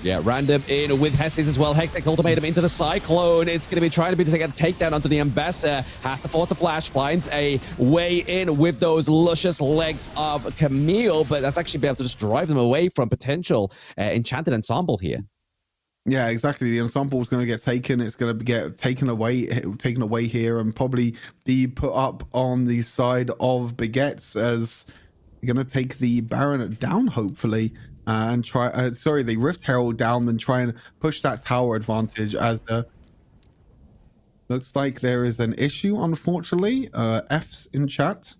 Yeah, random in with Hestes as well. Hectic ultimatum into the Cyclone. It's going to be trying to get a takedown onto the Ambassador. Has to force a flash. Finds a way in with those luscious legs of Camille, but that's actually be able to just drive them away from potential Enchanted Ensemble here. Yeah, exactly. The ensemble is going to get taken. It's going to get taken away here and probably be put up on the side of Baguettes as you're going to take the Baron down, hopefully. And try the Rift Herald down, then try and push that tower advantage as looks like there is an issue, unfortunately. F's in chat.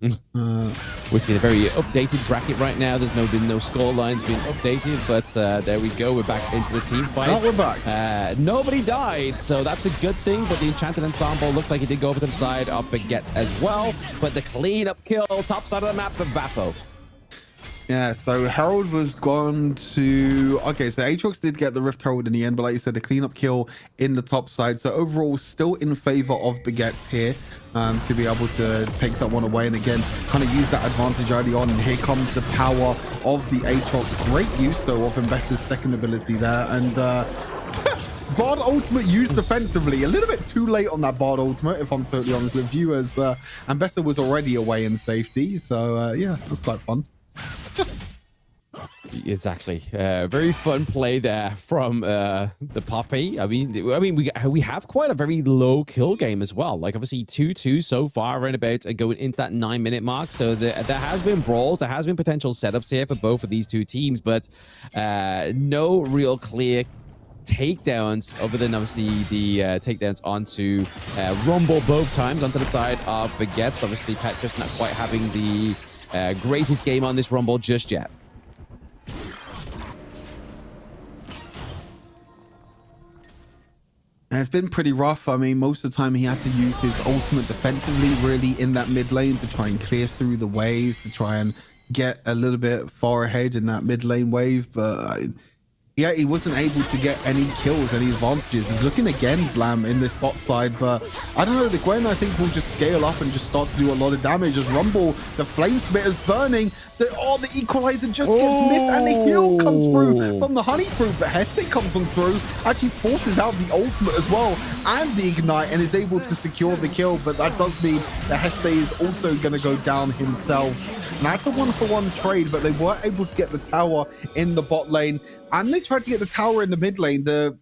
We're seeing a very updated bracket right now. There's been no score lines being updated, but there we go. We're back into the team fight. Oh, we're back. Nobody died, so that's a good thing. But the Enchanted Ensemble looks like it did go over to the side of Baguette as well. But the clean-up kill, top side of the map for Vapo. Yeah, so Herald was gone to... Okay, so Aatrox did get the Rift Herald in the end, but like you said, the cleanup kill in the top side. So overall, still in favor of Baguettes here to be able to take that one away. And again, kind of use that advantage early on. And here comes the power of the Aatrox. Great use, though, of Mbessa's second ability there. And... Bard ultimate used defensively. A little bit too late on that Bard ultimate, if I'm totally honest with you, as Mbessa was already away in safety. So, yeah, that's quite fun. Exactly. Very fun play there from the Poppy. I mean, we have quite a very low kill game as well. Like obviously 2-2 so far, around about going into that 9-minute mark. So there has been brawls, there has been potential setups here for both of these two teams, but no real clear takedowns other than obviously the takedowns onto Rumble both times onto the side of Baguette. Obviously, Pat just not quite having the greatest game on this Rumble just yet. And it's been pretty rough. I mean, most of the time he had to use his ultimate defensively, really, in that mid lane to try and clear through the waves, to try and get a little bit far ahead in that mid lane wave. But yeah, he wasn't able to get any kills, any advantages. He's looking again, Blam, in this bot side, but I don't know, the Gwen, I think, will just scale up and just start to do a lot of damage as Rumble, the Flame Spitter's burning. The Equalizer just gets missed, and the heal comes through from the Honey Fruit, but Heste comes on through, actually forces out the ultimate as well, and the Ignite, and is able to secure the kill, but that does mean that Heste is also going to go down himself. And that's a 1-for-1 trade, but they were able to get the tower in the bot lane, and they tried to get the tower in the mid lane. The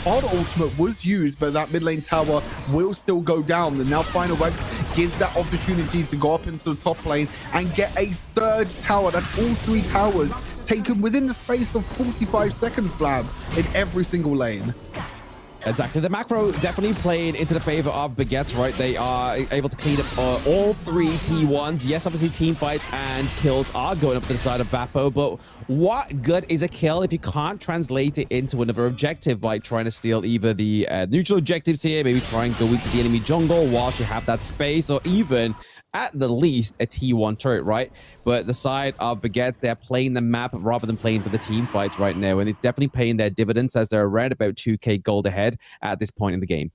Bard ultimate was used, but that mid lane tower will still go down. And now Final X gives that opportunity to go up into the top lane and get a third tower. That's all 3 towers taken within the space of 45 seconds, Blab, in every single lane. Exactly. The macro definitely played into the favor of Baguettes, right? They are able to clean up all 3 T1s. Yes, obviously team fights and kills are going up to the side of Vapo, but what good is a kill if you can't translate it into another objective by trying to steal either the neutral objectives here, maybe try and go into the enemy jungle whilst you have that space, or even at the least a T1 turret, right? But the side of Baguettes, they're playing the map rather than playing for the team fights right now, and it's definitely paying their dividends as they're around about 2k gold ahead at this point in the game.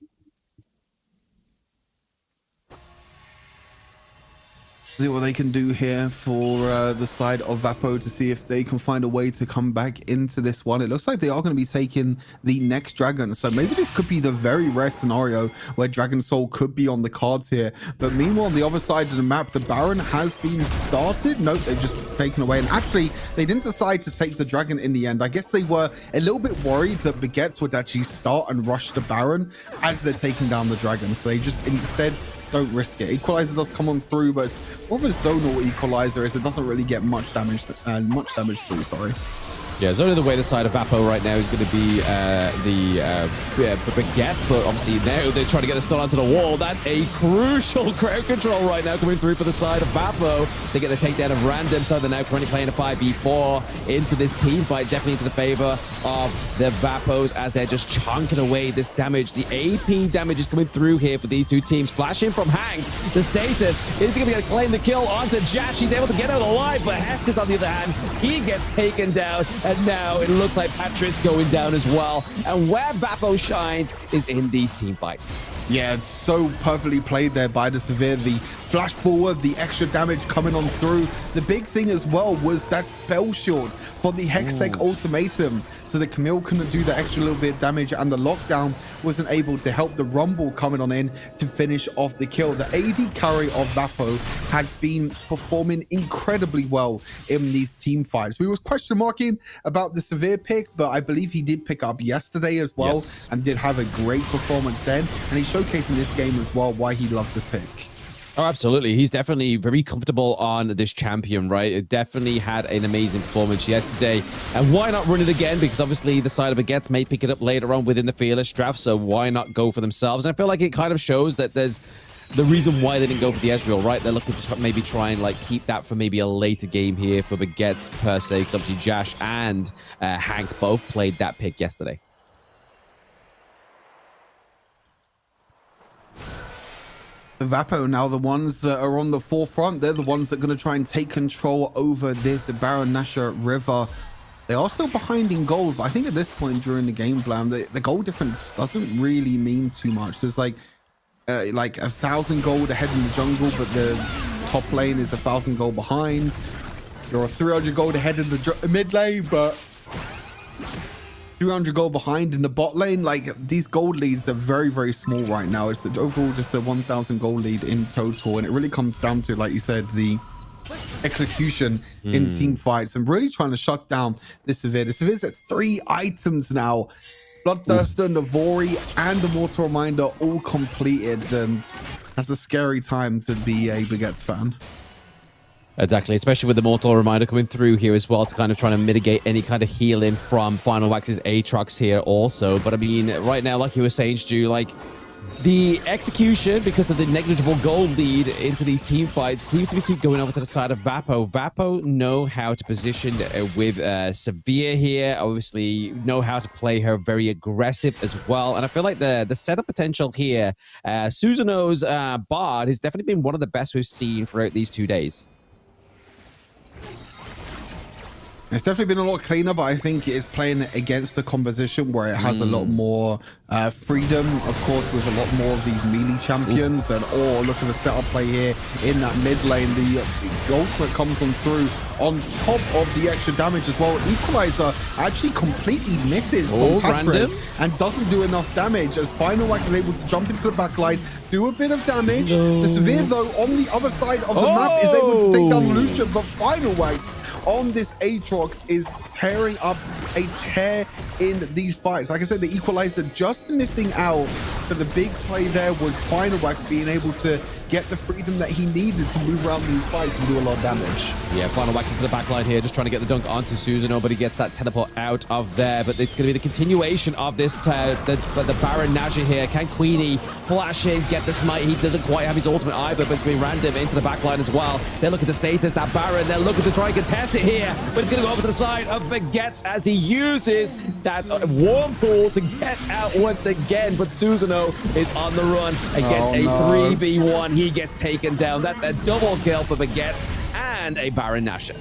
See what they can do here for the side of Vapo to see if they can find a way to come back into this one. It looks like they are going to be taking the next Dragon, so maybe this could be the very rare scenario where Dragon Soul could be on the cards here. But meanwhile, on the other side of the map, the Baron has been started. Nope, they've just taken away, and actually they didn't decide to take the Dragon in the end. I guess they were a little bit worried that Baguettes would actually start and rush the Baron as they're taking down the Dragon, so they just instead don't risk it. Equalizer does come on through, but it's more of a zonal equalizer as it doesn't really get much damage through, sorry. Yeah, it's only the way the side of Vapo right now is going to be the Baguette, but obviously now they're trying to get the stun onto the wall. That's a crucial crowd control right now coming through for the side of Vapo. They get the takedown of Random, so they're now currently playing a 5v4 into this team fight, definitely into the favor of the Vapos as they're just chunking away this damage. The AP damage is coming through here for these two teams. Flashing from Hank, the status is going to claim the kill onto Jash. He's able to get out alive, but Hestus on the other hand, he gets taken down. And now it looks like Patrice going down as well. And where Vapo shined is in these team fights. Yeah, it's so perfectly played there by the Severe. The flash forward, the extra damage coming on through. The big thing as well was that spell shield for the Hextech ultimatum. So that Camille couldn't do the extra little bit of damage, and the lockdown wasn't able to help the Rumble coming on in to finish off the kill. The AD carry of Vapo has been performing incredibly well in these team fights. We was question marking about the Severe pick, but I believe he did pick up yesterday as well, and did have a great performance then. And he's showcasing this game as well why he loves this pick. Oh, absolutely. He's definitely very comfortable on this champion, right? It definitely had an amazing performance yesterday. And why not run it again? Because obviously the side of Baguette may pick it up later on within the Fearless draft. So why not go for themselves? And I feel like it kind of shows that there's the reason why they didn't go for the Ezreal, right? They're looking to maybe try and like keep that for maybe a later game here for Baguettes per se. Because obviously Jash and Hank both played that pick yesterday. Vapo now the ones that are on the forefront. They're the ones that are going to try and take control over this Baron Nashor River. They are still behind in gold, but I think at this point during the game plan, the gold difference doesn't really mean too much. There's like 1,000 gold ahead in the jungle, but the top lane is 1,000 gold behind. There are 300 gold ahead in the mid lane, but 200 gold behind in the bot lane. Like, these gold leads are very, very small right now. It's overall just a 1,000 gold lead in total, and it really comes down to, like you said, the execution in team fights and really trying to shut down the Severe. The Severe's at 3 items now. Bloodthirster, Navori, and the Mortal Reminder all completed, and that's a scary time to be a Baguette fan. Exactly, especially with the Mortal Reminder coming through here as well to kind of trying to mitigate any kind of healing from Final Wax's Aatrox here also. But I mean, right now, like you were saying, Stu, like the execution, because of the negligible gold lead into these team fights, seems to be keep going over to the side of Vapo. Vapo know how to position with Severe here, obviously know how to play her very aggressive as well. And I feel like the setup potential here, Susanoo's Bard has definitely been one of the best we've seen throughout these 2 days. It's definitely been a lot cleaner, but I think it's playing against a composition where it has a lot more freedom, of course, with a lot more of these melee champions. And look at the setup play here in that mid lane. The ultimate comes on through on top of the extra damage as well. Equalizer actually completely misses from Patrice and doesn't do enough damage as Final Wax is able to jump into the backline, do a bit of damage. The Severe, though, on the other side of the map is able to take down Lucian, but Final Wax on this Aatrox is pairing up a tear in these fights. Like I said, the Equalizer just missing out, but the big play there was Final Wax being able to get the freedom that he needed to move around these fights and do a lot of damage. Yeah, Final Wax into the backline here, just trying to get the dunk onto Susanoo, but he gets that teleport out of there. But it's going to be the continuation of this, the Baron Nashor here. Can Queenie flash in, get the smite? He doesn't quite have his ultimate either, but it's going to be Random into the backline as well. They look at the status, that Baron, they're looking to try and contest it here, but it's going to go over to the side of Baguette as he uses that warm pool to get out once again. But Susanoo is on the run against a 3v1. He gets taken down. That's a double kill for Baguette and a Baron Nashor.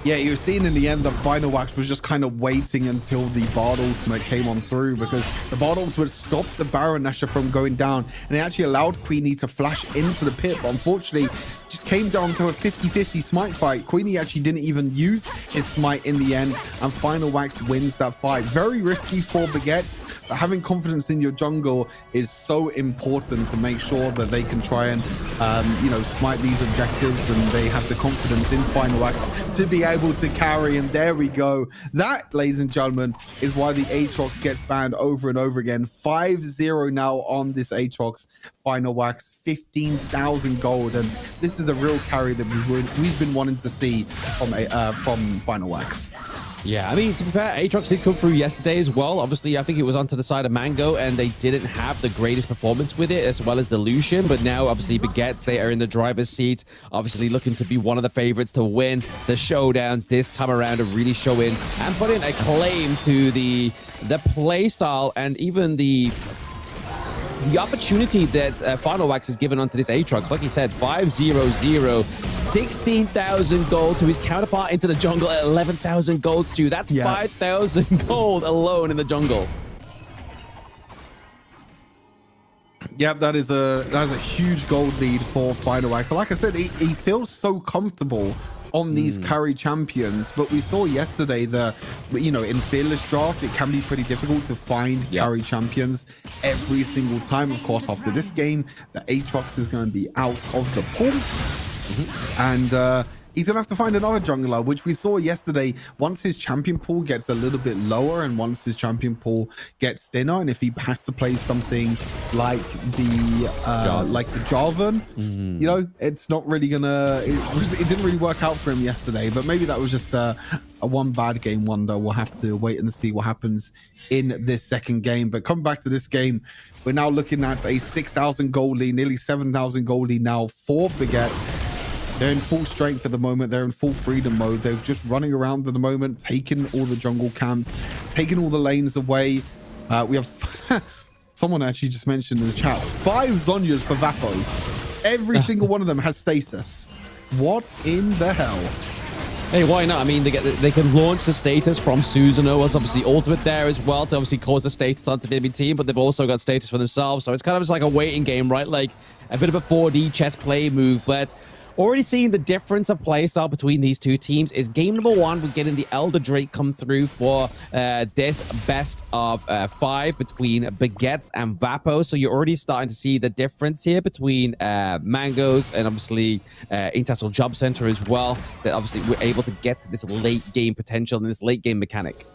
Yeah, you were seeing in the end that Final Wax was just kind of waiting until the Bard ultimate came on through, because the Bard ultimate stopped the Baron Nashor from going down, and it actually allowed Queenie to flash into the pit. But unfortunately, it just came down to a 50-50 smite fight. Queenie actually didn't even use his smite in the end, and Final Wax wins that fight. Very risky for Baguette, but having confidence in your jungle is so important to make sure that they can try and smite these objectives, and they have the confidence in Final Wax to be able to carry. And there we go. That, ladies and gentlemen, is why the Aatrox gets banned over and over again. 5-0 now on this Aatrox. Final Wax, 15,000 gold, and this is a real carry that we've been wanting to see from Final Wax. Yeah, I mean, to be fair, Aatrox did come through yesterday as well. Obviously, I think it was onto the side of Mango, and they didn't have the greatest performance with it, as well as the Lucian. But now, obviously, Baguette, they are in the driver's seat, obviously looking to be one of the favorites to win the showdowns this time around and really show in and put in a claim to the play style and even the opportunity that Final Wax has given onto this Aatrox. Like he said, 5-0-0, 16,000 gold to his counterpart into the jungle at 11,000 gold, Stu. That's 5,000 gold alone in the jungle. Yeah, that is a huge gold lead for Final Wax. So like I said, he feels so comfortable on these carry champions, but we saw yesterday that, you know, in Fearless Draft, it can be pretty difficult to find carry champions every single time. Of course, after this game, the Aatrox is going to be out of the pool, and he's going to have to find another jungler, which we saw yesterday. Once his champion pool gets a little bit lower and once his champion pool gets thinner, and if he has to play something like the Jarvan, you know, it's not really gonna, it didn't really work out for him yesterday, but maybe that was just a one bad game wonder. We'll have to wait and see what happens in this second game. But coming back to this game, we're now looking at a 6,000 gold lead, nearly 7,000 gold lead now for Baguette. They're in full strength at the moment. They're in full freedom mode. They're just running around at the moment, taking all the jungle camps, taking all the lanes away. We have someone actually just mentioned in the chat, 5 Zhonyas for Vapo. Every single one of them has status. What in the hell? Hey, why not? I mean, they can launch the status from Susanoo as obviously ultimate there as well to obviously cause the status onto the enemy team, but they've also got status for themselves. So it's kind of just like a waiting game, right? Like a bit of a 4D chess play move, but already seeing the difference of playstyle between these two teams is game number 1. We're getting the Elder Drake come through for this best of 5 between Baguette and Vapo. So you're already starting to see the difference here between Mangoes and obviously International Jobcenter as well. That obviously we're able to get to this late game potential and this late game mechanic.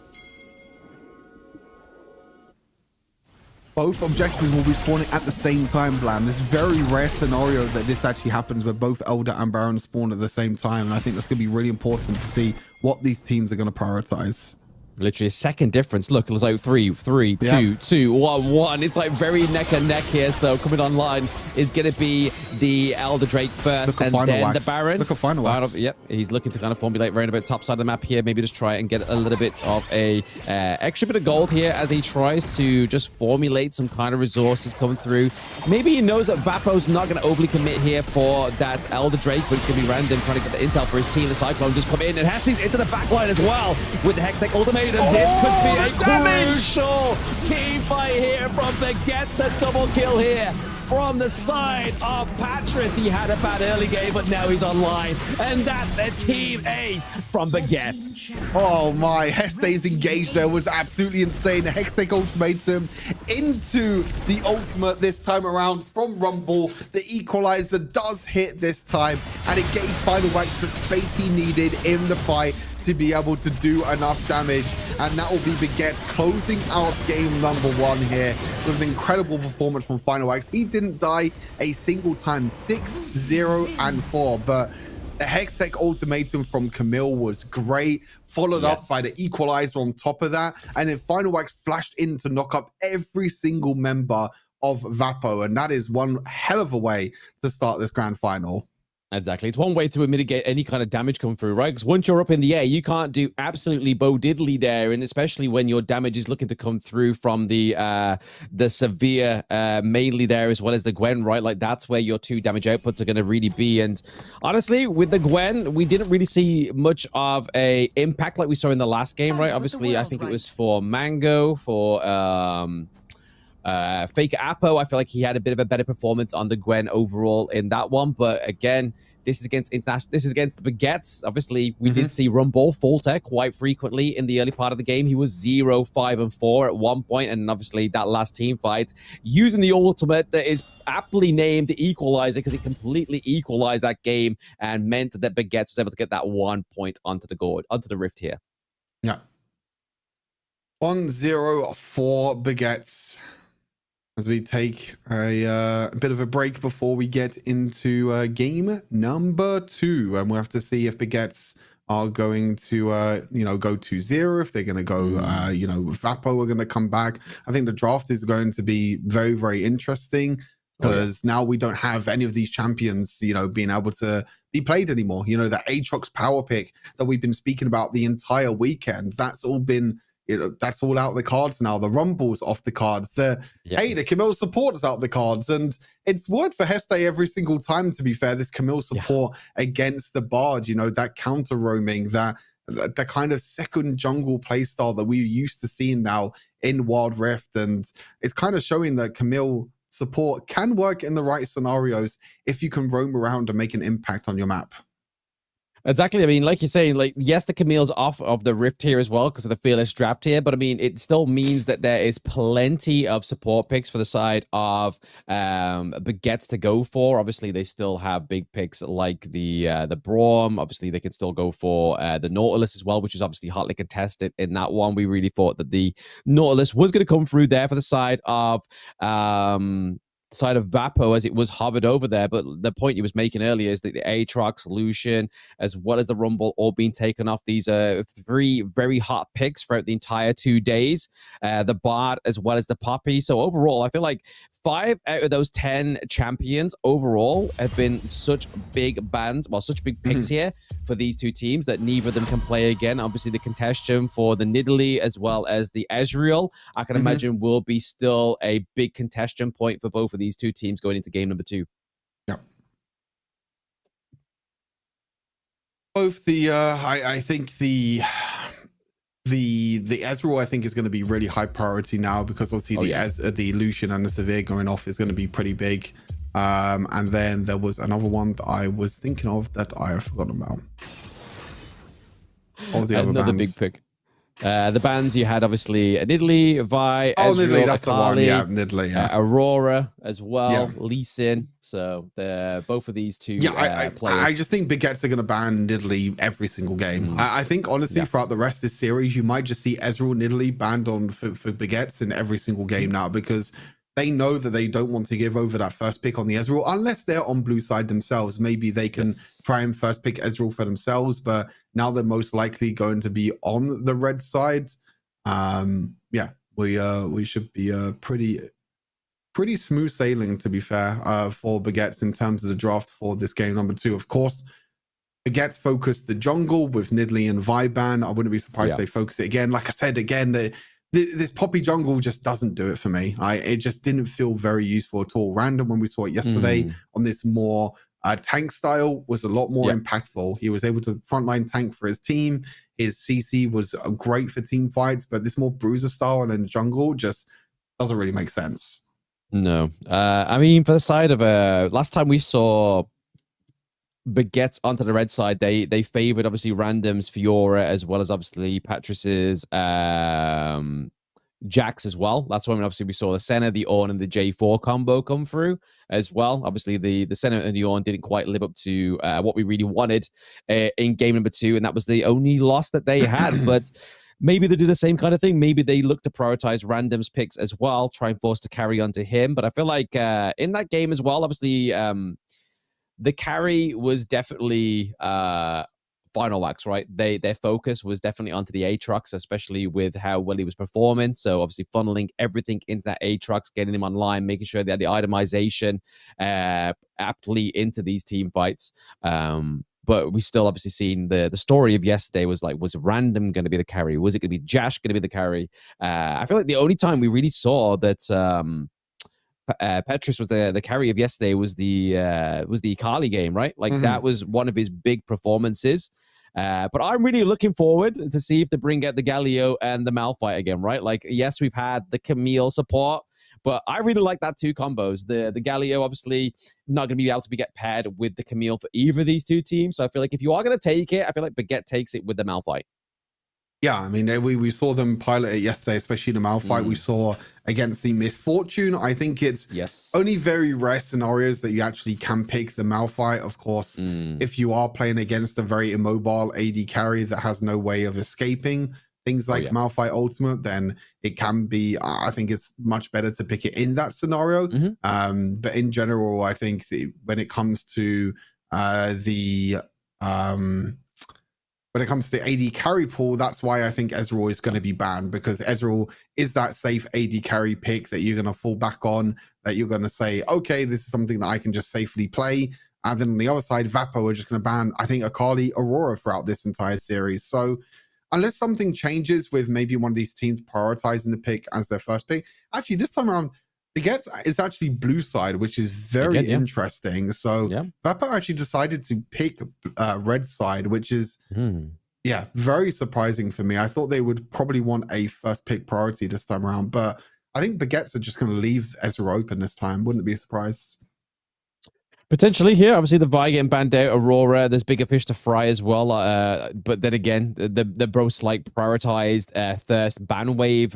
Both objectives will be spawning at the same time, Blam. This very rare scenario that this actually happens where both Elder and Baron spawn at the same time. And I think that's going to be really important to see what these teams are going to prioritize. Literally a second difference. Look, it's like 3, 2, 2, 1, 1. It's like very neck and neck here. So coming online is going to be the Elder Drake first, and then the Baron. Look at Final Wax. Yep, he's looking to kind of formulate around about top side of the map here. Maybe just try and get a little bit of a extra bit of gold here as he tries to just formulate some kind of resources coming through. Maybe he knows that Vapo's not going to overly commit here for that Elder Drake, but it's going to be random trying to get the intel for his team. The Cyclone just come in, and Hestes into the backline as well with the Hextech ultimate. And this could be a crucial team fight here from Baguette. The double kill here from the side of Patris. He had a bad early game, but now he's online. And that's a team ace from Baguette. Oh my, Hestes engaged there was absolutely insane. The Hextech ultimates him into the ultimate this time around from Rumble. The equalizer does hit this time, and it gave Final Wax the space he needed in the fight to be able to do enough damage, and that will be Baguette closing out game number 1 here with an incredible performance from Final Wax. He didn't die a single time, 6-0-4, but the Hextech ultimatum from Camille was great, followed up by the equalizer on top of that, and then Final Wax flashed in to knock up every single member of Vapo, and that is one hell of a way to start this grand final. Exactly. It's one way to mitigate any kind of damage come through, right? Because once you're up in the air, you can't do absolutely bo diddly there, and especially when your damage is looking to come through from the severe mainly there, as well as the Gwen, right? Like that's where your 2 damage outputs are going to really be. And honestly, with the Gwen, we didn't really see much of a impact like we saw in the last game, right? Obviously, I think it was for Mango, for Fake Apo. I feel like he had a bit of a better performance on the Gwen overall in that one, but again, this is against international. This is against the Baguettes. Obviously, we did see Rumble falter quite frequently in the early part of the game. He was 0-5-4 at one point, and obviously that last team fight using the ultimate that is aptly named the Equalizer because it completely equalized that game and meant that Baguette was able to get that 1 point onto the gourd, onto the rift here. Yeah, 1-0 for Baguettes. As we take a bit of a break before we get into game number 2. And we'll have to see if Baguettes are going to go 2-0, if they're going to go Vapo are going to come back. I think the draft is going to be very, very interesting, because now we don't have any of these champions being able to be played anymore. The Aatrox power pick that we've been speaking about the entire weekend, that's all been that's all out the cards now. The Rumble's off the cards. The Camille support's out the cards. And it's worked for Heste every single time, to be fair, this Camille support against the Bard, that counter roaming, that kind of second jungle playstyle that we're used to seeing now in Wild Rift. And it's kind of showing that Camille support can work in the right scenarios if you can roam around and make an impact on your map. Exactly. I mean, like you're saying, yes, the Camille's off of the Rift here as well because of the Fearless draft here, but I mean, it still means that there is plenty of support picks for the side of Baguettes to go for. Obviously, they still have big picks like the Braum. Obviously, they can still go for the Nautilus as well, which is obviously hotly contested in that one. We really thought that the Nautilus was going to come through there for the side of Vapo as it was hovered over there. But the point he was making earlier is that the Aatrox, Lucian, as well as the Rumble, all being taken off. These are 3 very hot picks throughout the entire 2 days. The Bard as well as the Poppy. So overall, I feel like 5 out of those 10 champions overall have been such big picks here for these 2 teams that neither of them can play again. Obviously, the contention for the Nidalee as well as the Ezreal, I can imagine will be still a big contention point for both of these 2 teams going into game number 2. Yeah. Both the I think the Ezreal I think is going to be really high priority now, because obviously the Lucian and the Severe going off is going to be pretty big. And then there was another one that I was thinking of that I have forgotten about. What was the other Another bands? big pick. The bands you had, obviously, Nidalee, Vi, Ezreal, Nidalee, that's Akali, the one. Nidalee, Aurora as well, Lee Sin. So both of these 2 players. I just think Baguettes are going to ban Nidalee every single game. I think, honestly, throughout the rest of this series, you might just see Ezreal, Nidalee banned for Baguettes in every single game now, because they know that they don't want to give over that first pick on the Ezreal unless they're on blue side themselves. Maybe they can try and first pick Ezreal for themselves, but now they're most likely going to be on the red side. We should be pretty smooth sailing, to be fair, for Baguettes in terms of the draft for this game number 2. Of course, Baguettes focused the jungle with Nidalee and Viban. I wouldn't be surprised if they focus it again. Like I said, again, this Poppy jungle just doesn't do it for me. It just didn't feel very useful at all. Random, when we saw it yesterday on this more tank style, was a lot more impactful. He was able to frontline tank for his team. His CC was great for team fights, but this more bruiser style and then jungle just doesn't really make sense. No. I mean, for the side of last time we saw Baguettes onto the red side, they favored obviously Random's Fiora as well as obviously Patrice's Jax as well. That's when obviously we saw the Senna, the Ornn, and the J4 combo come through as well. Obviously, the Senna and the Ornn didn't quite live up to what we really wanted in game number 2, and that was the only loss that they had. But maybe they do the same kind of thing. Maybe they look to prioritize Random's picks as well, try and force to carry onto him. But I feel like in that game as well, obviously, the carry was definitely Final Wax, right? Their focus was definitely onto the Aatrox, especially with how well he was performing. So obviously funneling everything into that Aatrox, getting him online, making sure they had the itemization aptly into these team fights. But we still obviously seen the story of yesterday was Random going to be the carry? Was it going to be Jash going to be the carry? I feel like the only time we really saw that Petrus was the carry of yesterday was the Akali game, right? Like that was one of his big performances. But I'm really looking forward to see if they bring out the Galio and the Malphite again, right? Like, yes, we've had the Camille support, but I really like that 2 combos. The Galio, obviously, not going to be able to get paired with the Camille for either of these 2 teams. So I feel like if you are going to take it, I feel like Baguette takes it with the Malphite. Yeah, I mean, we saw them pilot it yesterday, especially the Malphite we saw against the Misfortune. I think it's only very rare scenarios that you actually can pick the Malphite. Of course, if you are playing against a very immobile AD carry that has no way of escaping things like Malphite Ultimate, then it can be, I think it's much better to pick it in that scenario. But in general, I think when it comes to when it comes to AD carry pool, that's why I think Ezreal is going to be banned, because Ezreal is that safe AD carry pick that you're going to fall back on, that you're going to say, okay, this is something that I can just safely play. And then on the other side, Vapo are just going to ban, I think, Akali, Aurora throughout this entire series. So unless something changes with maybe one of these teams prioritizing the pick as their first pick, actually this time around, Baguette is actually blue side, which is very interesting. So Vapo actually decided to pick red side, which is very surprising for me. I thought they would probably want a first pick priority this time around, but I think Baguettes are just going to leave Ezra open this time. Wouldn't be surprised. Potentially here, obviously the Vi getting banned out, Aurora, there's bigger fish to fry as well. But then again, the bros like prioritized thirst ban wave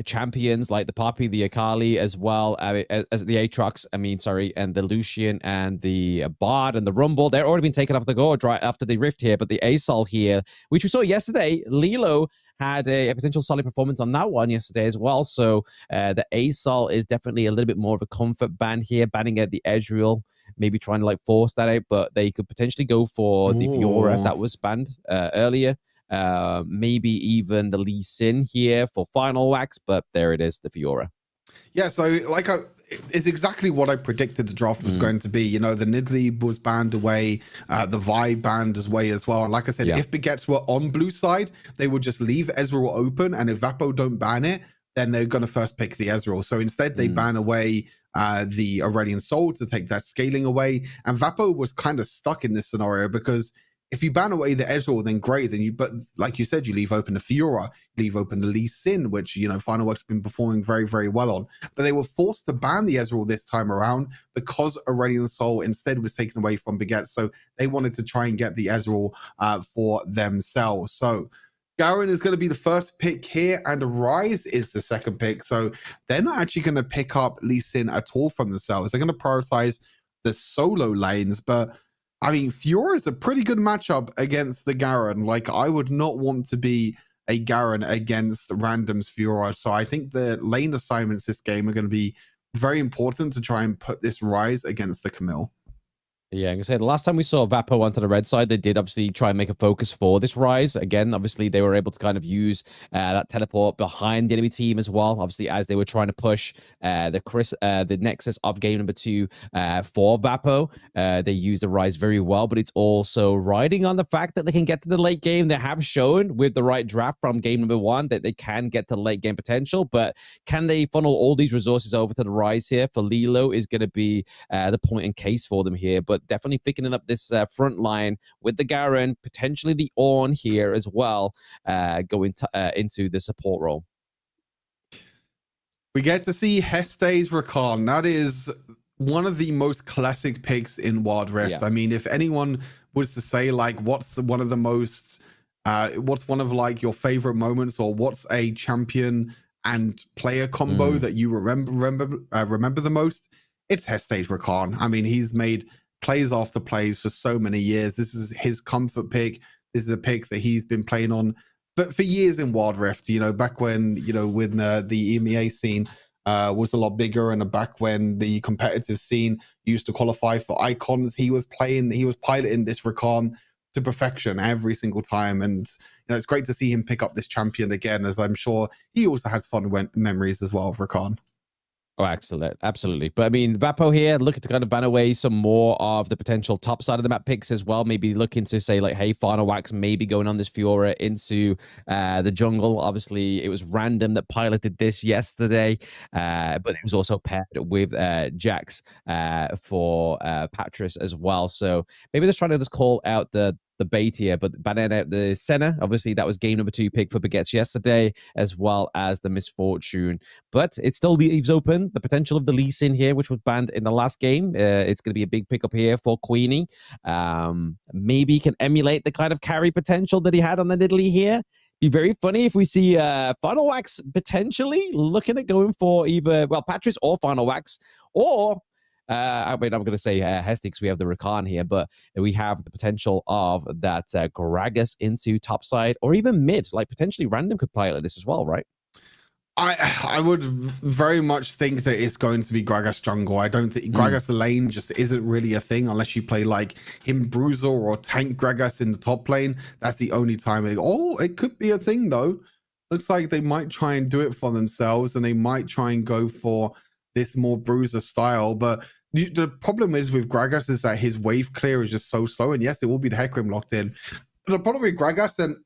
champions like the Poppy, the Akali, as well as the Aatrox, and the Lucian and the Bard and the Rumble. They're already been taken off the board right after the Rift here, but the Asol here, which we saw yesterday, Lilo had a potential solid performance on that one yesterday as well. So the Asol is definitely a little bit more of a comfort ban here, banning out the Ezreal, maybe trying to like force that out, but they could potentially go for the Fiora that was banned earlier. Maybe even the Lee Sin here for final wax, but there it is, the Fiora. Yeah, so like it's exactly what I predicted the draft was going to be. You know, the Nidalee was banned away, the Vi banned away as well. And like I said, if Baguettes were on blue side, they would just leave Ezreal open, and if Vapo don't ban it, then they're going to first pick the Ezreal. So instead, they ban away the Aurelian Soul to take that scaling away. And Vapo was kind of stuck in this scenario, because if you ban away the Ezreal, then great. But like you said, you leave open the Fiora, you leave open the Lee Sin, which, you know, Final Work's been performing very, very well on. But they were forced to ban the Ezreal this time around because Aurelian Soul instead was taken away from Baguette. So they wanted to try and get the Ezreal for themselves. So Garen is going to be the first pick here, and Ryze is the second pick. So they're not actually going to pick up Lee Sin at all from themselves. They're going to prioritize the solo lanes. But I mean, Fiora is a pretty good matchup against the Garen. Like, I would not want to be a Garen against random's Fiora. So I think the lane assignments this game are going to be very important to try and put this Ryze against the Camille. Yeah, I'm going to say the last time we saw Vapo onto the red side, they did obviously try and make a focus for this Ryze. Again, obviously, they were able to kind of use that teleport behind the enemy team as well. Obviously, as they were trying to push the Nexus of game number 2 for Vapo, they used the Ryze very well, but it's also riding on the fact that they can get to the late game. They have shown with the right draft from game number 1 that they can get to late game potential, but can they funnel all these resources over to the Ryze here? For Lilo is going to be the point in case for them here, but definitely thickening up this front line with the Garen, potentially the Ornn here as well, going into the support role. We get to see Heste's Rakan. That is one of the most classic picks in Wild Rift. Yeah. I mean, if anyone was to say, like, what's one of the most, what's one of like your favorite moments, or what's a champion and player combo that you remember the most, it's Heste's Rakan. I mean, he's made plays after plays for so many years. This is his comfort pick. This is a pick that he's been playing on for years in Wild Rift, you know, back when, you know, when the EMEA scene was a lot bigger, and back when the competitive scene used to qualify for icons, he was piloting this Rakan to perfection every single time. And, you know, it's great to see him pick up this champion again, as I'm sure he also has fun memories as well of Rakan. Oh, excellent. Absolutely. But I mean, Vapo here, looking to kind of ban away some more of the potential top side of the map picks as well. Maybe looking to say, like, hey, Final Wax maybe going on this Fiora into the jungle. Obviously, it was random that piloted this yesterday, but it was also paired with Jax for Patris as well. So maybe they're trying to just call out the bait here, but banning out the Senna, obviously that was game number 2 pick for Baguettes yesterday, as well as the Misfortune. But it still leaves open the potential of the Lee Sin here, which was banned in the last game. It's going to be a big pickup here for Queenie. Maybe he can emulate the kind of carry potential that he had on the Nidalee here. Be very funny if we see Final Wax potentially looking at going for either, well, Patris or Final Wax, or I mean, I'm going to say Hesti because we have the Rakan here, but we have the potential of that Gragas into topside or even mid. Like, potentially random could pilot this as well, right? I would very much think that it's going to be Gragas jungle. I don't think Gragas lane just isn't really a thing unless you play like him Bruiser or tank Gragas in the top lane. That's the only time. It could be a thing though. Looks like they might try and do it for themselves, and they might try and go for this more Bruiser style. But the problem is with Gragas is that his wave clear is just so slow. And yes, it will be the Hecarim locked in. The problem with Gragas, and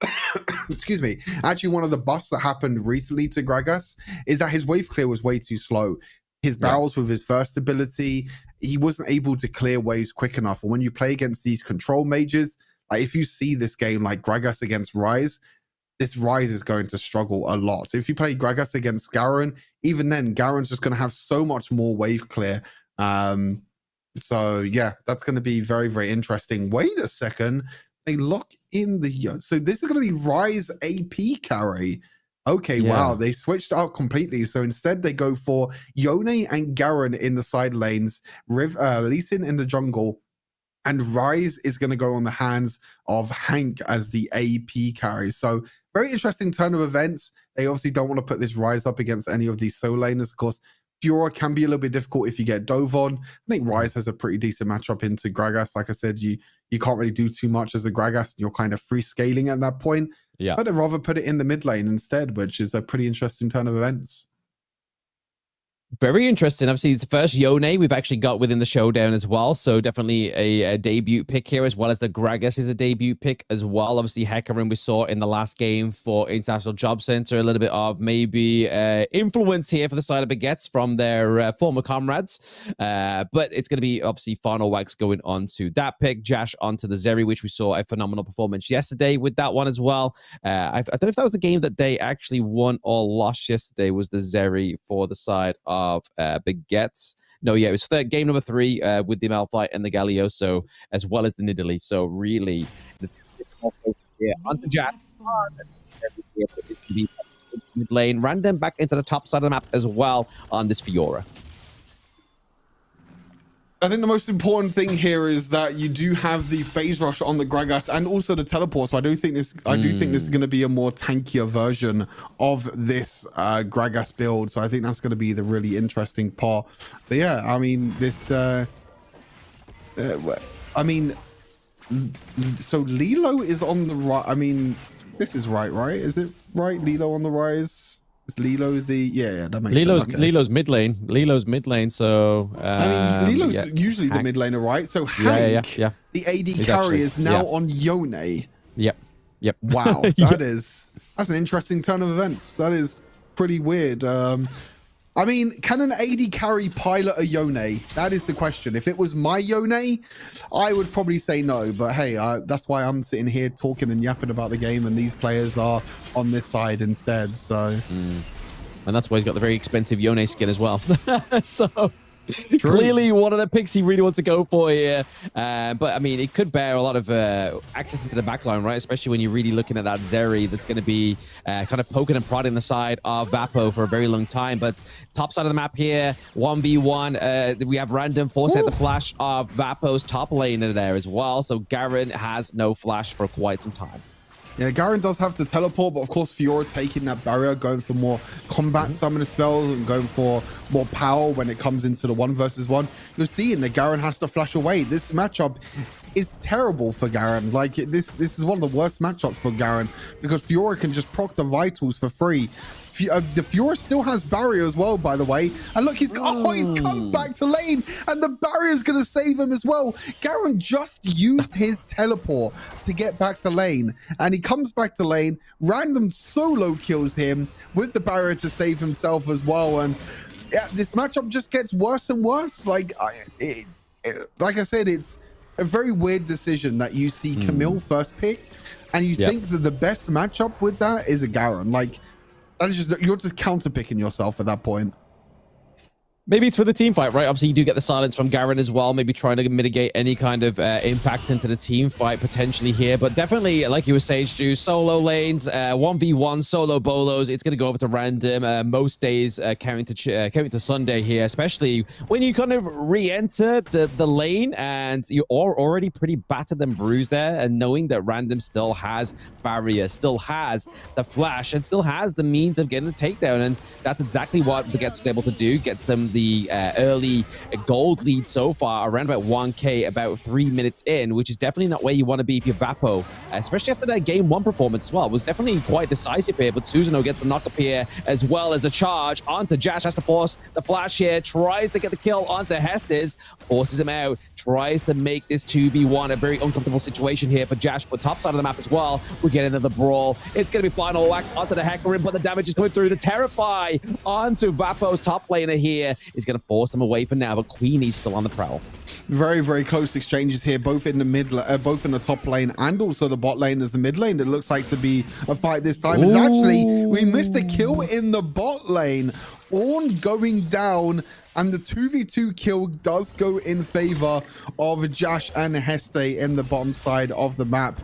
excuse me, actually one of the buffs that happened recently to Gragas is that his wave clear was way too slow. His barrels with his first ability, he wasn't able to clear waves quick enough. And when you play against these control mages, like if you see this game like Gragas against Ryze, this Ryze is going to struggle a lot. If you play Gragas against Garen, even then Garen's just going to have so much more wave clear. So yeah, that's going to be very, very interesting. Wait a second. They lock in the... So this is going to be Ryze AP carry. Okay, wow. They switched out completely. So instead they go for Yone and Garen in the side lanes, Lee Sin in the jungle, and Ryze is going to go on the hands of Hank as the AP carry. So very interesting turn of events. They obviously don't want to put this Ryze up against any of these solo laners. Of course, Fiora can be a little bit difficult if you get Dove on. I think Ryze has a pretty decent matchup into Gragas. Like I said, you can't really do too much as a Gragas. You're kind of free scaling at that point. Yeah. But I'd rather put it in the mid lane instead, which is a pretty interesting turn of events. Very interesting. Obviously, it's the first Yone we've actually got within the Showdown as well. So definitely a debut pick here, as well as the Gragas is a debut pick as well. Obviously, Hecarim we saw in the last game for International Jobcenter. A little bit of maybe influence here for the side of Baguettes from their former comrades. But it's going to be obviously Final Wax going on to that pick. Jash onto the Zeri, which we saw a phenomenal performance yesterday with that one as well. I don't know if that was a game that they actually won or lost yesterday, was the Zeri for the side of Baguettes. No, yeah, it was game number 3 with the Malphite and the Galioso, as well as the Nidalee. So really, onto Jack. Mid lane, random back into the top side of the map as well on this Fiora. I think the most important thing here is that you do have the phase rush on the Gragas and also the teleport. So I do think this is going to be a more tankier version of this Gragas build. So I think that's going to be the really interesting part. But yeah, I mean so Lilo is on the right. I mean, this is right? Is it right? Lilo on the rise. Lilo that makes sense. Okay. Lilo's mid lane. So I mean, Lilo's usually Hank. The mid laner, right? So Hank, the AD carry is now on Yone. Yep. Wow, that's an interesting turn of events. That is pretty weird. I mean, can an AD carry pilot a Yone? That is the question. If it was my Yone, I would probably say no. But hey, that's why I'm sitting here talking and yapping about the game, and these players are on this side instead. So, and that's why he's got the very expensive Yone skin as well. So. Clearly one of the picks he really wants to go for here. But I mean, it could bear a lot of access into the backline, right? Especially when you're really looking at that Zeri that's going to be kind of poking and prodding the side of Vapo for a very long time. But top side of the map here, 1v1. We have random force at the flash of Vapo's top laner there as well. So Garen has no flash for quite some time. Yeah, Garen does have the teleport, but of course Fiora taking that barrier, going for more combat summoner spells and going for more power when it comes into the 1v1. You're seeing that Garen has to flash away. This matchup is terrible for Garen. Like this is one of the worst matchups for Garen because Fiora can just proc the vitals for free. The Fiora still has barrier as well, by the way. And look, he's come back to lane, and the barrier's going to save him as well. Garen just used his teleport to get back to lane, and he comes back to lane. Random solo kills him with the barrier to save himself as well. And yeah, this matchup just gets worse and worse. Like I said, it's a very weird decision that you see Camille first pick, and you think that the best matchup with that is a Garen. Like, that is just, you're just counter picking yourself at that point. Maybe it's for the team fight, right? Obviously, you do get the silence from Garen as well, maybe trying to mitigate any kind of impact into the team fight potentially here. But definitely, like you were saying, Stu, solo lanes, 1v1, solo bolos, it's going to go over to random most days, counting to Sunday here, especially when you kind of re-enter the lane and you're already pretty battered and bruised there, and knowing that random still has barrier, still has the flash, and still has the means of getting the takedown. And that's exactly what Baguette was able to do, gets them the early gold lead so far, around about 1k, about 3 minutes in, which is definitely not where you want to be if you're Vapo, especially after that game 1 performance as well. It was definitely quite decisive here, but Susanoo gets the knock up here as well as a charge onto Jash, has to force the flash here, tries to get the kill onto Hestes, forces him out, tries to make this 2v1 a very uncomfortable situation here for Jash, but top side of the map as well. We're getting into the brawl. It's going to be final wax onto the Hecarim, but the damage is coming through. The Terrify onto Vapo's top laner here is going to force them away for now, but Queenie's still on the prowl. Very, very close exchanges here, both in the both in the top lane and also the bot lane as the mid lane. It looks like to be a fight this time. It's actually, we missed a kill in the bot lane. Ornn going down, and the 2v2 kill does go in favor of Jash and Heste in the bottom side of the map.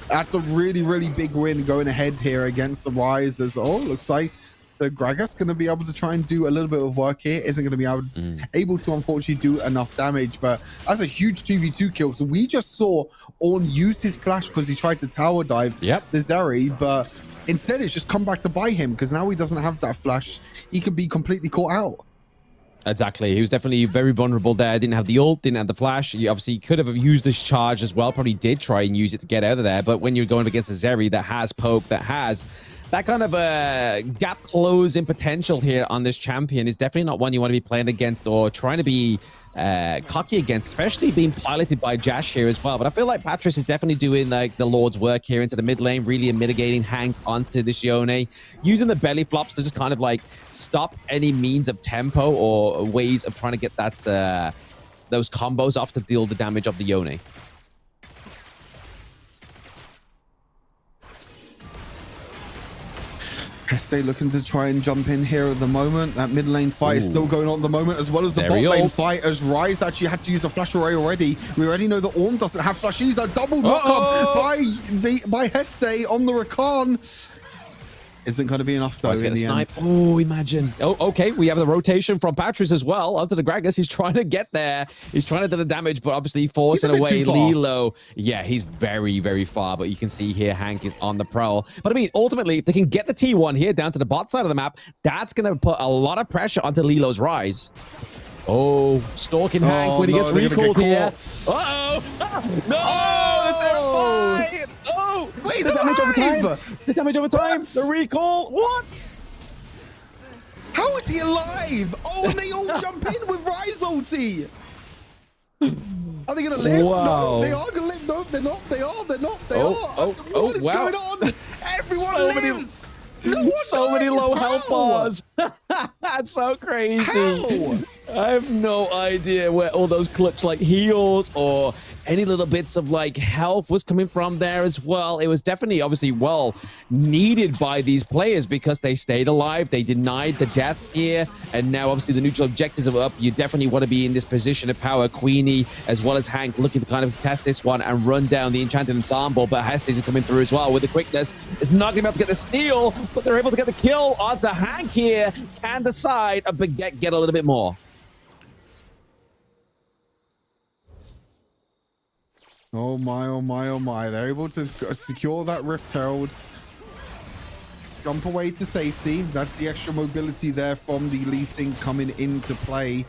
That's a really, really big win going ahead here against the Rise. As looks like the Gragas going to be able to try and do a little bit of work here. Isn't going to be able to unfortunately do enough damage, but that's a huge 2v2 kill. So we just saw Ornn use his flash because he tried to tower dive the Zeri, but instead it's just come back to buy him because now he doesn't have that flash. He could be completely caught out. Exactly. He was definitely very vulnerable there. Didn't have the ult, didn't have the flash. He obviously could have used this charge as well. Probably did try and use it to get out of there. But when you're going against a Zeri that has poke, that has that kind of a gap closing potential here on this champion, is definitely not one you want to be playing against or trying to be cocky against, especially being piloted by Jash here as well. But I feel like Patris is definitely doing like the Lord's work here into the mid lane, really mitigating Hank onto this Yone, using the belly flops to just kind of like stop any means of tempo or ways of trying to get that those combos off to deal the damage of the Yone. Heste looking to try and jump in here at the moment. That mid lane fight is still going on at the moment, as well as the bot lane fight, as Rise actually had to use a flash array already. We already know that Ornn doesn't have flash. He's a double knock up by Heste on the Rakan. Isn't going to be enough though in the end. Oh, imagine. Oh, okay. We have the rotation from Patris as well onto the Gragas. He's trying to get there. He's trying to do the damage, but obviously forcing away Lilo. Yeah, he's very, very far, but you can see here Hank is on the prowl. But I mean, ultimately, if they can get the T1 here down to the bot side of the map, that's going to put a lot of pressure onto Lilo's Rise. Oh, stalking Hank when he gets recalled here. Uh-oh! No! It's terrifying! Oh! Wait, the damage over time! The damage over time! The recall! What? How is he alive? Oh, and they all jump in with Rise ulti! Are they gonna live? Wow. No, they are gonna live. No, they're not. They are. They're not. They are. What is going on? Everyone lives! So many low health bars. That's so crazy. How? I have no idea where all those clutch like heals or any little bits of like health was coming from there as well. It was definitely obviously well needed by these players because they stayed alive. They denied the deaths here. And now obviously the neutral objectives are up. You definitely want to be in this position of power. Queenie as well as Hank looking to kind of test this one and run down the Enchanted Ensemble. But Hestes is coming through as well with the quickness. It's not going to be able to get the steal, but they're able to get the kill onto Hank here. Can the side of Baguette get a little bit more? Oh my, oh my, oh my. They're able to secure that Rift Herald. Jump away to safety. That's the extra mobility there from the Lee Sin coming into play.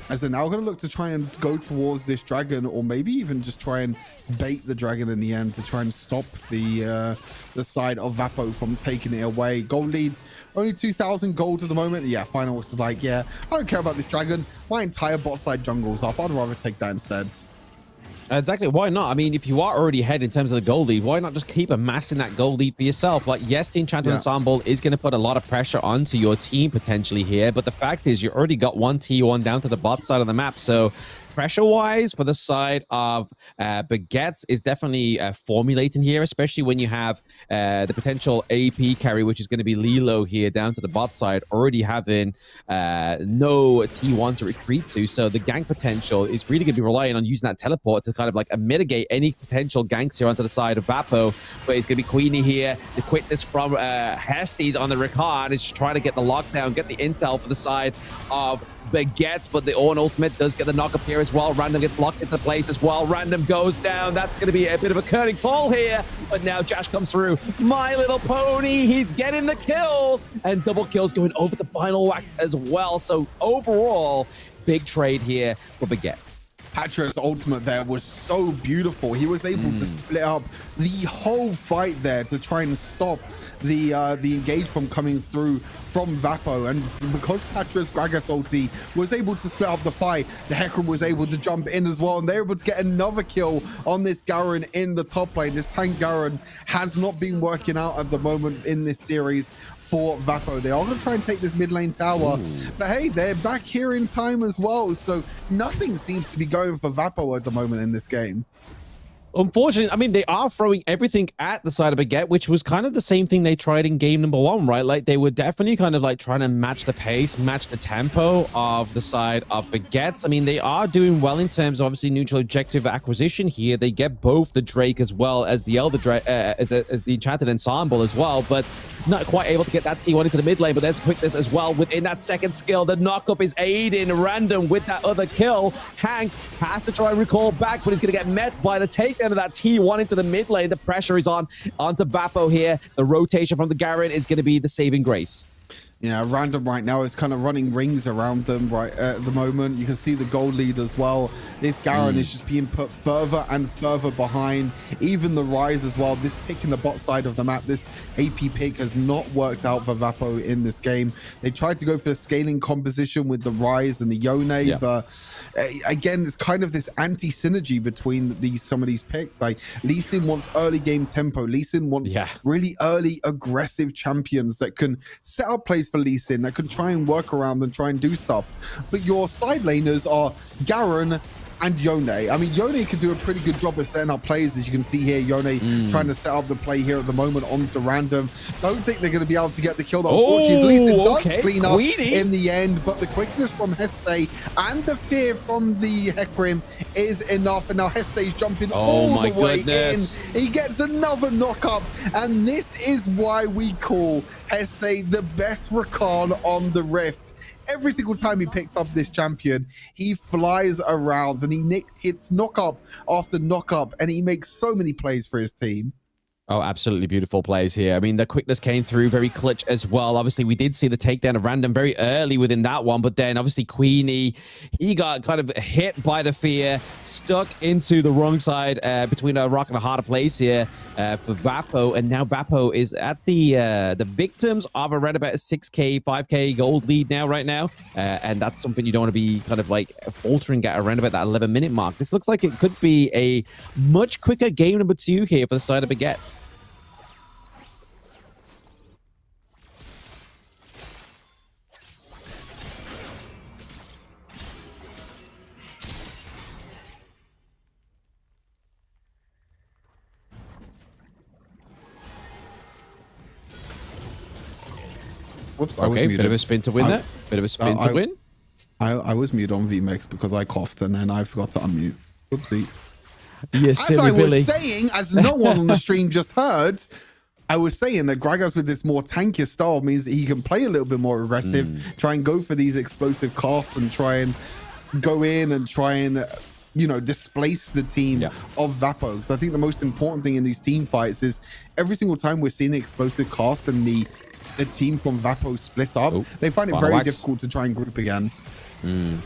As they're now going to look to try and go towards this dragon, or maybe even just try and bait the dragon in the end to try and stop the side of Vapo from taking it away. Gold leads, only 2,000 gold at the moment. Yeah, Final is like, yeah, I don't care about this dragon. My entire bot side jungle's up. I'd rather take that instead. Exactly. Why not? I mean, if you are already ahead in terms of the gold lead, why not just keep amassing that gold lead for yourself? Like, yes, the Enchanted Ensemble is going to put a lot of pressure onto your team potentially here, but the fact is you already got one T1 down to the bot side of the map, so pressure-wise for the side of Baguette is definitely formulating here, especially when you have the potential AP carry, which is going to be Lilo here down to the bot side, already having no T1 to retreat to. So the gank potential is really going to be relying on using that teleport to kind of like mitigate any potential ganks here onto the side of Vapo. But it's going to be Queenie here. The quickness from Hestes on the Ricard is trying to get the lockdown, get the intel for the side of Baguette, but the Ornn ultimate does get the knock up here as well. Random gets locked into place as well. Random goes down. That's going to be a bit of a curling fall here, but now Josh comes through. My Little Pony, he's getting the kills, and double kills going over to Final Wax as well. So overall, big trade here for Baguette. Patra's ultimate there was so beautiful. He was able to split up the whole fight there to try and stop the engage from coming through from Vapo, and because Patra's Gragas ulti was able to split up the fight, the Hecarim was able to jump in as well, and they're able to get another kill on this Garen in the top lane. This tank Garen has not been working out at the moment in this series for Vapo. They are going to try and take this mid lane tower, but hey, they're back here in time as well, so nothing seems to be going for Vapo at the moment in this game. Unfortunately, I mean, they are throwing everything at the side of Baguette, which was kind of the same thing they tried in game number 1, right? Like, they were definitely kind of like trying to match the pace, match the tempo of the side of Baguette. I mean, they are doing well in terms of obviously neutral objective acquisition here. They get both the Drake as well as the Elder Drake, as the Enchanted Ensemble as well, but not quite able to get that T1 into the mid lane. But there's quickness as well within that second skill. The knockup is aiding Random with that other kill. Hank has to try and recall back, but he's going to get met by the takedown of that T1 into the mid lane. The pressure is on onto Vapo here. The rotation from the Garen is going to be the saving grace. Yeah, Random right now is kind of running rings around them right at the moment. You can see the gold lead as well. This Garen is just being put further and further behind. Even the Rise as well. This pick in the bot side of the map, this AP pick has not worked out for Vapo in this game. They tried to go for the scaling composition with the Rise and the Yone, but again, it's kind of this anti-synergy between some of these picks. Like, Lee Sin wants early game tempo. Lee Sin wants really early aggressive champions that can set up plays for Lee Sin, that can try and work around and try and do stuff. But your side laners are Garen and Yone. I mean, Yone can do a pretty good job of setting up plays, as you can see here. Yone trying to set up the play here at the moment onto Random. Don't think they're going to be able to get the kill. Unfortunately, Lee Sin does clean up in the end, but the quickness from Heste and the fear from the Hecarim is enough. And now Heste's jumping all the way in. He gets another knock up, and this is why we call Heste the best Rakan on the Rift. Every single time he picks up this champion, he flies around and he hits knock up after knock up, and he makes so many plays for his team. Oh, absolutely beautiful plays here. I mean, the quickness came through very clutch as well. Obviously, we did see the takedown of Random very early within that one, but then obviously Queenie, he got kind of hit by the fear, stuck into the wrong side between a rock and a hard place here for Vapo, and now Vapo is at the victims of around about a 6k, 5k gold lead now, right now, and that's something you don't want to be kind of like faltering at around about that 11-minute mark. This looks like it could be a much quicker game number 2 here for the side of Baguette. Whoops, I was Okay, muted. bit of a spin to win there. Bit of a spin to win. I was muted on VMix because I coughed and then I forgot to unmute. Whoopsie. Yes, as I was saying, as no one on the stream just heard, I was saying that Gragas with this more tankier style means that he can play a little bit more aggressive, try and go for these explosive casts and try and go in and try and, you know, displace the team of Vapo. So I think the most important thing in these team fights is every single time we're seeing the explosive cast and the team from Vapo split up, they find it very difficult to try and group again.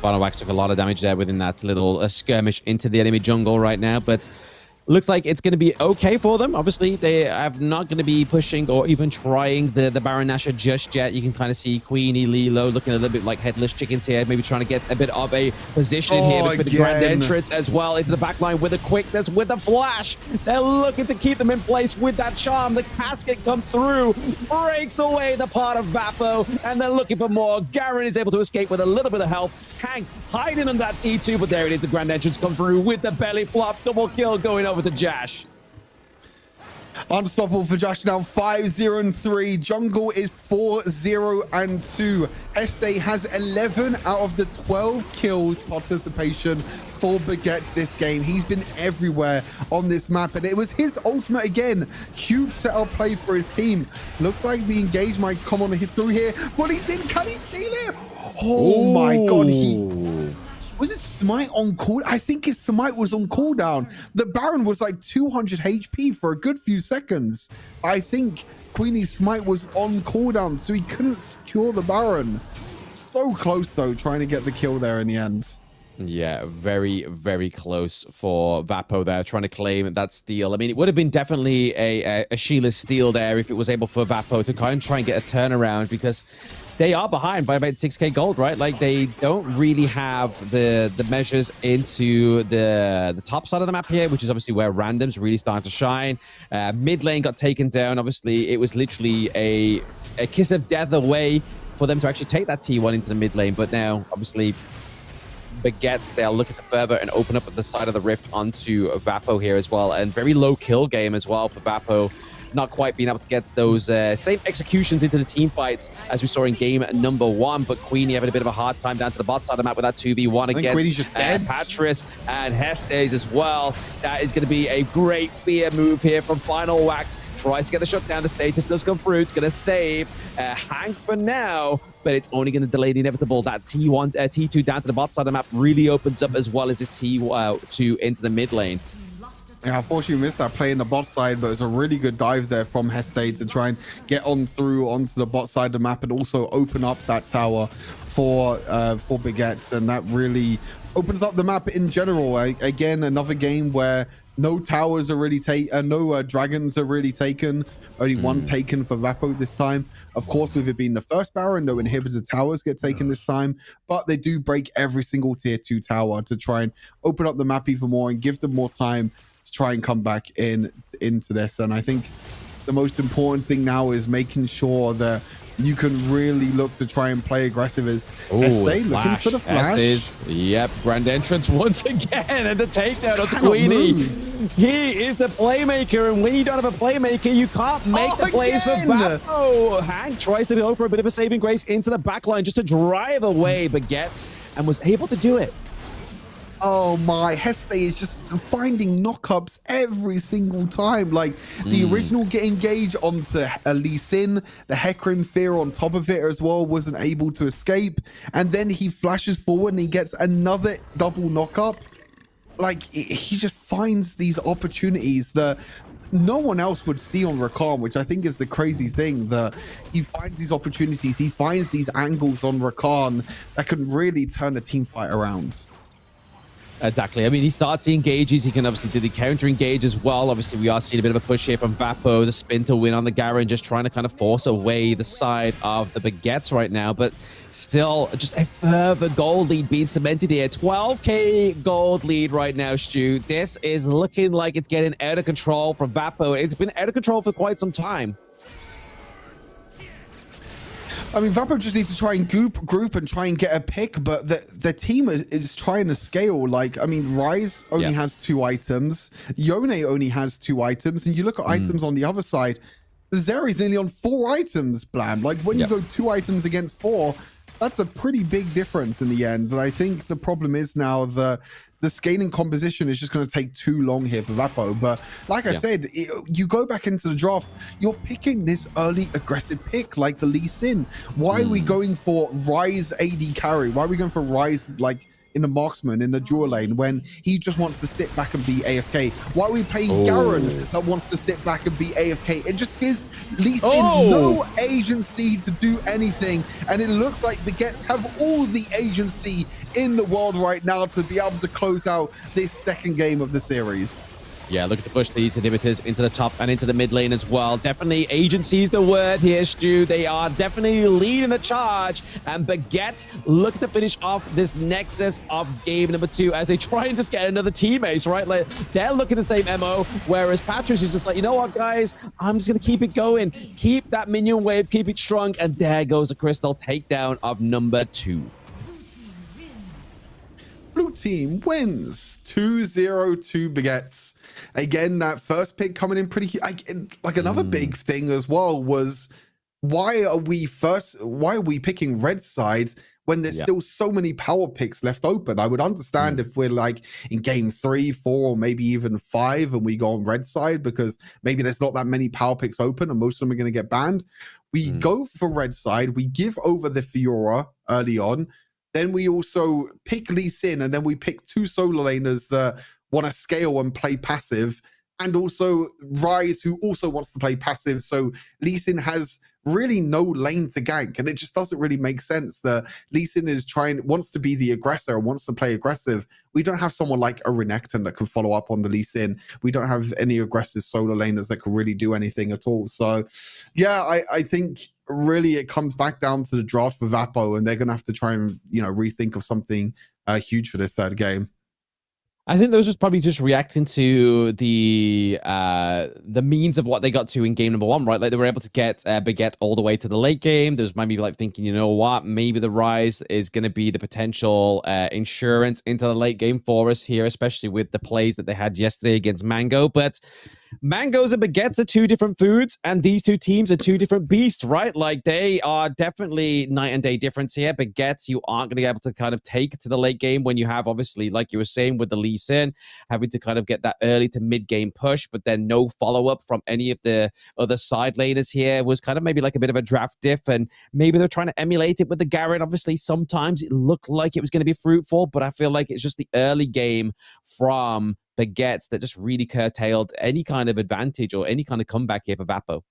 Final Wax took a lot of damage there within that little skirmish into the enemy jungle right now, but looks like it's going to be okay for them. Obviously, they are not going to be pushing or even trying the Baron Nashor just yet. You can kind of see Queenie, Lilo looking a little bit like headless chickens here, maybe trying to get a bit of a position here. It's been a grand entrance as well into the back line with a quickness, with a flash. They're looking to keep them in place with that charm. The casket comes through, breaks away the part of Vapo, and they're looking for more. Garen is able to escape with a little bit of health. Hank hiding on that T2, but there it is. The Grand Entrance comes through with the belly flop. Double kill going over to Jash. Unstoppable for Josh now, 5-0-3. Jungle is 4-0-2. Este has 11 out of the 12 kills participation for Baguette this game. He's been everywhere on this map, and it was his ultimate again. Huge setup play for his team. Looks like the engage might come on and hit through here, but he's in. Can he steal it? Oh my god, was it Smite on cooldown? I think his Smite was on cooldown. The Baron was like 200 HP for a good few seconds. I think Queenie's Smite was on cooldown, so he couldn't secure the Baron. So close though, trying to get the kill there in the end. Yeah, very, very close for Vapo there, trying to claim that steal. I mean, it would have been definitely a Sheila's steal there if it was able for Vapo to kind of try and get a turnaround, because they are behind by about 6k gold, right? Like, they don't really have the measures into the top side of the map here, which is obviously where randoms really starting to shine. Mid lane got taken down. Obviously, it was literally a kiss of death away for them to actually take that T1 into the mid lane. But now, obviously, Baguettes, they'll look at the further and open up at the side of the rift onto Vapo here as well. And very low kill game as well for Vapo. Not quite being able to get those same executions into the team fights as we saw in game number 1. But Queenie having a bit of a hard time down to the bot side of the map with that 2v1 against Patris and Hestes as well. That is going to be a great fear move here from Final Wax. Tries to get the shutdown. The status does come through. It's going to save Hank for now, but it's only going to delay the inevitable. That T2 down to the bot side of the map really opens up, as well as this T2 into the mid lane. Yeah, unfortunately we missed that play in the bot side, but it was a really good dive there from Heste to try and get on through onto the bot side of the map and also open up that tower for Baguettes, and that really opens up the map in general. Again, another game where no towers are really no dragons are really taken. Only one taken for Vapo this time. Of course, with it being the first Baron, no inhibitor towers get taken this time, but they do break every single tier 2 tower to try and open up the map even more and give them more time to try and come back into this. And I think the most important thing now is making sure that you can really look to try and play aggressive as Este looking for the flash. Estes, yep, grand entrance once again, and the takedown of Queenie. He is the playmaker, and when you don't have a playmaker, you can't make the plays for Vapo. Hank tries to go for a bit of a saving grace into the backline just to drive away Baguette, and was able to do it. Oh my, Heste is just finding knockups every single time. Like the original get engaged onto Lee Sin, the Hecarim Fear on top of it as well, wasn't able to escape. And then he flashes forward and he gets another double knockup. Like he just finds these opportunities that no one else would see on Rakan, which I think is the crazy thing, that he finds these opportunities. He finds these angles on Rakan that can really turn a team fight around. Exactly. I mean, he starts the engages. He can obviously do the counter engage as well. Obviously, we are seeing a bit of a push here from Vapo. The spin to win on the Garen, just trying to kind of force away the side of the Baguettes right now. But still, just a further gold lead being cemented here. 12k gold lead right now, Stu. This is looking like it's getting out of control for Vapo. It's been out of control for quite some time. I mean, Vapo just needs to try and group and try and get a pick, but the team is trying to scale. Like, I mean, Ryze only has 2 items. Yone only has 2 items. And you look at items on the other side, Zeri's nearly on 4 items, Blam. Like, when you go 2 items against 4, that's a pretty big difference in the end. And I think the problem is now the scaling composition is just going to take too long here for Vapo. But like I said, you go back into the draft, you're picking this early aggressive pick like the Lee Sin. Why are we going for Ryze AD carry? Why are we going for Ryze like in the marksman in the dual lane when he just wants to sit back and be AFK? Why are we playing Garen that wants to sit back and be AFK? It just gives Lee Sin no agency to do anything, and it looks like the Baguettes have all the agency in the world right now to be able to close out this second game of the series. Yeah, look at the push these inhibitors into the top and into the mid lane as well. Definitely agency is the word here, Stu. They are definitely leading the charge. And Baguette look to finish off this nexus of game number 2 as they try and just get another teammate, right? Like, they're looking the same MO, whereas Patris is just like, you know what, guys? I'm just going to keep it going. Keep that minion wave, keep it strong. And there goes the crystal takedown of number 2. team wins 2-0 to Baguettes. Again, that first pick coming in pretty like another big thing as well was why are we picking red sides when there's still so many power picks left open? I would understand if we're like in game 3, 4, or maybe even 5 and we go on red side because maybe there's not that many power picks open and most of them are going to get banned. We go for red side, we give over the Fiora early on, then we also pick Lee Sin, and then we pick 2 solo laners that want to scale and play passive, and also Rise, who also wants to play passive. So Lee Sin has really no lane to gank, and it just doesn't really make sense that Lee Sin wants to be the aggressor, wants to play aggressive. We don't have someone like a Renekton that can follow up on the Lee Sin. We don't have any aggressive solo laners that can really do anything at all. So yeah, I think really it comes back down to the draft for Vapo, and they're going to have to try and, rethink of something huge for this third game. I think those was probably just reacting to the means of what they got to in game number 1, right? Like they were able to get Baguette all the way to the late game. There's maybe like thinking, you know what, maybe the Rise is going to be the potential insurance into the late game for us here, especially with the plays that they had yesterday against Mango. But Mangoes and Baguettes are 2 different foods, and these 2 teams are 2 different beasts, right? Like they are definitely night and day difference here. Baguettes, you aren't going to be able to kind of take to the late game when you have, obviously, like you were saying with the Lee Sin, having to kind of get that early to mid game push, but then no follow up from any of the other side laners here was kind of maybe like a bit of a draft diff, and maybe they're trying to emulate it with the Garen. Obviously, sometimes it looked like it was going to be fruitful, but I feel like it's just the early game from Baguettes that just really curtailed any kind of advantage or any kind of comeback here for Vapo.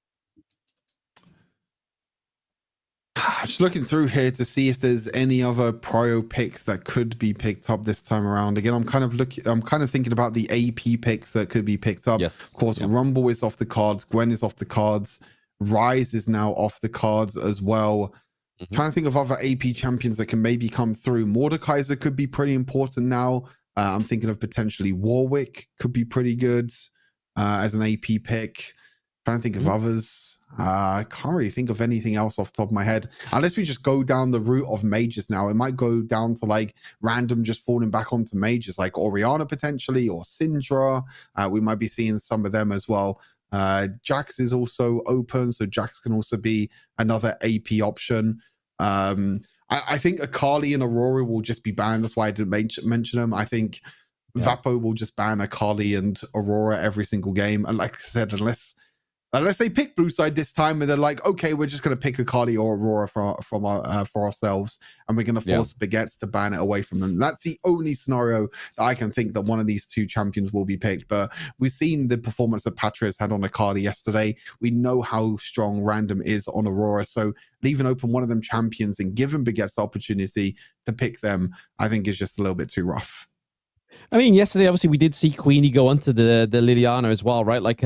Just looking through here to see if there's any other prio picks that could be picked up this time around. Again, I'm kind of thinking about the AP picks that could be picked up. Yes. Of course, Rumble is off the cards, Gwen is off the cards, Rise is now off the cards as well. Trying to think of other AP champions that can maybe come through. Mordekaiser could be pretty important now. I'm thinking of potentially Warwick could be pretty good as an AP pick. Trying to think of others. I can't really think of anything else off the top of my head. Unless we just go down the route of mages now. It might go down to like random just falling back onto mages like Orianna potentially or Syndra. We might be seeing some of them as well. Jax is also open, so Jax can also be another AP option. I think Akali and Aurora will just be banned. That's why I didn't mention them. I think Vapo will just ban Akali and Aurora every single game. And like I said, unless they pick blue side this time and they're like, okay, we're just going to pick Akali or Aurora for ourselves, and we're going to force Baguettes to ban it away from them. That's the only scenario that I can think that one of these 2 champions will be picked. But we've seen the performance that Patria's had on Akali yesterday. We know how strong Random is on Aurora. So leaving open one of them champions and giving Baguettes the opportunity to pick them, I think is just a little bit too rough. I mean, yesterday, obviously, we did see Queenie go onto the Liliana as well, right? Like,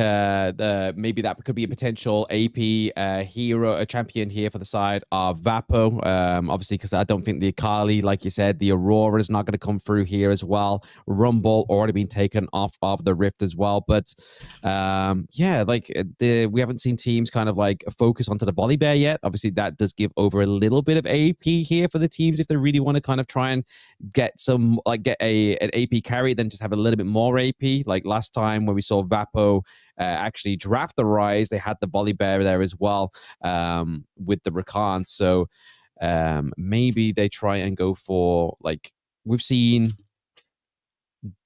maybe that could be a potential AP hero, a champion here for the side of Vapo. Obviously, because I don't think the Akali, like you said, the Aurora is not going to come through here as well. Rumble already been taken off of the Rift as well. But yeah, like we haven't seen teams kind of like focus onto the Volley Bear yet. Obviously, that does give over a little bit of AP here for the teams if they really want to kind of try and get an AP carry, then just have a little bit more AP. Like last time when we saw Vapo actually draft the Rise, they had the Volley Bear there as well with the Rakan. So maybe they try and go for, like, we've seen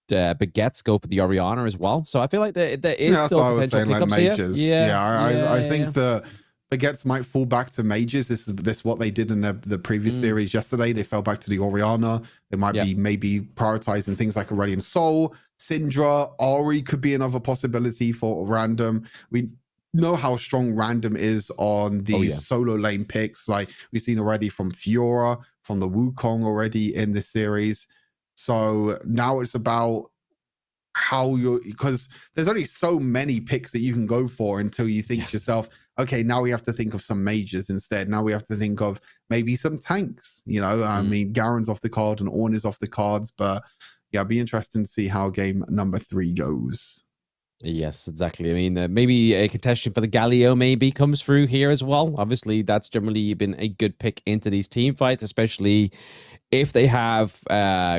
Baguettes go for the Orianna as well. So I feel like there is still potential pickups like mages. Here. I think the Baguettes might fall back to mages. This is what they did in the previous series yesterday. They fell back to the Orianna. They might be maybe prioritizing things like Aurelion Sol, Syndra, Ari could be another possibility for Random. We know how strong Random is on these solo lane picks. Like we've seen already from Fiora, from the Wukong already in this series. So now it's about because there's only so many picks that you can go for until you think to yourself, okay, now we have to think of some mages instead. Now we have to think of maybe some tanks. I mean, Garen's off the card and Ornn is off the cards, but yeah, it'll be interesting to see how game number 3 goes. Yes, exactly. I mean, maybe a contestation for the Galio maybe comes through here as well. Obviously, that's generally been a good pick into these team fights, especially if they have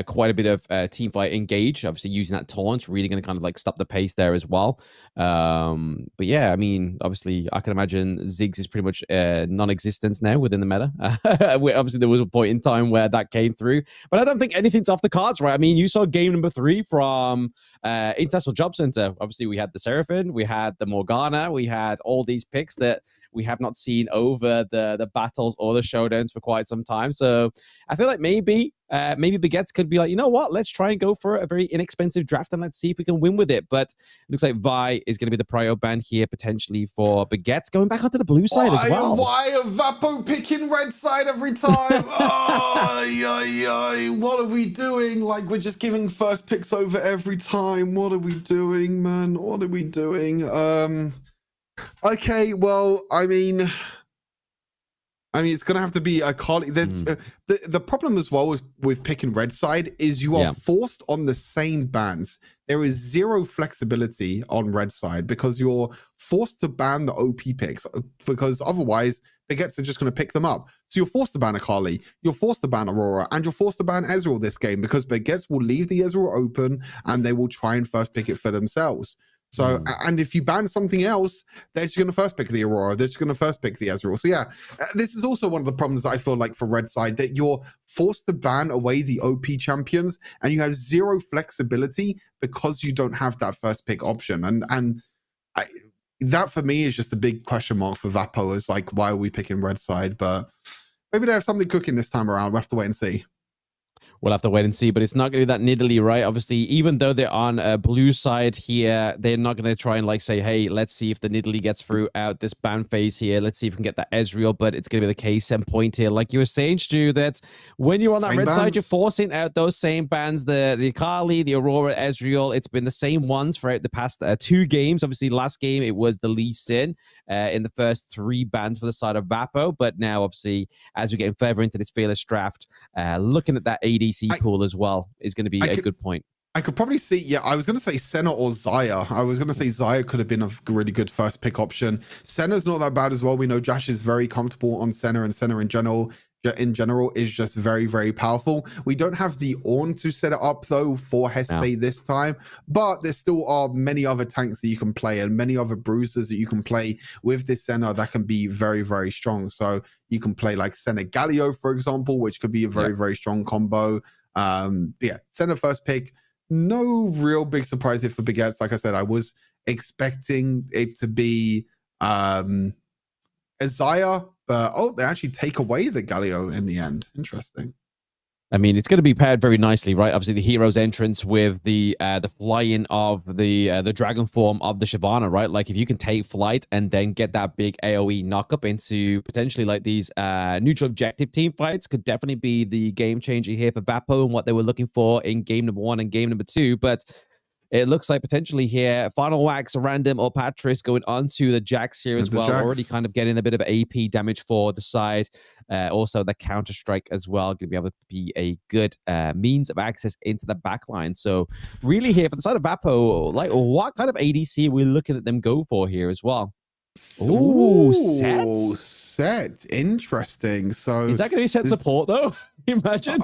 quite a bit of team fight engage, obviously using that taunt, really going to kind of like stop the pace there as well. But yeah, I mean, obviously, I can imagine Ziggs is pretty much non-existence now within the meta. Obviously, there was a point in time where that came through, but I don't think anything's off the cards, right? I mean, you saw game number 3 from International Jobcenter. Obviously, we had the Seraphim, we had the Morgana, we had all these picks that we have not seen over the battles or the showdowns for quite some time. So I feel like maybe Baguette could be like, you know what, let's try and go for a very inexpensive draft and let's see if we can win with it. But it looks like Vi is going to be the prio ban here potentially for Baguette, going back onto the blue side as well. Why are Vapo picking red side every time? What are we doing? Like, we're just giving first picks over every time. What are we doing, man? What are we doing? Okay, well, I mean, it's gonna have to be a Carly. The problem as well with picking red side is you are forced on the same bans. There is zero flexibility on red side because you're forced to ban the OP picks because otherwise Baguettes are just going to pick them up. So you're forced to ban Akali, you're forced to ban Aurora, and you're forced to ban Ezreal this game because Baguettes will leave the Ezreal open and they will try and first pick it for themselves. So, and if you ban something else, they're just going to first pick the Aurora. They're just going to first pick the Ezreal. So yeah, this is also one of the problems I feel like for red side, that you're forced to ban away the OP champions and you have zero flexibility because you don't have that first pick option. And that for me is just a big question mark for Vapo, is like, why are we picking red side? But maybe they have something cooking this time around. We'll have to wait and see. We'll have to wait and see, but it's not going to be that niddly, right? Obviously, even though they're on a blue side here, they're not going to try and like say, hey, let's see if the niddly gets through out this ban phase here. Let's see if we can get that Ezreal, but it's going to be the case and point here. Like you were saying, Stu, that when you're on that red side, you're forcing out those same bans, the Akali, the Aurora, Ezreal. It's been the same ones throughout the past 2 games. Obviously, last game, it was the Lee Sin in the first 3 bans for the side of Vapo, but now, obviously, as we're getting further into this fearless draft, looking at that AD pool as well is going to be a good point. I could probably see, I was going to say Senna or Xayah. I was going to say Xayah could have been a really good first pick option. Senna's not that bad as well. We know Josh is very comfortable on Senna, and Senna in general is just very, very powerful. We don't have the Ornn to set it up though for Heste this time, but there still are many other tanks that you can play and many other bruisers that you can play with this Senna that can be very, very strong. So you can play like Senna Galio, for example, which could be a very, very strong combo. Senna first pick. No real big surprise here for Baguettes. Like I said, I was expecting it to be Xayah, but they actually take away the Galio in the end. Interesting. I mean, it's going to be paired very nicely, right? Obviously, the hero's entrance with the fly-in of the dragon form of the Shyvana, right? Like, if you can take flight and then get that big AoE knock-up into potentially like these neutral objective team fights, could definitely be the game changer here for Vapo and what they were looking for in game number 1 and game number 2. But it looks like potentially here, Final Wax, Random, or Patris going onto the Jax here as well. Already kind of getting a bit of AP damage for the side. Also, the Counter-Strike as well, going to be able to be a good means of access into the backline. So really here, for the side of Vapo, like, what kind of ADC are we looking at them go for here as well? Ooh, set. Interesting. So is that going to be set support, though? Imagine.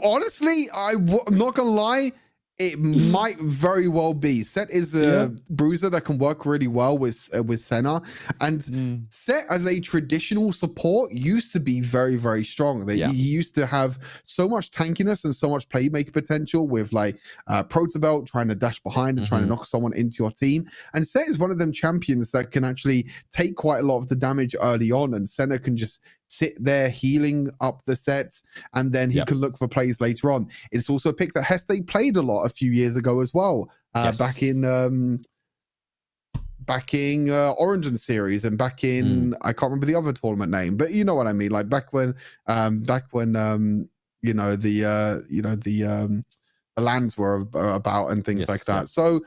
Honestly, I'm not going to lie. It might very well be. Set is a bruiser that can work really well with Senna, and Set as a traditional support used to be very, very strong. He used to have so much tankiness and so much playmaker potential with like Protobelt trying to dash behind and trying to knock someone into your team. And Set is one of them champions that can actually take quite a lot of the damage early on, and Senna can just sit there healing up the set, and then he can look for plays later on. It's also a pick that Heste played a lot a few years ago as well, backing Origin series and back in I can't remember the other tournament name, but you know what I mean, like back when the lands were about and things like that. So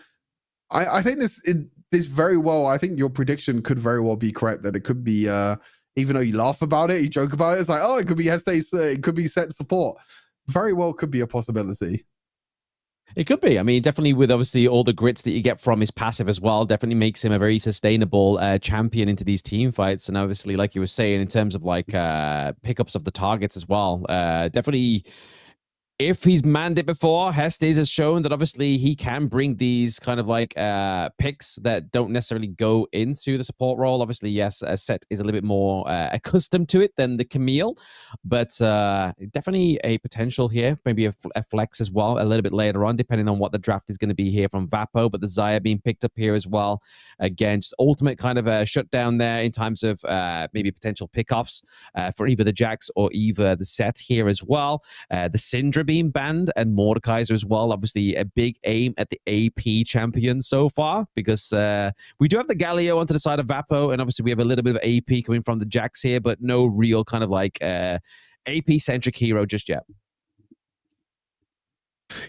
I think this very well, I think your prediction could very well be correct, that it could be even though you laugh about it, you joke about it, it's like, oh, it could be Heste, it could be Set support. Very well could be a possibility. It could be. I mean, definitely with obviously all the grits that you get from his passive as well, definitely makes him a very sustainable champion into these team fights. And obviously, like you were saying, in terms of like pickups of the targets as well, definitely if he's manned it before, Hestes has shown that obviously he can bring these kind of like picks that don't necessarily go into the support role. Obviously, yes, Set is a little bit more accustomed to it than the Camille, but definitely a potential here. Maybe a flex as well a little bit later on, depending on what the draft is going to be here from Vapo. But the Zaya being picked up here as well. Again, just ultimate kind of a shutdown there in terms of maybe potential pickoffs for either the Jax or either the Set here as well. The Syndra being banned and Mordekaiser as well. Obviously, a big aim at the AP champion so far because we do have the Galio onto the side of Vapo, and obviously we have a little bit of AP coming from the Jax here, but no real kind of like AP-centric hero just yet.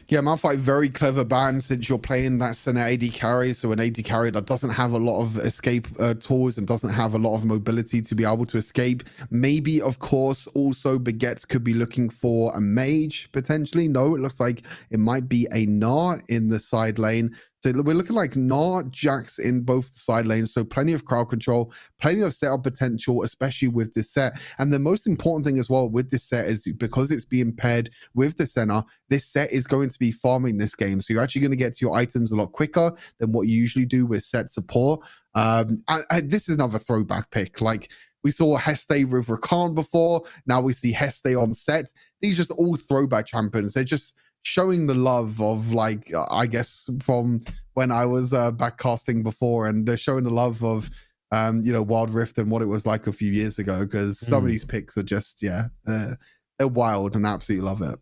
Yeah, Malphite, very clever ban since you're playing that center AD carry. So an AD carry that doesn't have a lot of escape tools and doesn't have a lot of mobility to be able to escape. Maybe, of course, also Baguette could be looking for a mage, potentially. No, it looks like it might be a Gnar in the side lane. So we're looking like Gnar, Jax in both side lanes. So plenty of crowd control, plenty of setup potential, especially with this set. And the most important thing as well with this set is because it's being paired with the center, this set is going to be farming this game. So you're actually going to get to your items a lot quicker than what you usually do with set support. This is another throwback pick. Like, we saw Heste with Rakan before. Now we see Heste on set. These are just all throwback champions. They're just showing the love of, like, I guess from when I was backcasting before, and they're showing the love of Wild Rift and what it was like a few years ago, because some of these picks are just they're wild and I absolutely love it.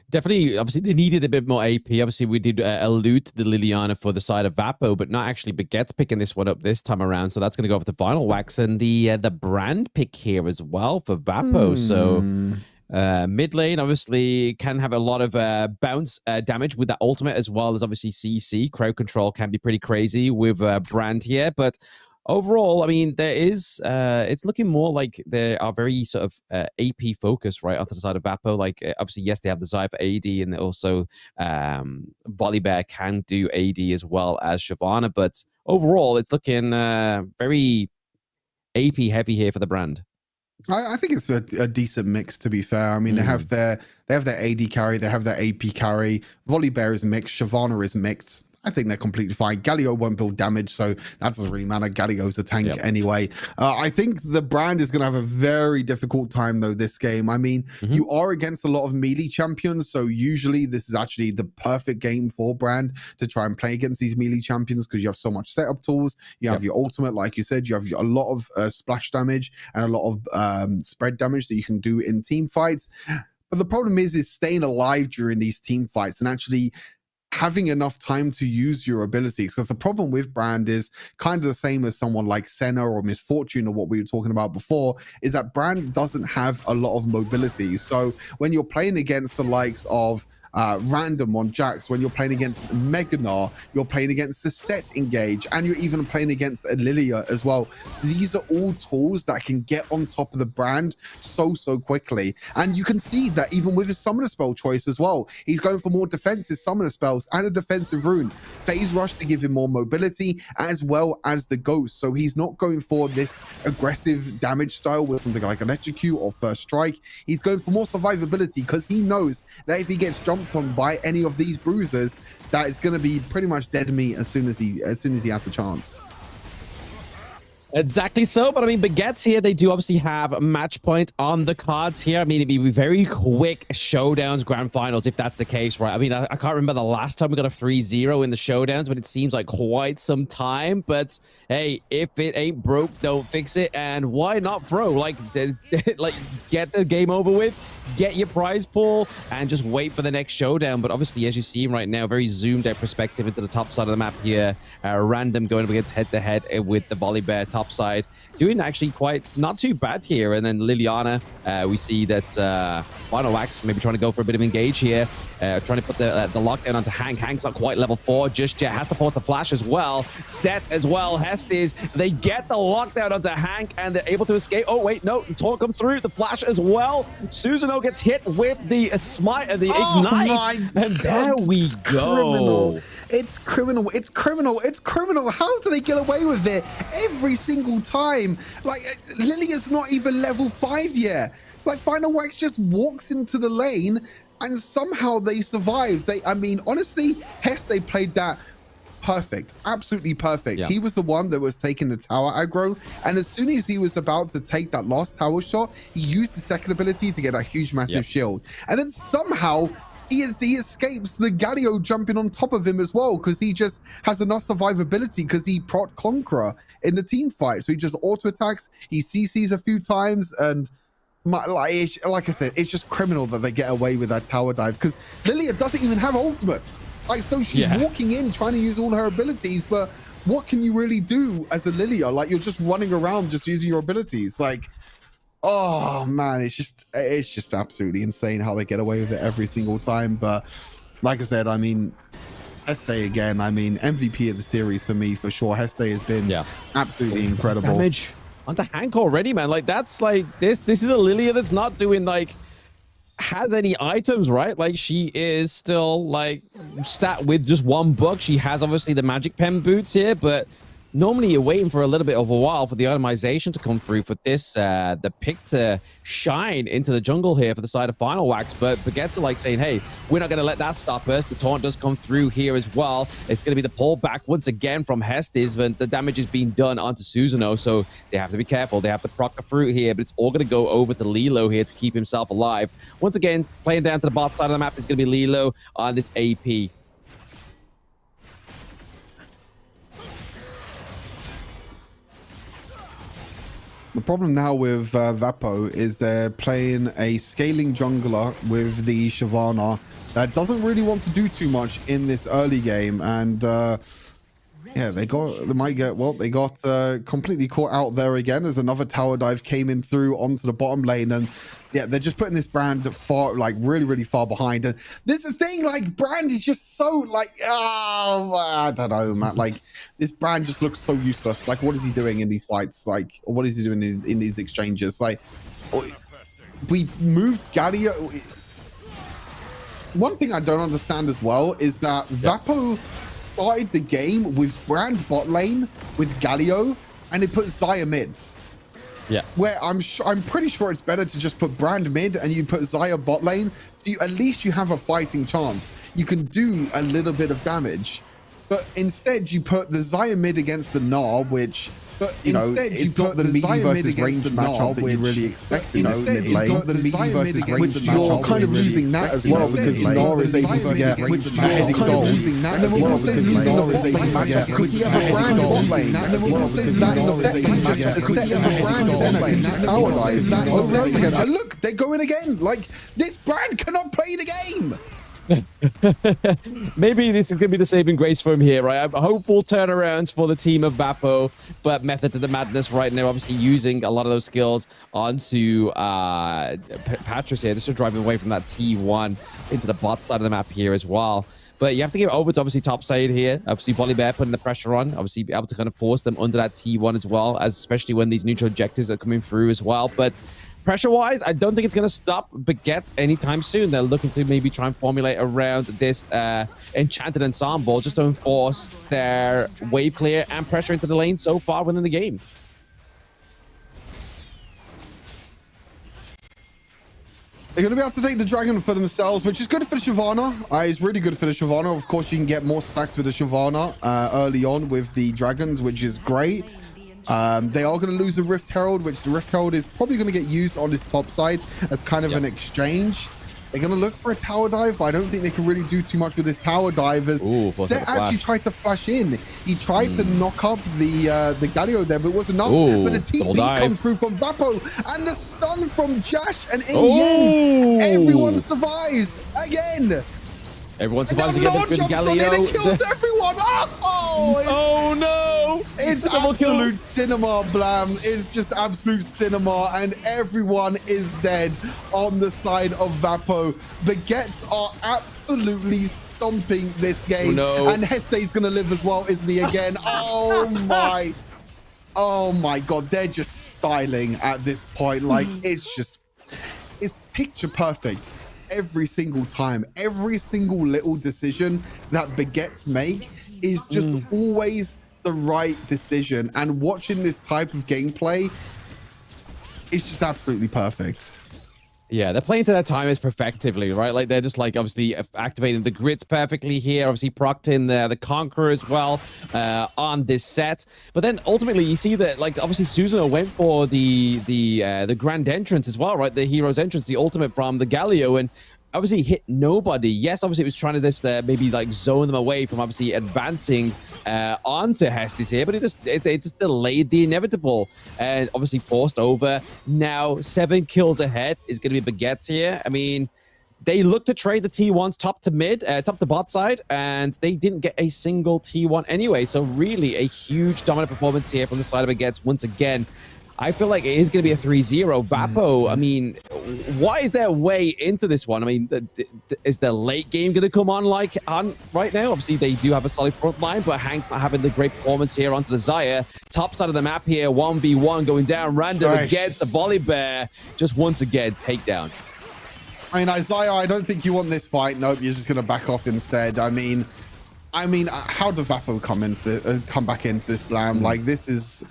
Definitely, obviously, they needed a bit more AP. Obviously, we did allude to the Liliana for the side of Vapo, but not actually Baguette's picking this one up this time around. So that's going to go off the final wax and the brand pick here as well for Vapo. So mid lane, obviously, can have a lot of bounce damage with that ultimate, as well as obviously CC. Crowd control can be pretty crazy with brand here, but overall, I mean, there is, it's looking more like they are very sort of AP focused, right, onto the side of Vapo. Like, obviously, yes, they have the Zaya for AD, and also Volibear can do AD as well as Shyvana, but overall, it's looking very AP heavy here for the brand. I think it's a decent mix, to be fair. I mean, they have their AD carry, they have their AP carry. Volibear is mixed, Shyvana is mixed. I think they're completely fine. Galio won't build damage, so that doesn't really matter. Galio's a tank anyway. I think the brand is going to have a very difficult time, though, this game. I mean, you are against a lot of melee champions, so usually this is actually the perfect game for brand to try and play against these melee champions, because you have so much setup tools. You have your ultimate, like you said, you have a lot of splash damage and a lot of spread damage that you can do in team fights. But the problem is staying alive during these team fights and actually having enough time to use your abilities, because the problem with brand is kind of the same as someone like Senna or Misfortune or what we were talking about before, is that brand doesn't have a lot of mobility. So when you're playing against the likes of Random on Jax, when you're playing against Mega Gnar, you're playing against the Set engage, and you're even playing against Lilia as well. These are all tools that can get on top of the brand so quickly. And you can see that even with his summoner spell choice as well. He's going for more defensive summoner spells and a defensive rune. Phase Rush to give him more mobility, as well as the Ghost. So he's not going for this aggressive damage style with something like Electrocute or First Strike. He's going for more survivability, because he knows that if he gets jumped on by any of these bruisers, that it's going to be pretty much dead meat as soon as he has a chance. Exactly so, but I mean, Baguettes here, they do obviously have match point on the cards here. I mean, it'd be very quick showdowns, grand finals, if that's the case, right? I mean, I can't remember the last time we got a 3-0 in the showdowns, but it seems like quite some time. But hey, if it ain't broke, don't fix it. And why not, bro? Like get the game over with, get your prize pool, and just wait for the next showdown. But obviously, as you see right now, very zoomed out perspective into the top side of the map here. Random going up against head-to-head with the Volibear top side, doing actually quite not too bad here. And then Liliana, we see that Final Wax maybe trying to go for a bit of engage here, trying to put the lockdown onto Hank. Hank's not quite level 4 just yet, has to post a flash as well. Set as well, Hestes, they get the lockdown onto Hank, and they're able to escape. Oh wait, no, Tor comes through, the flash as well. Susanoo Susanoo gets hit with the smite, the Oh ignite, my and God, there we go. Criminal. It's criminal. It's criminal. It's criminal. How do they get away with it every single time? Like, Lilia's not even level 5 yet. Like, Final Wax just walks into the lane and somehow they survive. I mean, honestly, Heste played that perfect, absolutely perfect. Yeah. He was the one that was taking the tower aggro, and as soon as he was about to take that last tower shot, he used the second ability to get a huge massive shield, and then somehow he escapes the Galio jumping on top of him as well, because he just has enough survivability because he proc Conqueror in the team fight, so he just auto attacks, he CCs a few times, and like I said, it's just criminal that they get away with that tower dive, because Lilia doesn't even have ultimate. Like, so she's walking in trying to use all her abilities, but what can you really do as a Lilia? Like, you're just running around just using your abilities. Like, oh man, it's just absolutely insane how they get away with it every single time. But like I said, I mean, Heste again, I mean, MVP of the series for me, for sure. Heste has been absolutely incredible. Damage onto Hank already, man. Like, that's like, this is a Lilia that's not doing like, has any items, right? Like, she is still like stat with just one book. She has obviously the magic pen boots here, but normally you're waiting for a little bit of a while for the itemization to come through for this the pick to shine into the jungle here for the side of Final Wax. But Baguette are like saying, hey, we're not going to let that stop us. The taunt does come through here as well. It's going to be the pullback once again from Hestes, but the damage is being done onto Susanoo, so they have to be careful. They have to proc the fruit here, but it's all going to go over to Lilo here to keep himself alive. Once again, playing down to the bot side of the map is going to be Lilo on this AP. The problem now with Vapo is they're playing a scaling jungler with the Shyvana that doesn't really want to do too much in this early game, and yeah, they got completely caught out there again as another tower dive came in through onto the bottom lane, and yeah, they're just putting this Brand far, like really far behind. And this is the thing, like, Brand is just so like, oh, I don't know, man. Like, this Brand just looks so useless. Like, what is he doing in these fights? Like, or what is he doing in these exchanges? Like, we moved Galio. One thing I don't understand as well is that Vapo started the game with Brand bot lane with Galio, and it put Xayah mids. Yeah. Where I'm pretty sure it's better to just put Brand mid and you put Xayah bot lane, so at least you have a fighting chance. You can do a little bit of damage. But instead you put the Xayah mid against the Gnar, which, but instead it's not the meaty versus ranged matchup that you really expect. Instead it's not the meaty versus ranged matchup. You're kind of losing that as well, because Gnar is able to get ahead of goals. And then when you say Gnar is able to get because you have a Brand bot lane, and then when you say that in second matchup, because you have a Brand bot lane, power life, that over again. And look, they're going again. Like, this Brand cannot play the game. Maybe this is going to be the saving grace for him here, right? I hope we'll turn around for the team of Vapo, but Method to the Madness right now, obviously using a lot of those skills onto Patras here. This is driving away from that T1 into the bot side of the map here as well. But you have to give it over to obviously top side here. Obviously, Volibear putting the pressure on. Obviously, be able to kind of force them under that T1 as well, as especially when these neutral objectives are coming through as well. But pressure-wise, I don't think it's going to stop Baguette anytime soon. They're looking to maybe try and formulate around this Enchanted Ensemble just to enforce their wave clear and pressure into the lane so far within the game. They're going to be able to take the Dragon for themselves, which is good for the Shyvana. It's really good for the Shyvana. Of course, you can get more stacks with the Shyvana early on with the Dragons, which is great. They are going to lose the Rift Herald, which the Rift Herald is probably going to get used on this top side as kind of an exchange. They're going to look for a tower dive, but I don't think they can really do too much with this tower dive, as Set actually tried to flash in. He tried to knock up the Galio there, but it wasn't enough. But the TP comes through from Vapo, and the stun from Jash, and in the end, everyone survives again. Everyone survives again. It's good Galio. It kills everyone. Oh no! It's absolute cinema, Blam. It's just absolute cinema, and everyone is dead on the side of Vapo. Baguettes are absolutely stomping this game, and Heste's gonna live as well, isn't he? Again. Oh my God, they're just styling at this point. Like, it's just. it's picture perfect every single time. Every single little decision that Baguettes make is just always the right decision. And watching this type of gameplay, it's just absolutely perfect. Yeah, they're playing to their timers perfectively, right? Like, they're just, like, obviously activating the grids perfectly here. Obviously, procced in the Conqueror as well on this set. But then, ultimately, you see that, like, obviously, Susanoo went for the Grand Entrance as well, right? The Hero's Entrance, the ultimate from the Galio, and obviously hit nobody. Yes, obviously, it was trying to just maybe, like, zone them away from, obviously, advancing onto Hestes here, but it just delayed the inevitable and obviously forced over. Now 7 kills ahead is going to be Baguettes here. I mean, they look to trade the T1s top to bot side, and they didn't get a single T1 anyway. So really a huge dominant performance here from the side of Baguettes once again. I feel like it is going to be a 3-0. Vapo, I mean, what is their way into this one? I mean, is the late game going to come on right now? Obviously, they do have a solid front line, but Hank's not having the great performance here onto the Xayah. Top side of the map here, 1v1 going down random against the Volley Bear. Just once again, takedown. I mean, Isaiah, I don't think you want this fight. Nope, you're just going to back off instead. I mean, how did Vapo come back into this, Blam? Like, this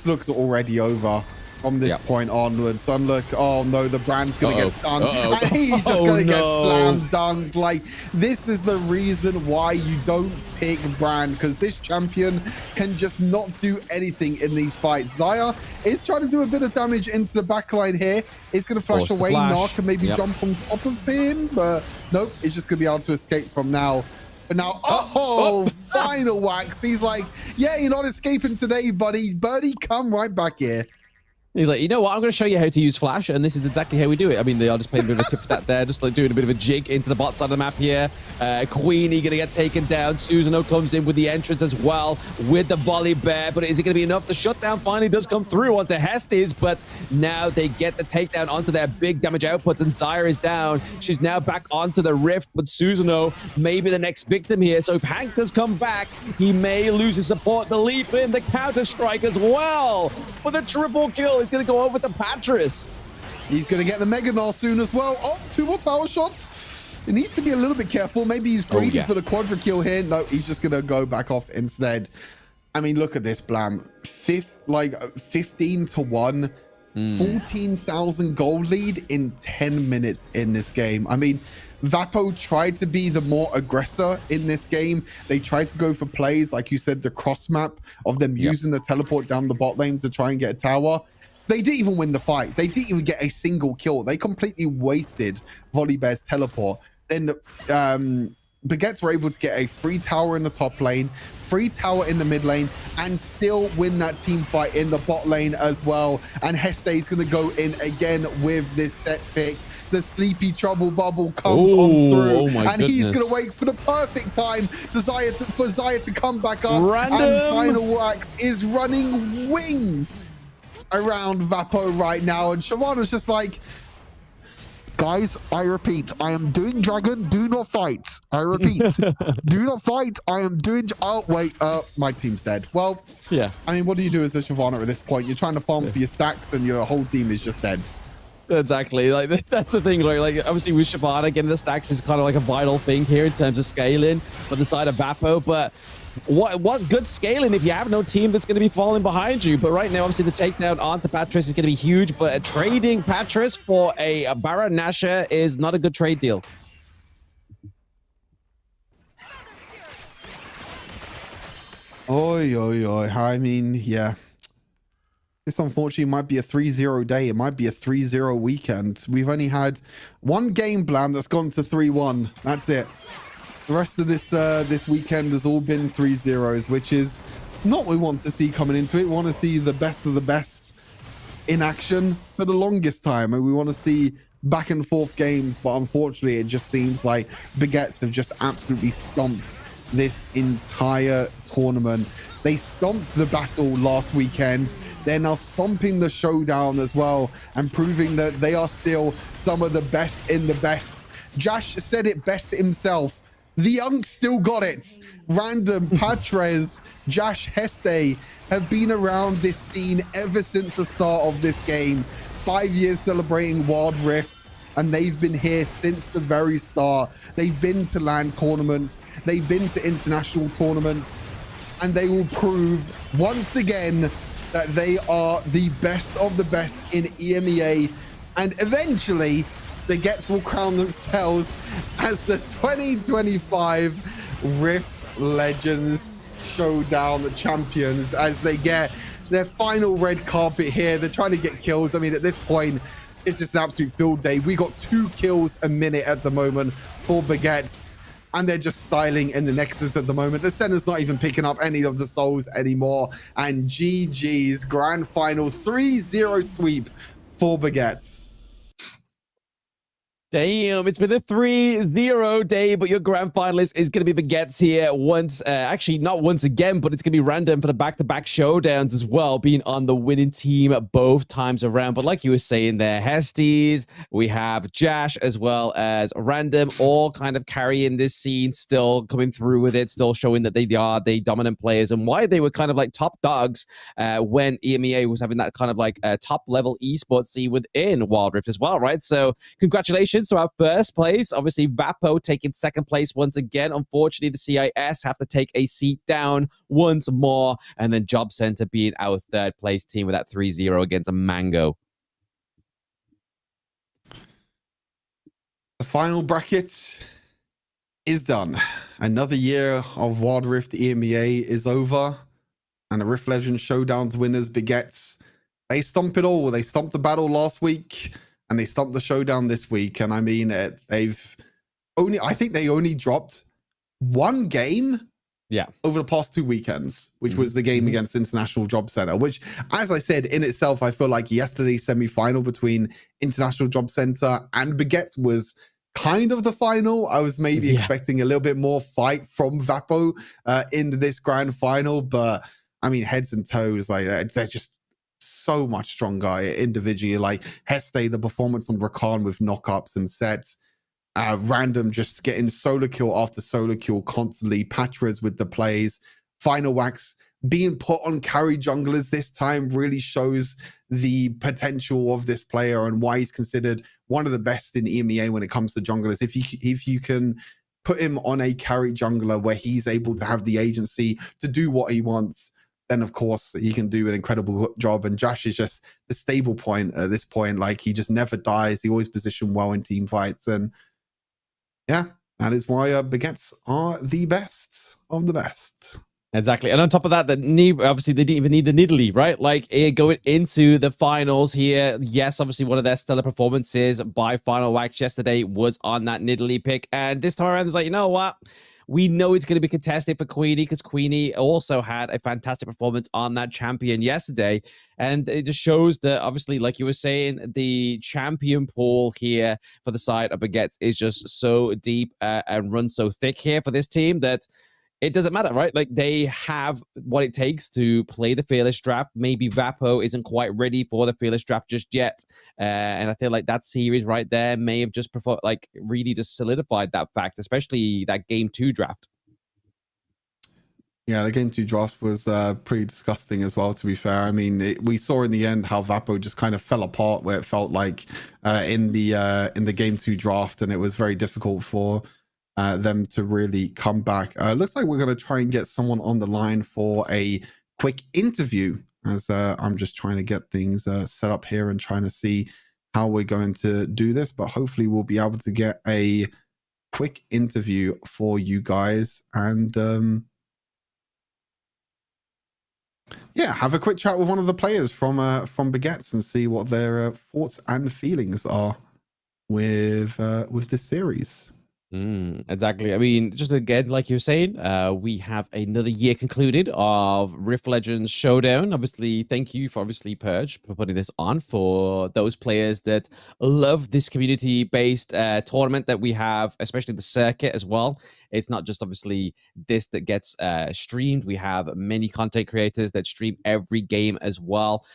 looks already over from this point onwards. So I'm like, oh no, the brand's gonna get stunned. And he's just gonna get slam dunked. Like, this is the reason why you don't pick brand, because this champion can just not do anything in these fights. Xayah is trying to do a bit of damage into the backline here. It's gonna flash away. Narc and maybe jump on top of him, but nope, he's just gonna be able to escape from now. But now, final wax. He's like, yeah, you're not escaping today, buddy. Birdie, come right back here. He's like, you know what? I'm going to show you how to use Flash, and this is exactly how we do it. I mean, they are just playing a bit of a tip for that there, just like doing a bit of a jig into the bot side of the map here. Queenie going to get taken down. Susanoo comes in with the entrance as well with the Volley Bear, but is it going to be enough? The shutdown finally does come through onto Hestes, but now they get the takedown onto their big damage outputs, and Xayah is down. She's now back onto the Rift, but Susanoo may be the next victim here. So if Hank does come back, he may lose his support. The leap in, the counter strike as well for the triple kill. It's going to go over to Patris. He's going to get the Mega Gnar soon as well. Oh, 2 more tower shots. He needs to be a little bit careful. Maybe he's greedy for the quadra kill here. No, he's just going to go back off instead. I mean, look at this, Blam. 15 to 1, 14,000 gold lead in 10 minutes in this game. I mean, Vapo tried to be the more aggressor in this game. They tried to go for plays, like you said, the cross map of them using the teleport down the bot lane to try and get a tower. They didn't even win the fight. They didn't even get a single kill. They completely wasted Volley Bear's teleport. Then Baguettes were able to get a free tower in the top lane, free tower in the mid lane, and still win that team fight in the bot lane as well. And Heste is going to go in again with this set pick. The sleepy trouble bubble comes on through, and he's going to wait for the perfect time for Xayah to come back up. And Final Wax is running wings around Vapo right now, and Shyvana's just like, guys, I repeat, I am doing dragon, do not fight. I repeat, do not fight. I am doing, oh wait, my team's dead. Well, yeah, I mean, what do you do as a Shyvana at this point? You're trying to farm for your stacks and your whole team is just dead. Exactly, like that's the thing, like obviously with Shyvana, getting the stacks is kind of like a vital thing here in terms of scaling for the side of Vapo, but what good scaling if you have no team that's going to be falling behind you. But right now, obviously, the takedown onto Patris is going to be huge, but trading Patris for a Baron Nashor is not a good trade deal. Oi, oi, oi. I mean, yeah. This unfortunately might be a 3-0 day. It might be a 3-0 weekend. We've only had one game, Blam, that's gone to 3-1. That's it. The rest of this weekend has all been 3-0s, which is not what we want to see coming into it. We want to see the best of the best in action for the longest time. And we want to see back and forth games. But unfortunately, it just seems like Baguettes have just absolutely stomped this entire tournament. They stomped the battle last weekend. They're now stomping the showdown as well and proving that they are still some of the best in the best. Josh said it best himself. The young still got it. Random, Patres, Josh, Heste have been around this scene ever since the start of this game. 5 years celebrating Wild Rift, and they've been here since the very start. They've been to LAN tournaments, they've been to international tournaments, and they will prove once again that they are the best of the best in EMEA, and eventually Baguette will crown themselves as the 2025 Rift Legends Showdown champions as they get their final red carpet here. They're trying to get kills. I mean, at this point, it's just an absolute field day. We got 2 kills a minute at the moment for Baguettes, and they're just styling in the Nexus at the moment. The center's not even picking up any of the souls anymore. And GG's grand final 3-0 sweep for Baguettes. Damn, it's been a 3-0 day, but your grand finalist is going to be Baguettes here once, actually not once again, but it's going to be random for the back-to-back showdowns as well, being on the winning team both times around. But like you were saying there, Hesties, we have Jash as well as Random, all kind of carrying this scene, still coming through with it, still showing that they are the dominant players and why they were kind of like top dogs when EMEA was having that kind of like top-level esports scene within Wild Rift as well, right? So congratulations to our first place. Obviously, Vapo taking second place once again. Unfortunately, the CIS have to take a seat down once more. And then Jobcenter being our third place team with that 3-0 against a Mango. The final bracket is done. Another year of Wild Rift EMEA is over. And the Rift Legends Showdowns winners, Baguettes, they stomp it all. They stomped the battle last week, and they stomped the showdown this week. And I mean, I think they only dropped 1 game over the past 2 weekends, which was the game against International Jobcenter, which, as I said, in itself, I feel like yesterday's semi-final between International Jobcenter and Baguette was kind of the final. I was maybe expecting a little bit more fight from Vapo in this grand final, but I mean, heads and toes, like they're just so much stronger individually. Like Heste, the performance on Rakan with knockups and sets, Random just getting solo kill after solo kill constantly, Patras with the plays, Final Wax being put on carry junglers this time really shows the potential of this player and why he's considered one of the best in EMEA when it comes to junglers. If you can put him on a carry jungler where he's able to have the agency to do what he wants, then of course he can do an incredible job. And Josh is just the stable point at this point. Like, he just never dies. He always positioned well in team fights. And yeah, that is why Baguettes are the best of the best. Exactly. And on top of that, obviously they didn't even need the Nidalee, right? Like, going into the finals here, yes, obviously one of their stellar performances by Final Wax yesterday was on that Nidalee pick. And this time around, it's like, you know what? We know it's going to be contested for Queenie because Queenie also had a fantastic performance on that champion yesterday. And it just shows that, obviously, like you were saying, the champion pool here for the side of Baguette is just so deep and runs so thick here for this team that it doesn't matter, right? Like, they have what it takes to play the Fearless Draft. Maybe Vapo isn't quite ready for the Fearless Draft just yet. And I feel like that series right there may have just really just solidified that fact, especially that Game 2 draft. Yeah, the Game 2 draft was pretty disgusting as well, to be fair. I mean, we saw in the end how Vapo just kind of fell apart, where it felt like in the Game 2 draft, and it was very difficult for them to really come back. Looks like we're going to try and get someone on the line for a quick interview, as I'm just trying to get things set up here and trying to see how we're going to do this. But hopefully we'll be able to get a quick interview for you guys and yeah, have a quick chat with one of the players from Baguettes and see what their thoughts and feelings are with this series. Exactly. I mean, just again, like you were saying, we have another year concluded of Rift Legends Showdown. Obviously, thank you for Purge for putting this on for those players that love this community-based tournament that we have, especially the circuit as well. It's not just obviously this that gets streamed. We have many content creators that stream every game as well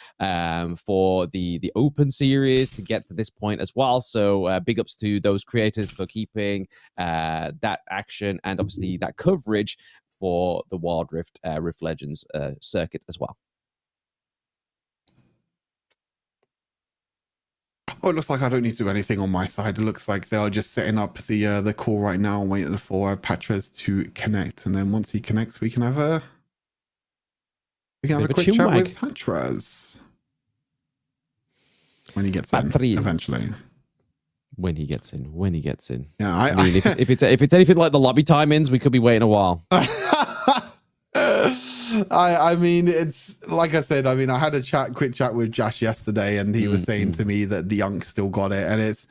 for the open series to get to this point as well. So big ups to those creators for keeping that action and obviously that coverage for the Wild Rift Rift Legends circuit as well. Oh, it looks like I don't need to do anything on my side. It looks like they are just setting up the call right now, waiting for Patres to connect, and then once he connects, we can have a quick chat with Patres when he gets in eventually. When he gets in. Yeah, I mean, if it's anything like the lobby time-ins, we could be waiting a while. I mean, it's like I said. I mean, I had a quick chat with Josh yesterday, and he was saying to me that the Young still got it, and it's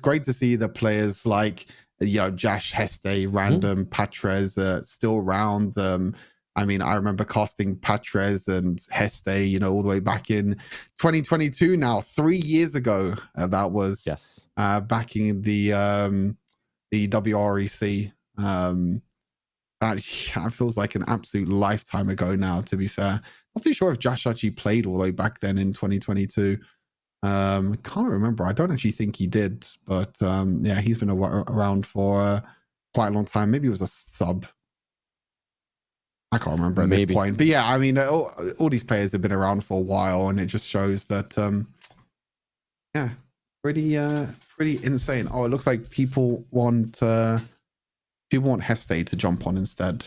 great to see the players like Josh, Heste, Random, Patres still around. I mean, I remember casting Patres and Heste, all the way back in 2022. Now, 3 years ago, that was back in the WREC. That feels like an absolute lifetime ago now, to be fair. Not too sure if Josh actually played all the way back then in 2022. Can't remember. I don't actually think he did, but yeah, he's been around for quite a long time. Maybe it was a sub. I can't remember at this point. But yeah, I mean, all these players have been around for a while, and it just shows that, yeah, pretty insane. Oh, it looks like people want Heste to jump on instead.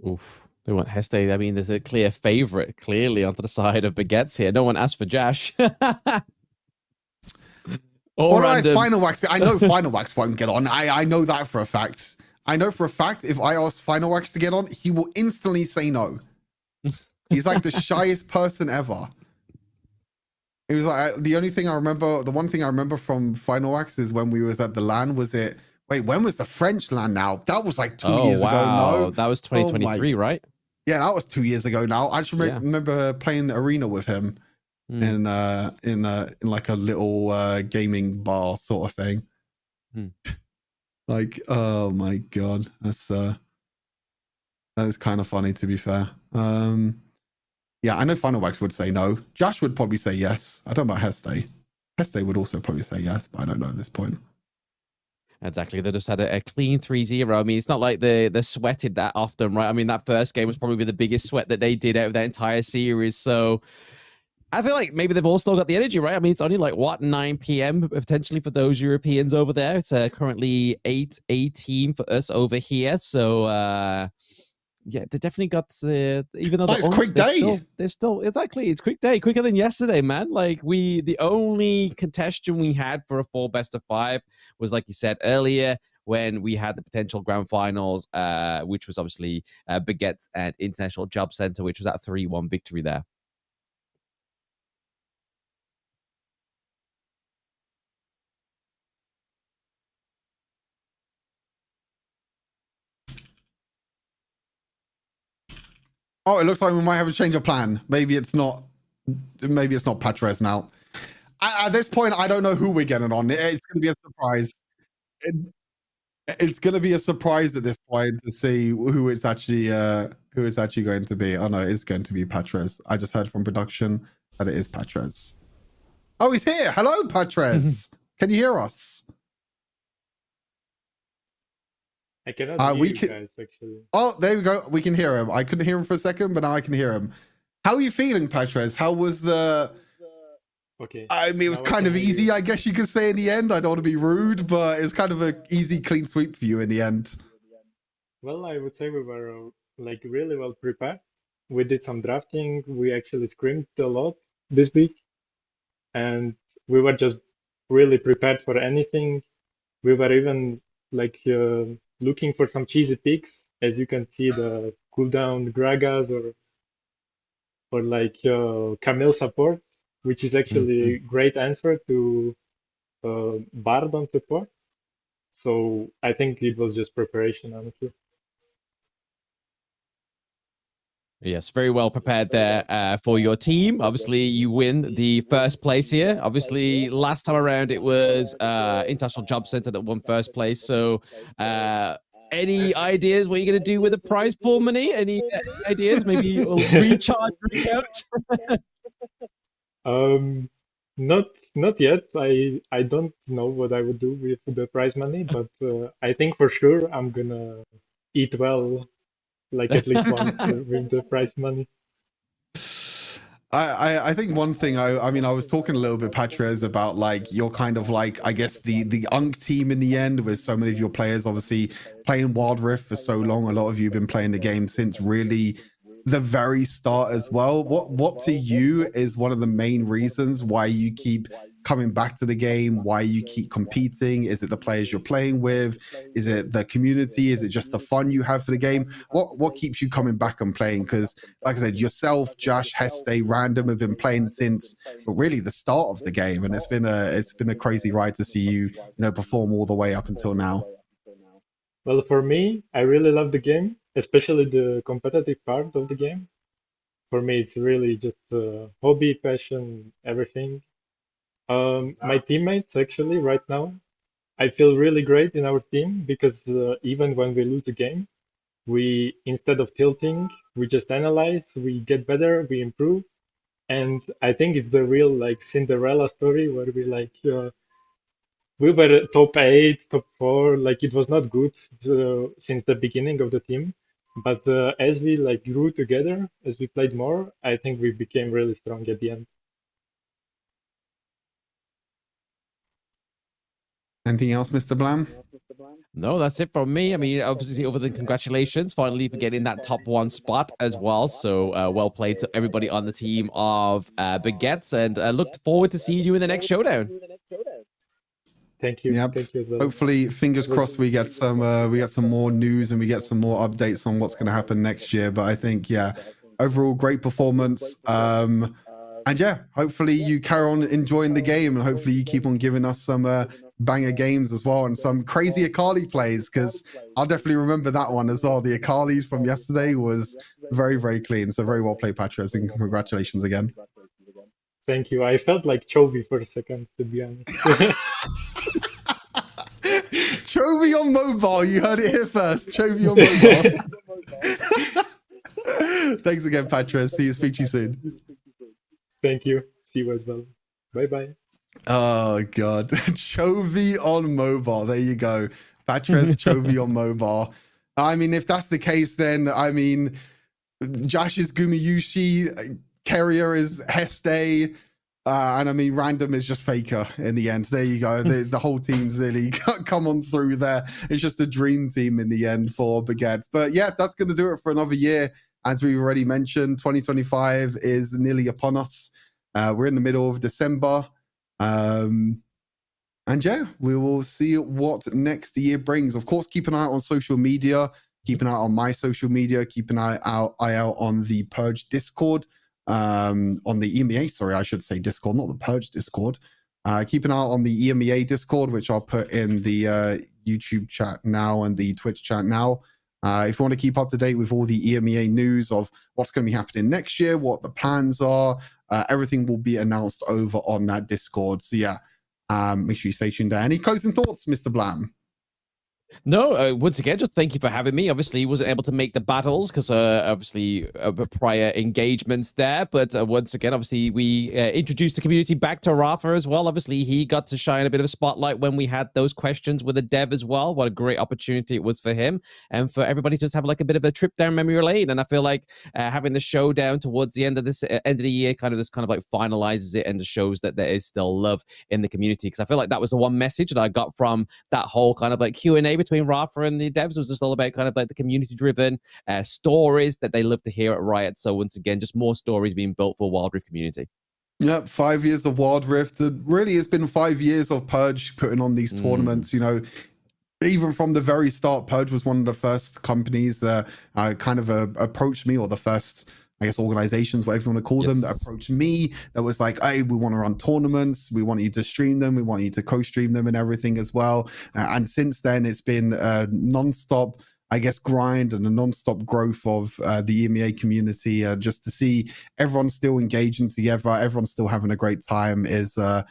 Oof. They want Heste. I mean, there's a clear favorite clearly onto the side of Baguettes here. No one asked for Josh. Or Final Wax. I know Final Wax won't get on. I know that for a fact. I know for a fact if I ask Final Wax to get on, he will instantly say no. He's like the shyest person ever. It was like the one thing I remember from Final Wax is when we was at the LAN, when was the French LAN now? That was like 2 years ago. No, that was 2023, right? Yeah, that was 2 years ago now. I just remember playing Arena with him in like a little gaming bar sort of thing. Like, oh my god, that is kind of funny, to be fair. Yeah, I know Final Wax would say no. Josh would probably say yes. I don't know about Heste. Heste would also probably say yes, but I don't know at this point. Exactly. They just had a clean 3-0. I mean, it's not like they sweated that often, right? I mean, that first game was probably the biggest sweat that they did out of that entire series. So I feel like maybe they've all still got the energy, right? I mean, it's only like, 9 p.m. potentially for those Europeans over there. It's currently 8:18 for us over here. So, yeah, they definitely got, even though it's quick day. They're still, exactly, it's quick day, quicker than yesterday, man. Like, the only contestant we had for a full best of 5 was, like you said earlier, when we had the potential grand finals, which was obviously Baguette and International Jobcenter, which was that 3-1 victory there. Oh, it looks like we might have a change of plan. Maybe it's not Patres now. At this point, I don't know who we're getting on. It's going to be a surprise. It's going to be a surprise at this point to see who it's actually going to be. Oh no, it's going to be Patres. I just heard from production that it is Patres. Oh, he's here. Hello, Patres. Can you hear us? I cannot hear you guys, actually. Oh, there we go. We can hear him. I couldn't hear him for a second, but now I can hear him. How are you feeling, Patres? How was the... Okay. I mean, it was kind of easy, I guess you could say, in the end. I don't want to be rude, but it was kind of an easy, clean sweep for you in the end. Well, I would say we were like really well prepared. We did some drafting. We actually scrimmed a lot this week. And we were just really prepared for anything. We were even like looking for some cheesy picks, as you can see, the cooldown Gragas or like Camille support, which is actually a great answer to Bard on support. So I think it was just preparation, honestly. Yes, very well prepared there for your team. Obviously, you win the first place here. Obviously, last time around, it was International Jobcenter that won first place. So any ideas what you're going to do with the prize pool money? Any ideas? Maybe you'll recharge your account? Not yet. I don't know what I would do with the prize money, but I think for sure I'm gonna eat well, like at least once with the prize money. I think one thing I mean I was talking a little bit, Patrez, about like you're kind of like I guess the UNC team in the end, with so many of your players obviously playing Wild Rift for so long. A lot of you have been playing the game since really the very start as well. What to you is one of the main reasons why you keep coming back to the game, why you keep competing? Is it the players you're playing with? Is it the community? Is it just the fun you have for the game? What keeps you coming back and playing? Because like I said, yourself, Josh, Heste, Random have been playing since really the start of the game, and it's been a crazy ride to see you perform all the way up until now. Well, for me, I really love the game, especially the competitive part of the game. For me, it's really just hobby, passion, everything. My teammates, actually, right now, I feel really great in our team because even when we lose a game, we, instead of tilting, we just analyze, we get better, we improve. And I think it's the real like Cinderella story where we were top 8, top 4, like it was not good since the beginning of the team. But as we like grew together, as we played more, I think we became really strong at the end. Anything else, Mr. Blam? No, that's it from me. I mean, obviously, other than congratulations, finally for getting that top 1 spot as well. So well played to everybody on the team of Baguettes, and look forward to seeing you in the next showdown. Thank you. Yep. Thank you as well. Hopefully, fingers crossed, we get some more news and we get some more updates on what's going to happen next year. But I think, yeah, overall great performance. And yeah, hopefully you carry on enjoying the game, and hopefully you keep on giving us some banger games as well, and some crazy Akali plays, because I'll definitely remember that one as well. The Akalis from yesterday was very, very clean. So very well played, Patrick, and congratulations again. Thank you. I felt like Chovy for a second, to be honest. Chovy on mobile, you heard it here first. Chovy on mobile. Thanks again, Patrick. Speak to you soon. Thank you. See you as well. Bye-bye. Oh god. Chovy on mobile. There you go. Patrick, Chovy on mobile. I mean, if that's the case, then I mean Josh is Gumiyushi, Carrier is Heste, and I mean Random is just Faker in the end. There you go. The whole team's really come on through there. It's just a dream team in the end for Baguette. But yeah, that's gonna do it for another year. As we already mentioned, 2025 is nearly upon us. We're in the middle of December. And yeah, we will see what next year brings. Of course, keep an eye out on social media. Keep an eye on my social media. Keep an eye out on the Purge Discord. On the EMEA, sorry, I should say Discord, not the Purge Discord. Keep an eye out on the EMEA Discord, which I'll put in the YouTube chat now and the Twitch chat now. If you want to keep up to date with all the EMEA news of what's going to be happening next year, what the plans are, everything will be announced over on that Discord. So yeah, make sure you stay tuned there. Any closing thoughts, Mr. Blam? No, once again, just thank you for having me. Obviously, he wasn't able to make the battles because obviously prior engagements there. But once again, obviously, we introduced the community back to Rafa as well. Obviously, he got to shine a bit of a spotlight when we had those questions with the dev as well. What a great opportunity it was for him and for everybody to just have like a bit of a trip down memory lane. And I feel like having the showdown towards the end of this end of the year kind of like finalizes it and shows that there is still love in the community. Because I feel like that was the one message that I got from that whole kind of like Q&A between Rafa and the devs. Was just all about kind of like the community-driven stories that they love to hear at Riot. So once again, just more stories being built for Wild Rift community. Yep, 5 years of Wild Rift. It really has been 5 years of Purge putting on these tournaments. You know, even from the very start, Purge was one of the first companies that kind of approached me, or the first, I guess, organizations, whatever you want to call them, that approached me, that was like, hey, we want to run tournaments, we want you to stream them, we want you to co-stream them and everything as well. And since then, it's been non-stop, I guess, grind and a non-stop growth of the EMEA community. Just to see everyone still engaging together, everyone still having a great time is all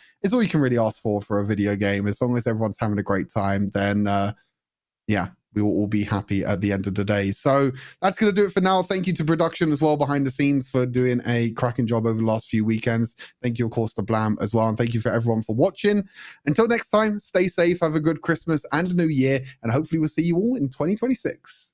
you can really ask for a video game. As long as everyone's having a great time, then yeah, we will all be happy at the end of the day. So that's going to do it for now. Thank you to production as well behind the scenes for doing a cracking job over the last few weekends. Thank you, of course, to Blam as well. And thank you for everyone for watching. Until next time, stay safe, have a good Christmas and a new year. And hopefully we'll see you all in 2026.